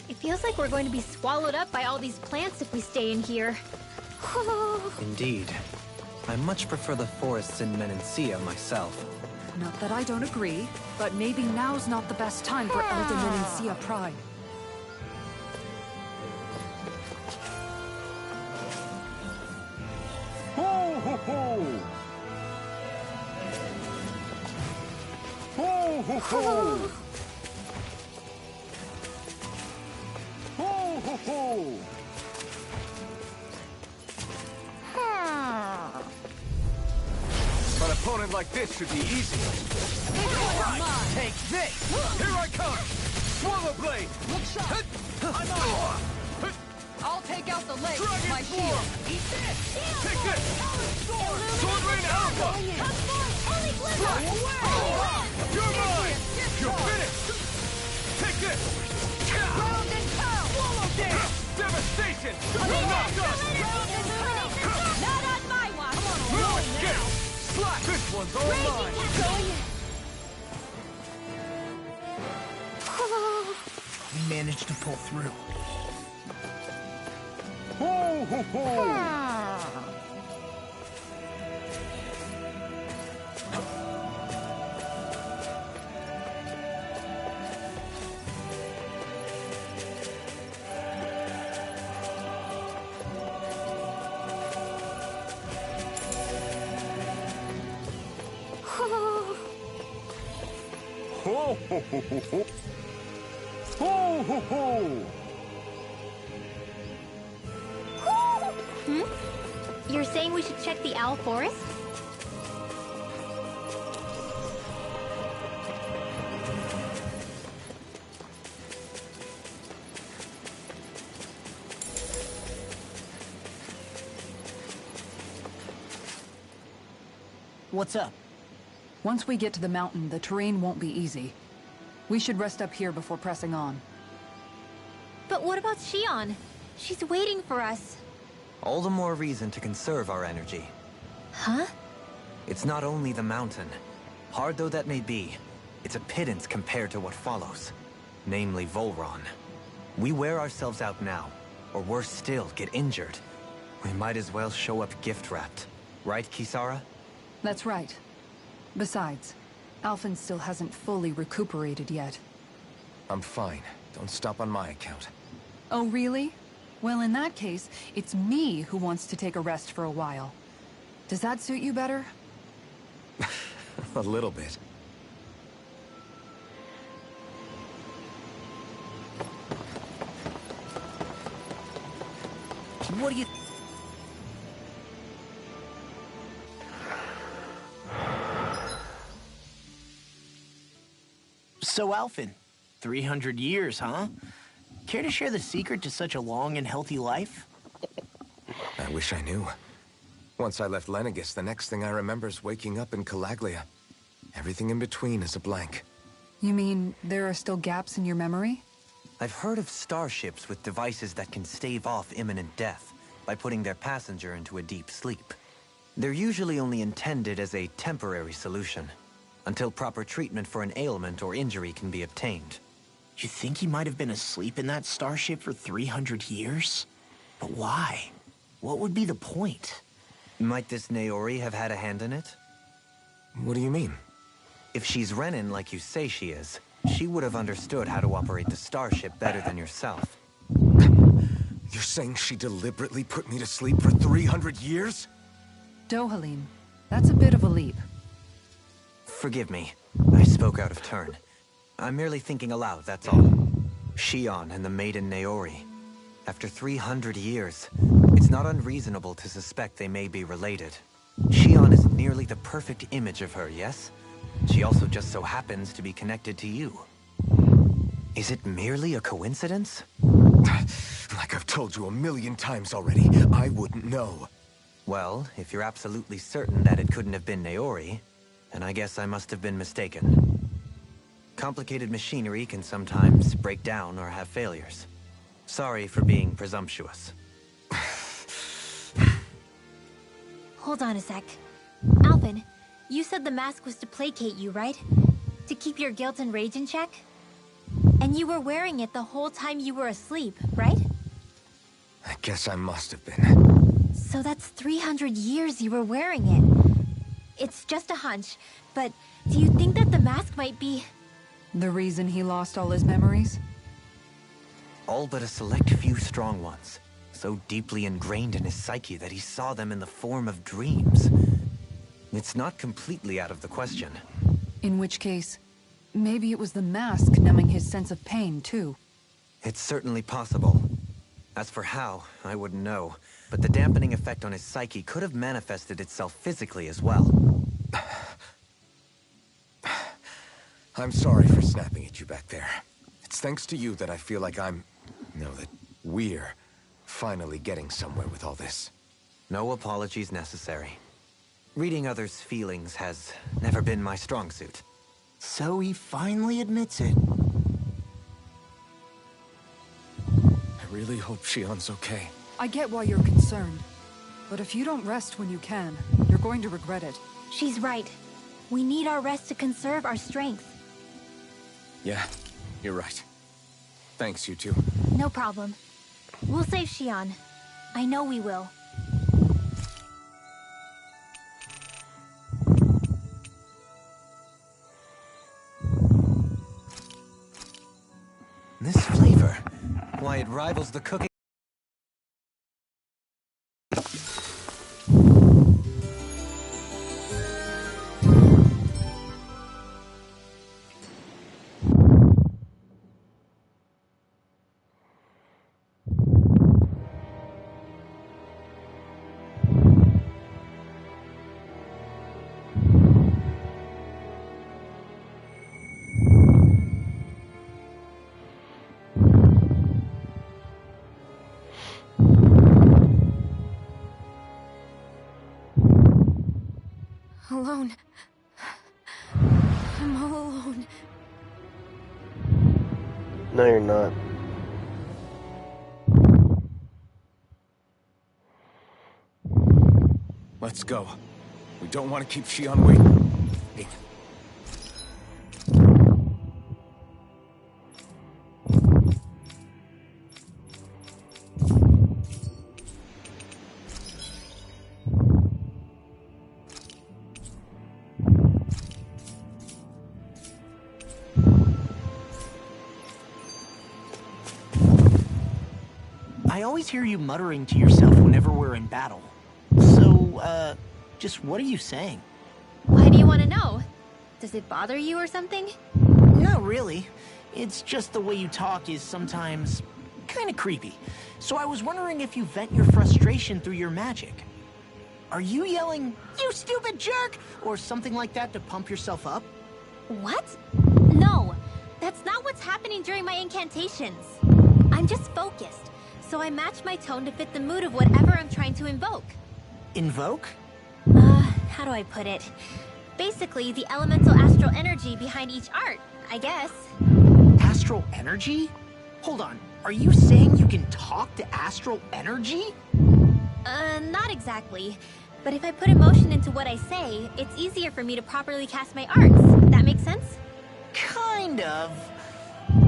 Speaker 4: It feels like we're going to be swallowed up by all these plants if we stay in here.
Speaker 6: Indeed. I much prefer the forests in Menancia myself.
Speaker 7: Not that I don't agree, but maybe now's not the best time for Elder Menancia Pride.
Speaker 5: Ho, ho, ho! Ho, ho, ho! Ho, ho, ho!
Speaker 2: An opponent like this should be easy.
Speaker 5: Take this! Here I come! Swallow blade!
Speaker 12: Look sharp! I'm on! I'll take out the leg with my shield. Eat this!
Speaker 5: Take this! Sword Rain Alpha! Fly away! You're mine! You're finished! Take this!
Speaker 12: Ground and pound!
Speaker 5: Swallow this! Devastation! You're knocked us!
Speaker 12: Not on my watch!
Speaker 5: No escape! Slap! This one's all mine!
Speaker 9: We managed to pull through.
Speaker 5: Ho, ho, ho! Ho, ho, ho, ho, ho! Ho, ho, ho!
Speaker 4: You're saying we should check the owl forest?
Speaker 9: What's up?
Speaker 7: Once we get to the mountain, the terrain won't be easy. We should rest up here before pressing on.
Speaker 4: But what about Shion? She's waiting for us.
Speaker 6: All the more reason to conserve our energy.
Speaker 4: Huh?
Speaker 6: It's not only the mountain. Hard though that may be, it's a pittance compared to what follows. Namely Volron. We wear ourselves out now, or worse still, get injured. We might as well show up gift-wrapped. Right, Kisara?
Speaker 7: That's right. Besides, Alphen still hasn't fully recuperated yet.
Speaker 2: I'm fine. Don't stop on my account.
Speaker 7: Oh, really? Well, in that case, it's me who wants to take a rest for a while. Does that suit you better?
Speaker 2: A little bit.
Speaker 9: What do you... So, Alphen, 300 years, huh? Care to share the secret to such a long and healthy life?
Speaker 2: I wish I knew. Once I left Lenegis, the next thing I remember is waking up in Calaglia. Everything in between is a blank.
Speaker 7: You mean there are still gaps in your memory?
Speaker 6: I've heard of starships with devices that can stave off imminent death by putting their passenger into a deep sleep. They're usually only intended as a temporary solution, until proper treatment for an ailment or injury can be obtained.
Speaker 9: You think he might have been asleep in that starship for 300 years? But why? What would be the point?
Speaker 6: Might this Naori have had a hand in it?
Speaker 2: What do you mean?
Speaker 6: If she's Renin like you say she is, she would have understood how to operate the starship better than yourself.
Speaker 2: You're saying she deliberately put me to sleep for 300 years?
Speaker 7: Dohalim, that's a bit of a leap.
Speaker 6: Forgive me. I spoke out of turn. I'm merely thinking aloud, that's all. Shion and the maiden Naori. After 300 years, it's not unreasonable to suspect they may be related. Shion is nearly the perfect image of her, yes? She also just so happens to be connected to you. Is it merely a coincidence?
Speaker 2: Like I've told you a million times already, I wouldn't know.
Speaker 6: Well, if you're absolutely certain that it couldn't have been Naori, then I guess I must have been mistaken. Complicated machinery can sometimes break down or have failures. Sorry for being presumptuous.
Speaker 4: Hold on a sec. Alphen, you said the mask was to placate you, right? To keep your guilt and rage in check? And you were wearing it the whole time you were asleep, right?
Speaker 2: I guess I must have been.
Speaker 4: So that's 300 years you were wearing it. It's just a hunch, but do you think that the mask might be...
Speaker 7: The reason he lost all his memories?
Speaker 6: All but a select few strong ones, so deeply ingrained in his psyche that he saw them in the form of dreams. It's not completely out of the question.
Speaker 7: In which case, maybe it was the mask numbing his sense of pain, too.
Speaker 6: It's certainly possible. As for how, I wouldn't know, but the dampening effect on his psyche could have manifested itself physically as well.
Speaker 2: I'm sorry for snapping at you back there. It's thanks to you that I feel like that we're finally getting somewhere with all this.
Speaker 6: No apologies necessary. Reading others' feelings has never been my strong suit.
Speaker 9: So he finally admits it.
Speaker 2: I really hope Shion's okay.
Speaker 7: I get why you're concerned. But if you don't rest when you can, you're going to regret it.
Speaker 4: She's right. We need our rest to conserve our strength.
Speaker 2: Yeah, you're right. Thanks, you two.
Speaker 4: No problem. We'll save Shion. I know we will.
Speaker 6: This flavor, why it rivals the cooking.
Speaker 4: Alone. I'm all alone.
Speaker 1: No, you're not.
Speaker 2: Let's go. We don't want to keep Shion waiting. Hey.
Speaker 9: I always hear you muttering to yourself whenever we're in battle. So, just what are you saying?
Speaker 4: Why do you want to know? Does it bother you or something?
Speaker 9: Not really. It's just the way you talk is sometimes kind of creepy. So I was wondering if you vent your frustration through your magic. Are you yelling, "You stupid jerk," or something like that to pump yourself up?
Speaker 4: What? No, that's not what's happening during my incantations. I'm just focused, so I match my tone to fit the mood of whatever I'm trying to invoke.
Speaker 9: Invoke?
Speaker 4: How do I put it? Basically, the elemental astral energy behind each art, I guess.
Speaker 9: Astral energy? Hold on, are you saying you can talk to astral energy?
Speaker 4: Not exactly. But if I put emotion into what I say, it's easier for me to properly cast my arts. That makes sense?
Speaker 9: Kind of.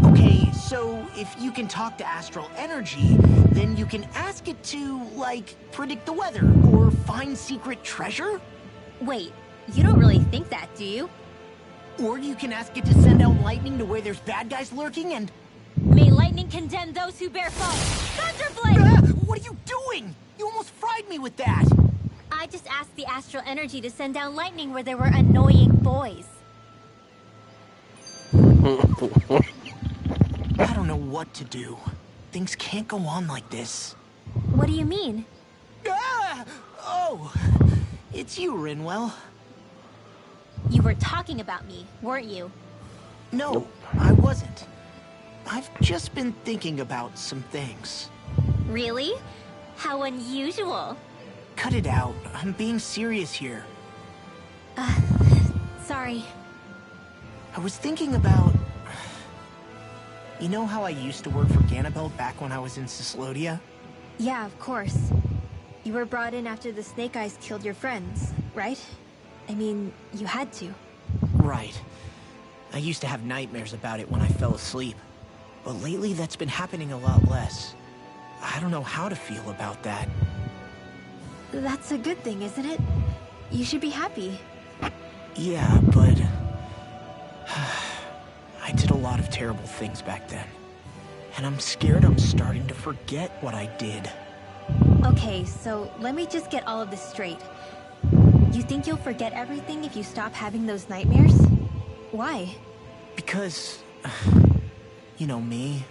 Speaker 9: Okay, so if you can talk to astral energy, then you can ask it to, like, predict the weather or find secret treasure?
Speaker 4: Wait, you don't really think that, do you?
Speaker 9: Or you can ask it to send out lightning to where there's bad guys lurking and...
Speaker 4: May lightning condemn those who bear false! Thunderblade!
Speaker 9: What are you doing? You almost fried me with that!
Speaker 4: I just asked the astral energy to send down lightning where there were annoying boys.
Speaker 9: I don't know what to do. Things can't go on like this.
Speaker 4: What do you mean?
Speaker 9: Ah! Oh, it's you, Rinwell.
Speaker 4: You were talking about me, weren't you?
Speaker 9: No, I wasn't. I've just been thinking about some things.
Speaker 4: Really? How unusual.
Speaker 9: Cut it out. I'm being serious here.
Speaker 4: Sorry.
Speaker 9: I was thinking about... You know how I used to work for Ganabelt back when I was in Cislodia?
Speaker 4: Yeah, of course. You were brought in after the Snake Eyes killed your friends, right? I mean, you had to.
Speaker 9: Right. I used to have nightmares about it when I fell asleep. But lately, that's been happening a lot less. I don't know how to feel about that.
Speaker 4: That's a good thing, isn't it? You should be happy.
Speaker 9: Yeah, but... I did a lot of terrible things back then. And I'm scared I'm starting to forget what I did.
Speaker 4: Okay, so let me just get all of this straight. You think you'll forget everything if you stop having those nightmares? Why?
Speaker 9: Because... you know me.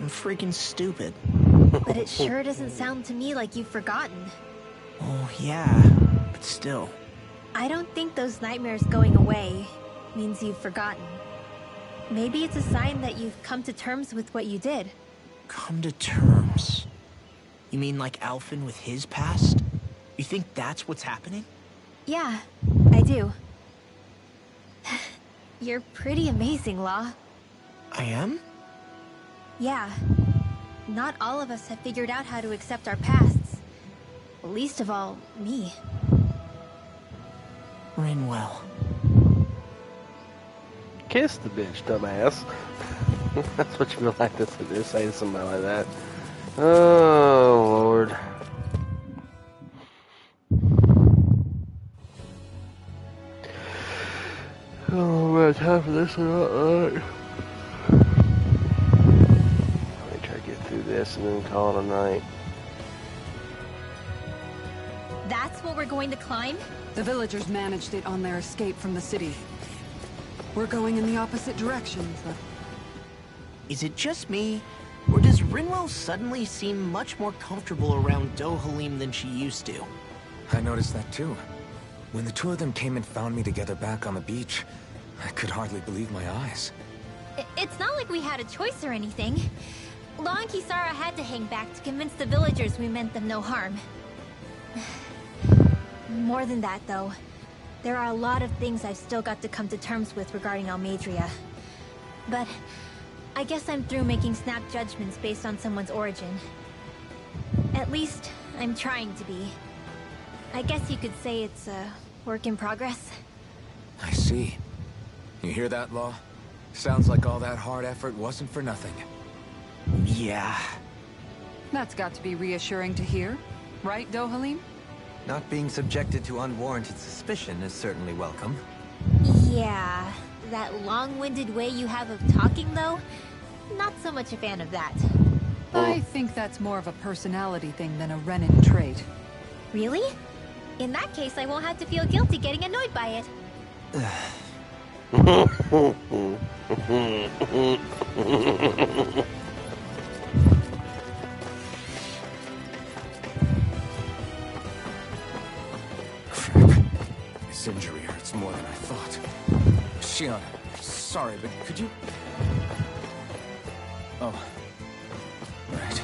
Speaker 9: I'm freaking stupid.
Speaker 4: But it sure doesn't sound to me like you've forgotten.
Speaker 9: Oh, yeah, but still.
Speaker 4: I don't think those nightmares going away means you've forgotten. Maybe it's a sign that you've come to terms with what you did.
Speaker 9: Come to terms? You mean like Alphen with his past? You think that's what's happening?
Speaker 4: Yeah, I do. You're pretty amazing, Law.
Speaker 9: I am?
Speaker 4: Yeah. Not all of us have figured out how to accept our pasts. Least of all, me.
Speaker 9: Rinwell.
Speaker 1: Kiss the bitch, dumbass. That's what you feel like to say to somebody like that. Oh, Lord. Oh, we have time for this or not, alright. Let me try to get through this and then call it a night.
Speaker 4: That's what we're going to climb?
Speaker 7: The villagers managed it on their escape from the city. We're going in the opposite direction, but...
Speaker 9: Is it just me? Or does Rinwell suddenly seem much more comfortable around Dohalim than she used to?
Speaker 2: I noticed that too. When the two of them came and found me together back on the beach, I could hardly believe my eyes.
Speaker 4: It's not like we had a choice or anything. Law and Kisara had to hang back to convince the villagers we meant them no harm. More than that, though. There are a lot of things I've still got to come to terms with regarding Almeidrea. But I guess I'm through making snap judgments based on someone's origin. At least, I'm trying to be. I guess you could say it's a work in progress.
Speaker 2: I see. You hear that, Law? Sounds like all that hard effort wasn't for nothing.
Speaker 9: Yeah.
Speaker 7: That's got to be reassuring to hear. Right, Dohalim?
Speaker 6: Not being subjected to unwarranted suspicion is certainly welcome.
Speaker 4: Yeah, that long-winded way you have of talking, though? Not so much a fan of that.
Speaker 7: I think that's more of a personality thing than a Renin trait.
Speaker 4: Really? In that case, I won't have to feel guilty getting annoyed by it.
Speaker 2: Crap. This injury hurts more than I thought. Shion, sorry, but could you... Oh. Right.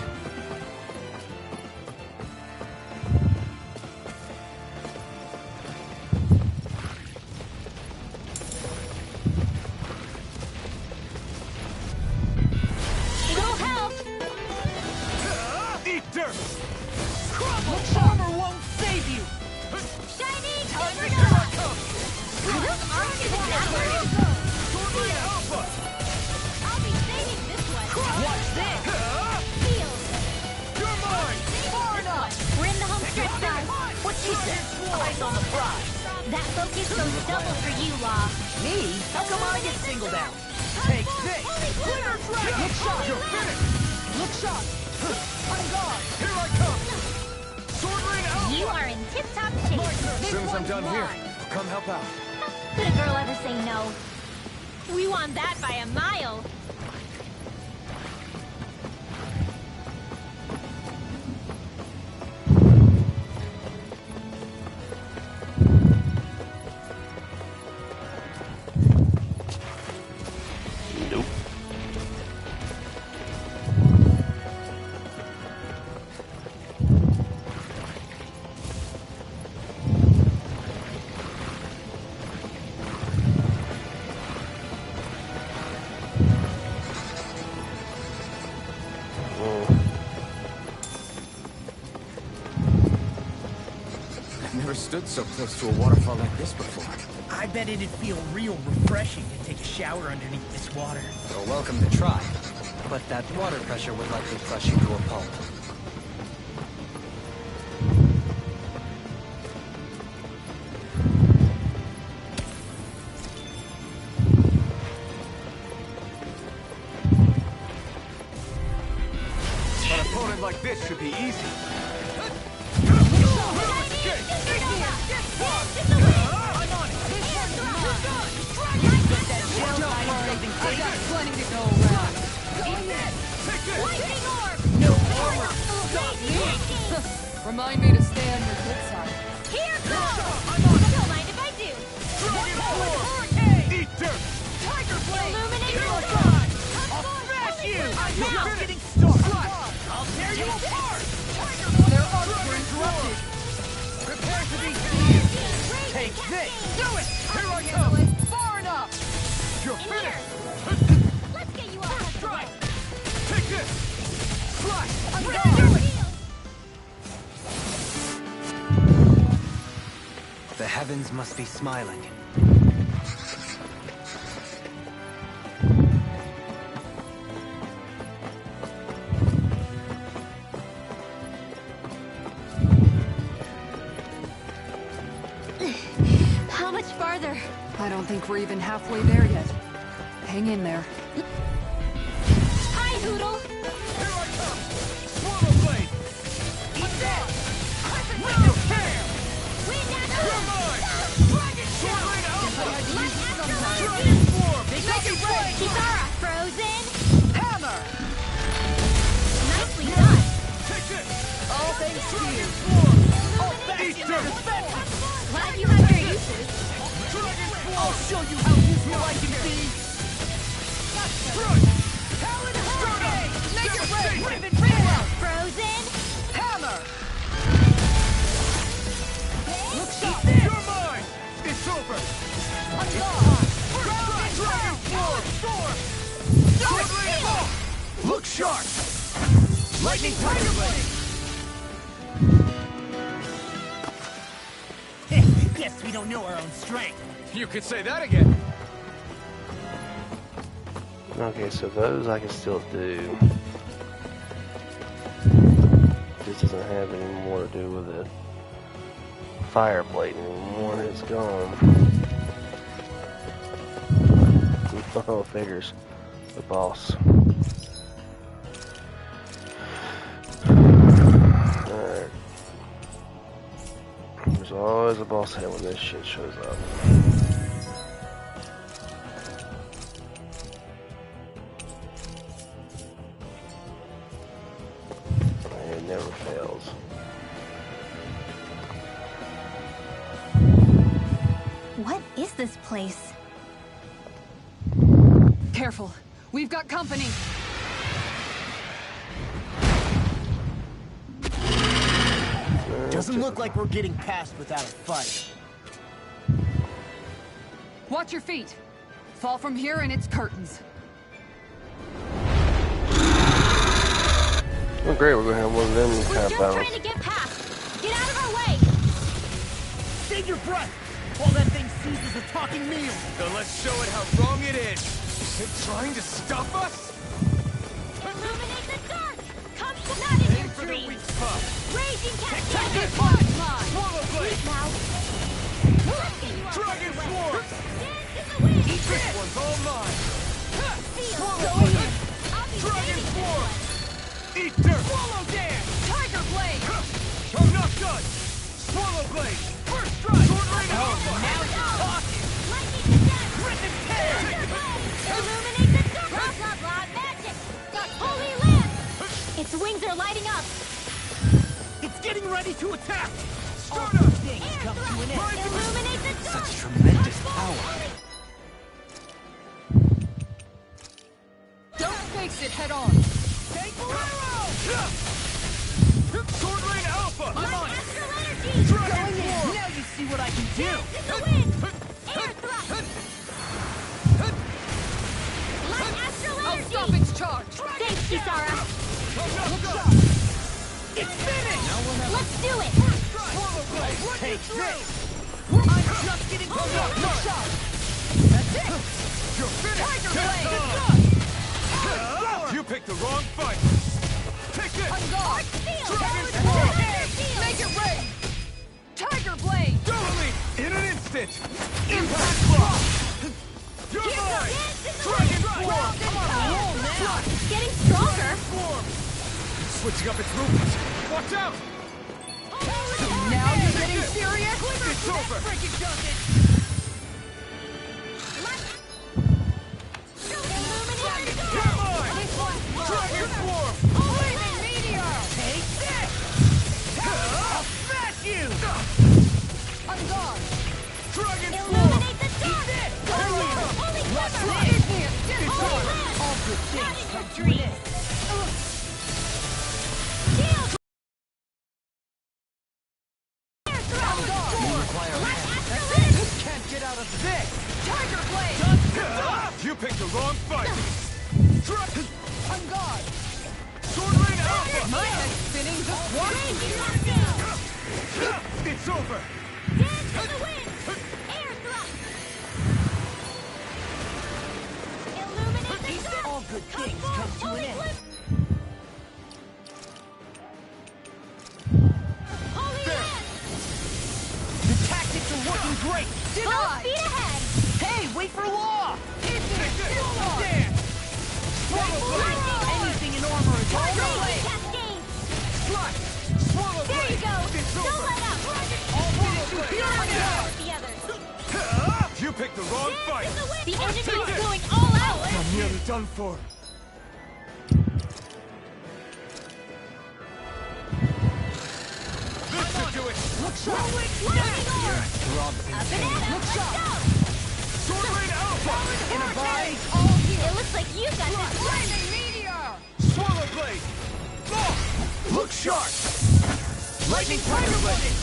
Speaker 3: It'll help!
Speaker 5: Eat dirt!
Speaker 12: Looks armor won't save you!
Speaker 3: Shiny
Speaker 5: Here
Speaker 3: Supernova!
Speaker 5: I come!
Speaker 3: Are those arms backwards?
Speaker 5: Swordblade Alpha!
Speaker 3: I'll be saving this one.
Speaker 12: Watch this!
Speaker 3: Heal.
Speaker 5: You're mine!
Speaker 12: Far enough!
Speaker 4: We're in the home stretch now.
Speaker 12: What she said? Eyes on the prize!
Speaker 4: That focus goes double for you, Law.
Speaker 12: Me? How come I get singled out? Take this!
Speaker 5: Clear track!
Speaker 12: Look sharp!
Speaker 5: You're finished!
Speaker 12: Look sharp! On guard!
Speaker 5: Here I come! Swordblade Alpha!
Speaker 4: You are in tip-top shape.
Speaker 2: As soon as I'm done here, I'll come help out.
Speaker 4: Could a girl ever say no? We won that by a mile.
Speaker 1: Nope.
Speaker 2: I've never stood so close to a waterfall like this before.
Speaker 9: I bet it'd feel real refreshing to take a shower underneath this water.
Speaker 6: You're welcome to try, but that water pressure would likely crush you to a pulp.
Speaker 5: An opponent like this should be easy.
Speaker 12: I got plenty to go around. Stop me! Remind me to stay on your good side.
Speaker 4: Here goes! Don't mind if I do.
Speaker 5: Eat dirt!
Speaker 12: Tiger Blade!
Speaker 4: Illuminate
Speaker 12: You're
Speaker 4: the
Speaker 12: gone!
Speaker 9: I'll smash you!
Speaker 12: I'm
Speaker 9: You're
Speaker 12: now
Speaker 9: just getting started!
Speaker 12: I'll tear you apart! Their arms were interrupted.
Speaker 9: Prepare to be sealed! Take this!
Speaker 12: Do it! Here I come! Far enough!
Speaker 5: You're
Speaker 4: In
Speaker 5: finished!
Speaker 4: here. Let's get you all out of the way.
Speaker 5: Take this! Slash!
Speaker 12: I'm gonna do it!
Speaker 6: The heavens must be smiling.
Speaker 4: How much farther?
Speaker 7: I don't think we're even halfway there yet. Hang in there.
Speaker 4: Hi, Hoodle.
Speaker 5: Here I come! Swallow blade!
Speaker 12: Eat that!
Speaker 5: No care!
Speaker 4: Wind
Speaker 5: You're mine!
Speaker 4: Dragon
Speaker 5: Sword Blade Alpha!
Speaker 4: Light Astrolaenergy.
Speaker 5: Dragon Swarm!
Speaker 12: Make it rain!
Speaker 4: Kisara, frozen.
Speaker 12: Hammer!
Speaker 4: Nicely done.
Speaker 5: Take this!
Speaker 12: All thanks to you.
Speaker 5: Swarm!
Speaker 12: All back
Speaker 5: Eat
Speaker 12: in
Speaker 5: dirt!
Speaker 4: Glad you have your uses.
Speaker 5: Dragon
Speaker 12: I'll
Speaker 5: Swarm!
Speaker 12: show you how useful I can be!
Speaker 5: Crush!
Speaker 12: Talon Hurricane! Make it rain! Ribbon
Speaker 4: Frozen.
Speaker 12: Hammer! Look
Speaker 5: Eat
Speaker 12: sharp!
Speaker 5: this! You're mine! It's over!
Speaker 12: I'm gone!
Speaker 5: Dragon Swarm! Storm! Sword Blade Alpha! Look sharp! Lightning Tiger Blade!
Speaker 9: Guess we don't know our own strength.
Speaker 5: You could say that again.
Speaker 1: Okay, so those I can still do. This doesn't have any more to do with the fire plate anymore. It's gone. Oh, figures. The boss. Alright. There's always a boss head when this shit shows up. It never fails.
Speaker 4: What is this place?
Speaker 7: Careful. We've got company.
Speaker 9: Doesn't look like we're getting past without a fight.
Speaker 7: Watch your feet. Fall from here and it's curtains.
Speaker 1: Oh great, we're gonna have one of them
Speaker 4: We're
Speaker 1: kind
Speaker 4: just
Speaker 1: of battles.
Speaker 4: trying to get past. Get out of our way.
Speaker 9: Save your breath! While that thing seizes a talking meal!
Speaker 5: Then let's show it how wrong it is. Is it trying to stop us?
Speaker 4: Illuminate the dark. Come not in
Speaker 5: Aim
Speaker 4: your
Speaker 5: for the weak
Speaker 4: dreams.
Speaker 5: spot.
Speaker 4: Raging
Speaker 5: Take
Speaker 4: cascade.
Speaker 5: this! Swallow blade!
Speaker 4: Sleep now. Let's get you off
Speaker 5: Dragon
Speaker 4: the way.
Speaker 5: Swarm!
Speaker 4: Dance in the wind.
Speaker 5: This one's all mine.
Speaker 4: Feel
Speaker 5: Swallow
Speaker 4: going
Speaker 5: blade!
Speaker 4: in. I'll be
Speaker 5: Dragon
Speaker 4: saving this
Speaker 5: Swarm!
Speaker 4: one.
Speaker 5: Eat dirt!
Speaker 12: Swallow dance! Tiger Blade!
Speaker 5: I'm not done! Swallow blade! First strike! Sword Blade Alpha!
Speaker 12: Now you're talking!
Speaker 4: Lightning to death.
Speaker 12: Rip and tear!
Speaker 4: Illuminate the dark. Blah, blah, blah. Magic. Holy Lance. Its wings are lighting up.
Speaker 9: It's getting ready to attack! All
Speaker 5: Start up!
Speaker 9: things come to an end.
Speaker 4: Illuminate the dark.
Speaker 6: Such tremendous power.
Speaker 12: Don't face it head on!
Speaker 5: Take Bolero! Sword Blade Alpha!
Speaker 12: I'm on it!
Speaker 4: Astral energy.
Speaker 5: Dragon Swarm!
Speaker 9: Now you see what I can do!
Speaker 4: In the wind. Air thrust. Light astral
Speaker 12: I'll
Speaker 4: energy.
Speaker 12: stop its charge!
Speaker 4: Thanks, Kisara.
Speaker 5: I'm not done!
Speaker 9: It's finished!
Speaker 4: Let's do it.
Speaker 5: Swallow blade!
Speaker 9: Take this!
Speaker 12: I'm just getting close!
Speaker 5: not done!
Speaker 12: That's it!
Speaker 5: You're finished!
Speaker 12: Tiger
Speaker 5: Get
Speaker 12: Blade!
Speaker 5: done! You picked the wrong fight! Take this!
Speaker 12: I'm gone!
Speaker 5: Dragon
Speaker 12: That's
Speaker 5: Sword!
Speaker 12: it! Make it rain! Tiger Blade!
Speaker 5: Totally! In an instant! Impact Block! You're mine! Dragon Swarm!
Speaker 12: I'm on a roll now!
Speaker 4: Getting stronger.
Speaker 5: Swarm! Switching up its movements! Watch out!
Speaker 12: Now you're getting serious?
Speaker 5: It's over!
Speaker 12: Freaking does it!
Speaker 5: You're mine! Dragon Swarm!
Speaker 12: Flaming meteor! Take this!
Speaker 5: I'll smash you!
Speaker 12: I'm gone!
Speaker 5: Dragon Swarm!
Speaker 4: Illuminate the dark.
Speaker 12: Holy
Speaker 5: What's
Speaker 12: glimmer!
Speaker 5: right?
Speaker 12: Igneous
Speaker 5: It's
Speaker 12: disc!
Speaker 5: on!
Speaker 12: All good things come to an end. I'm gone! That's it!
Speaker 5: Can't get out of this!
Speaker 12: Tiger Blade!
Speaker 5: You picked the wrong fight!
Speaker 12: I'm gone!
Speaker 5: Sword Rain Alpha!
Speaker 12: My head's spinning just watching you!
Speaker 5: It's over!
Speaker 4: Dance in the wind. Air thrust. Illuminate the dark.
Speaker 12: All good things come to an end.
Speaker 4: Holy land.
Speaker 12: The tactics are working great!
Speaker 4: Full
Speaker 12: Denied!
Speaker 4: speed ahead.
Speaker 12: Hey, wait for law! Igneous disc! Anything in armor is all the way!
Speaker 4: Cascade.
Speaker 5: Strike! Swallow
Speaker 4: There you
Speaker 5: Blade!
Speaker 4: go.
Speaker 5: It's
Speaker 4: Don't
Speaker 5: over!
Speaker 4: let up.
Speaker 5: All finished with
Speaker 4: You're
Speaker 5: Fury
Speaker 4: on
Speaker 5: now!
Speaker 4: with the others.
Speaker 5: You picked the wrong fight!
Speaker 4: The enemy is going all out.
Speaker 5: I'm nearly done for. This should do it!
Speaker 12: Look sharp!
Speaker 4: A banana. Let's go.
Speaker 5: Sword Rain Alpha!
Speaker 12: In a body!
Speaker 4: It looks like you got this.
Speaker 12: Flaming meteor!
Speaker 5: Swallow Blade! Oh! Look sharp! Lightning Tiger Blade!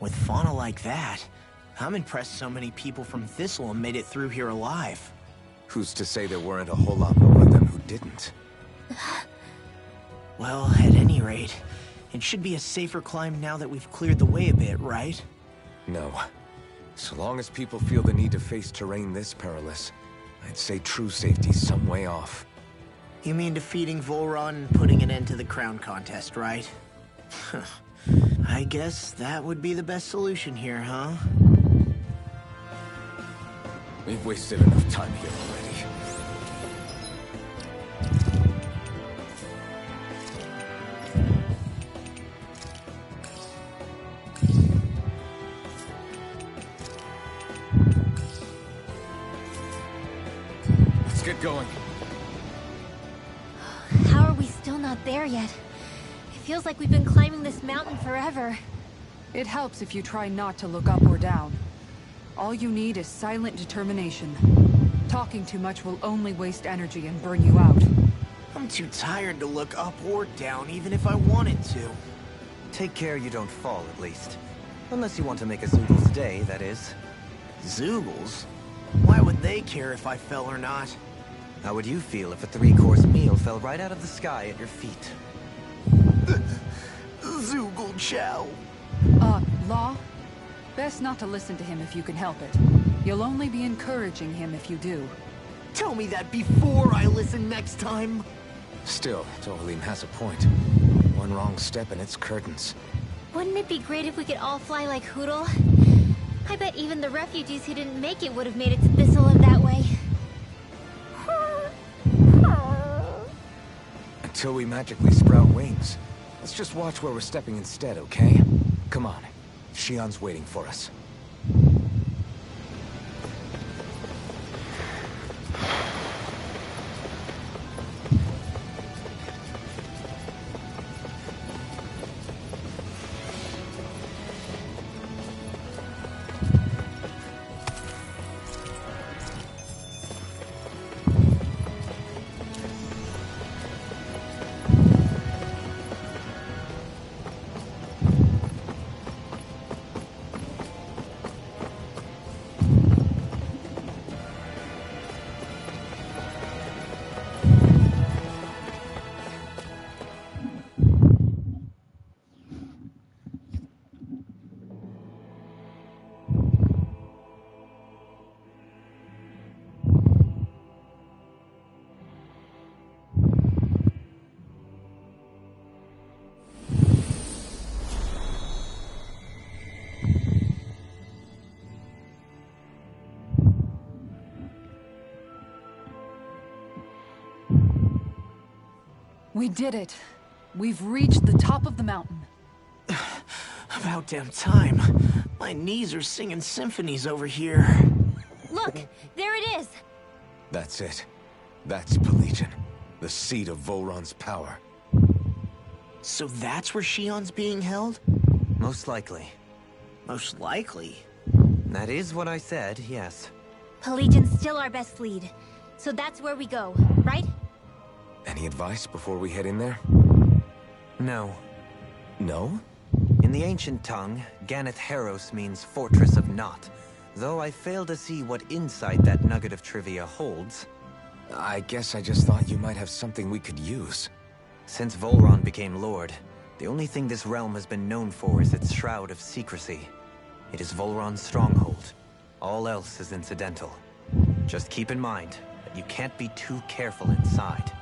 Speaker 9: With fauna like that, I'm impressed so many people from Thistle made it through here alive.
Speaker 2: Who's to say there weren't a whole lot more of them who didn't?
Speaker 9: Well, at any rate, it should be a safer climb now that we've cleared the way a bit, right?
Speaker 2: No. So long as people feel the need to face terrain this perilous, I'd say true safety's some way off.
Speaker 9: You mean defeating Volron and putting an end to the crown contest, right? I guess that would be the best solution here, huh?
Speaker 2: We've wasted enough time here already. Let's get going.
Speaker 4: How are we still not there yet? It feels like we've been climbing this mountain forever.
Speaker 7: It helps if you try not to look up or down. All you need is silent determination. Talking too much will only waste energy and burn you out.
Speaker 9: I'm too tired to look up or down, even if I wanted to.
Speaker 6: Take care you don't fall, at least. Unless you want to make a Zoogle's day, that is.
Speaker 9: Zoogles? Why would they care if I fell or not?
Speaker 6: How would you feel if a 3-course meal fell right out of the sky at your feet?
Speaker 9: Zoogle chow.
Speaker 7: Law? Best not to listen to him if you can help it. You'll only be encouraging him if you do.
Speaker 9: Tell me that before I listen next time.
Speaker 2: Still, Dohalim has a point. One wrong step and it's curtains.
Speaker 4: Wouldn't it be great if we could all fly like Hootle? I bet even the refugees who didn't make it would have made it to Thistle in that way.
Speaker 2: Until we magically sprout wings. Let's just watch where we're stepping instead, okay? Come on. Shion's waiting for us.
Speaker 7: We did it. We've reached the top of the mountain.
Speaker 9: About damn time. My knees are singing symphonies over here.
Speaker 4: Look, there it is.
Speaker 2: That's it. That's Pelegion, the seat of Volron's power.
Speaker 9: So that's where Shion's being held?
Speaker 6: Most likely.
Speaker 9: Most likely.
Speaker 6: That is what I said, yes.
Speaker 4: Pelagian's still our best lead. So that's where we go, right?
Speaker 2: Any advice before we head in there?
Speaker 6: No.
Speaker 2: No?
Speaker 6: In the ancient tongue, Ganeth Heros means Fortress of Naught. Though I fail to see what insight that nugget of trivia holds.
Speaker 2: I guess I just thought you might have something we could use.
Speaker 6: Since Volron became Lord, the only thing this realm has been known for is its shroud of secrecy. It is Volron's stronghold. All else is incidental. Just keep in mind that you can't be too careful inside.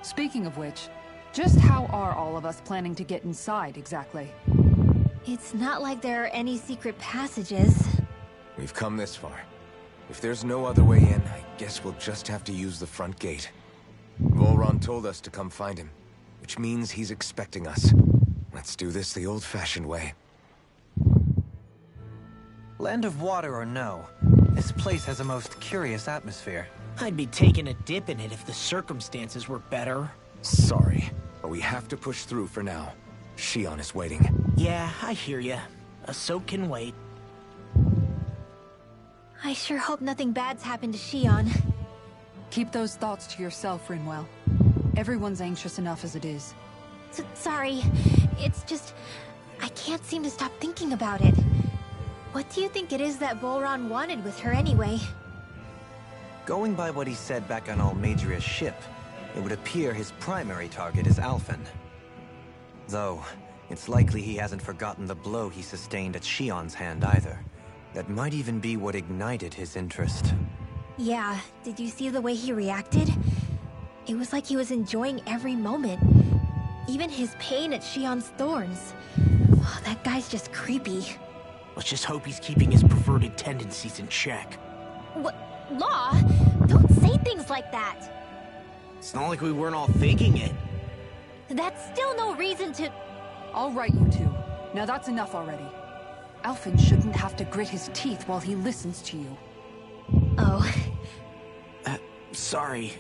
Speaker 7: Speaking of which, just how are all of us planning to get inside exactly?
Speaker 4: It's not like there are any secret passages.
Speaker 2: We've come this far. If there's no other way in, I guess we'll just have to use the front gate. Volron told us to come find him, which means he's expecting us. Let's do this the old-fashioned way.
Speaker 6: Land of water or no, this place has a most curious atmosphere.
Speaker 9: I'd be taking a dip in it if the circumstances were better.
Speaker 2: Sorry, but we have to push through for now. Shion is waiting.
Speaker 9: Yeah, I hear ya. A soak can wait.
Speaker 4: I sure hope nothing bad's happened to Shion.
Speaker 7: Keep those thoughts to yourself, Rinwell. Everyone's anxious enough as it is.
Speaker 4: Sorry, it's just... I can't seem to stop thinking about it. What do you think it is that Volron wanted with her anyway?
Speaker 6: Going by what he said back on Almadria's ship, it would appear his primary target is Alphen. Though, it's likely he hasn't forgotten the blow he sustained at Shion's hand either. That might even be what ignited his interest.
Speaker 4: Yeah, did you see the way he reacted? It was like he was enjoying every moment. Even his pain at Shion's thorns. Oh, that guy's just creepy.
Speaker 9: Let's just hope he's keeping his perverted tendencies in check.
Speaker 4: What? Law? Don't say things like that!
Speaker 9: It's not like we weren't all thinking it.
Speaker 4: That's still no reason to...
Speaker 7: All right, you two. Now that's enough already. Alphen shouldn't have to grit his teeth while he listens to you.
Speaker 4: Oh.
Speaker 9: Sorry.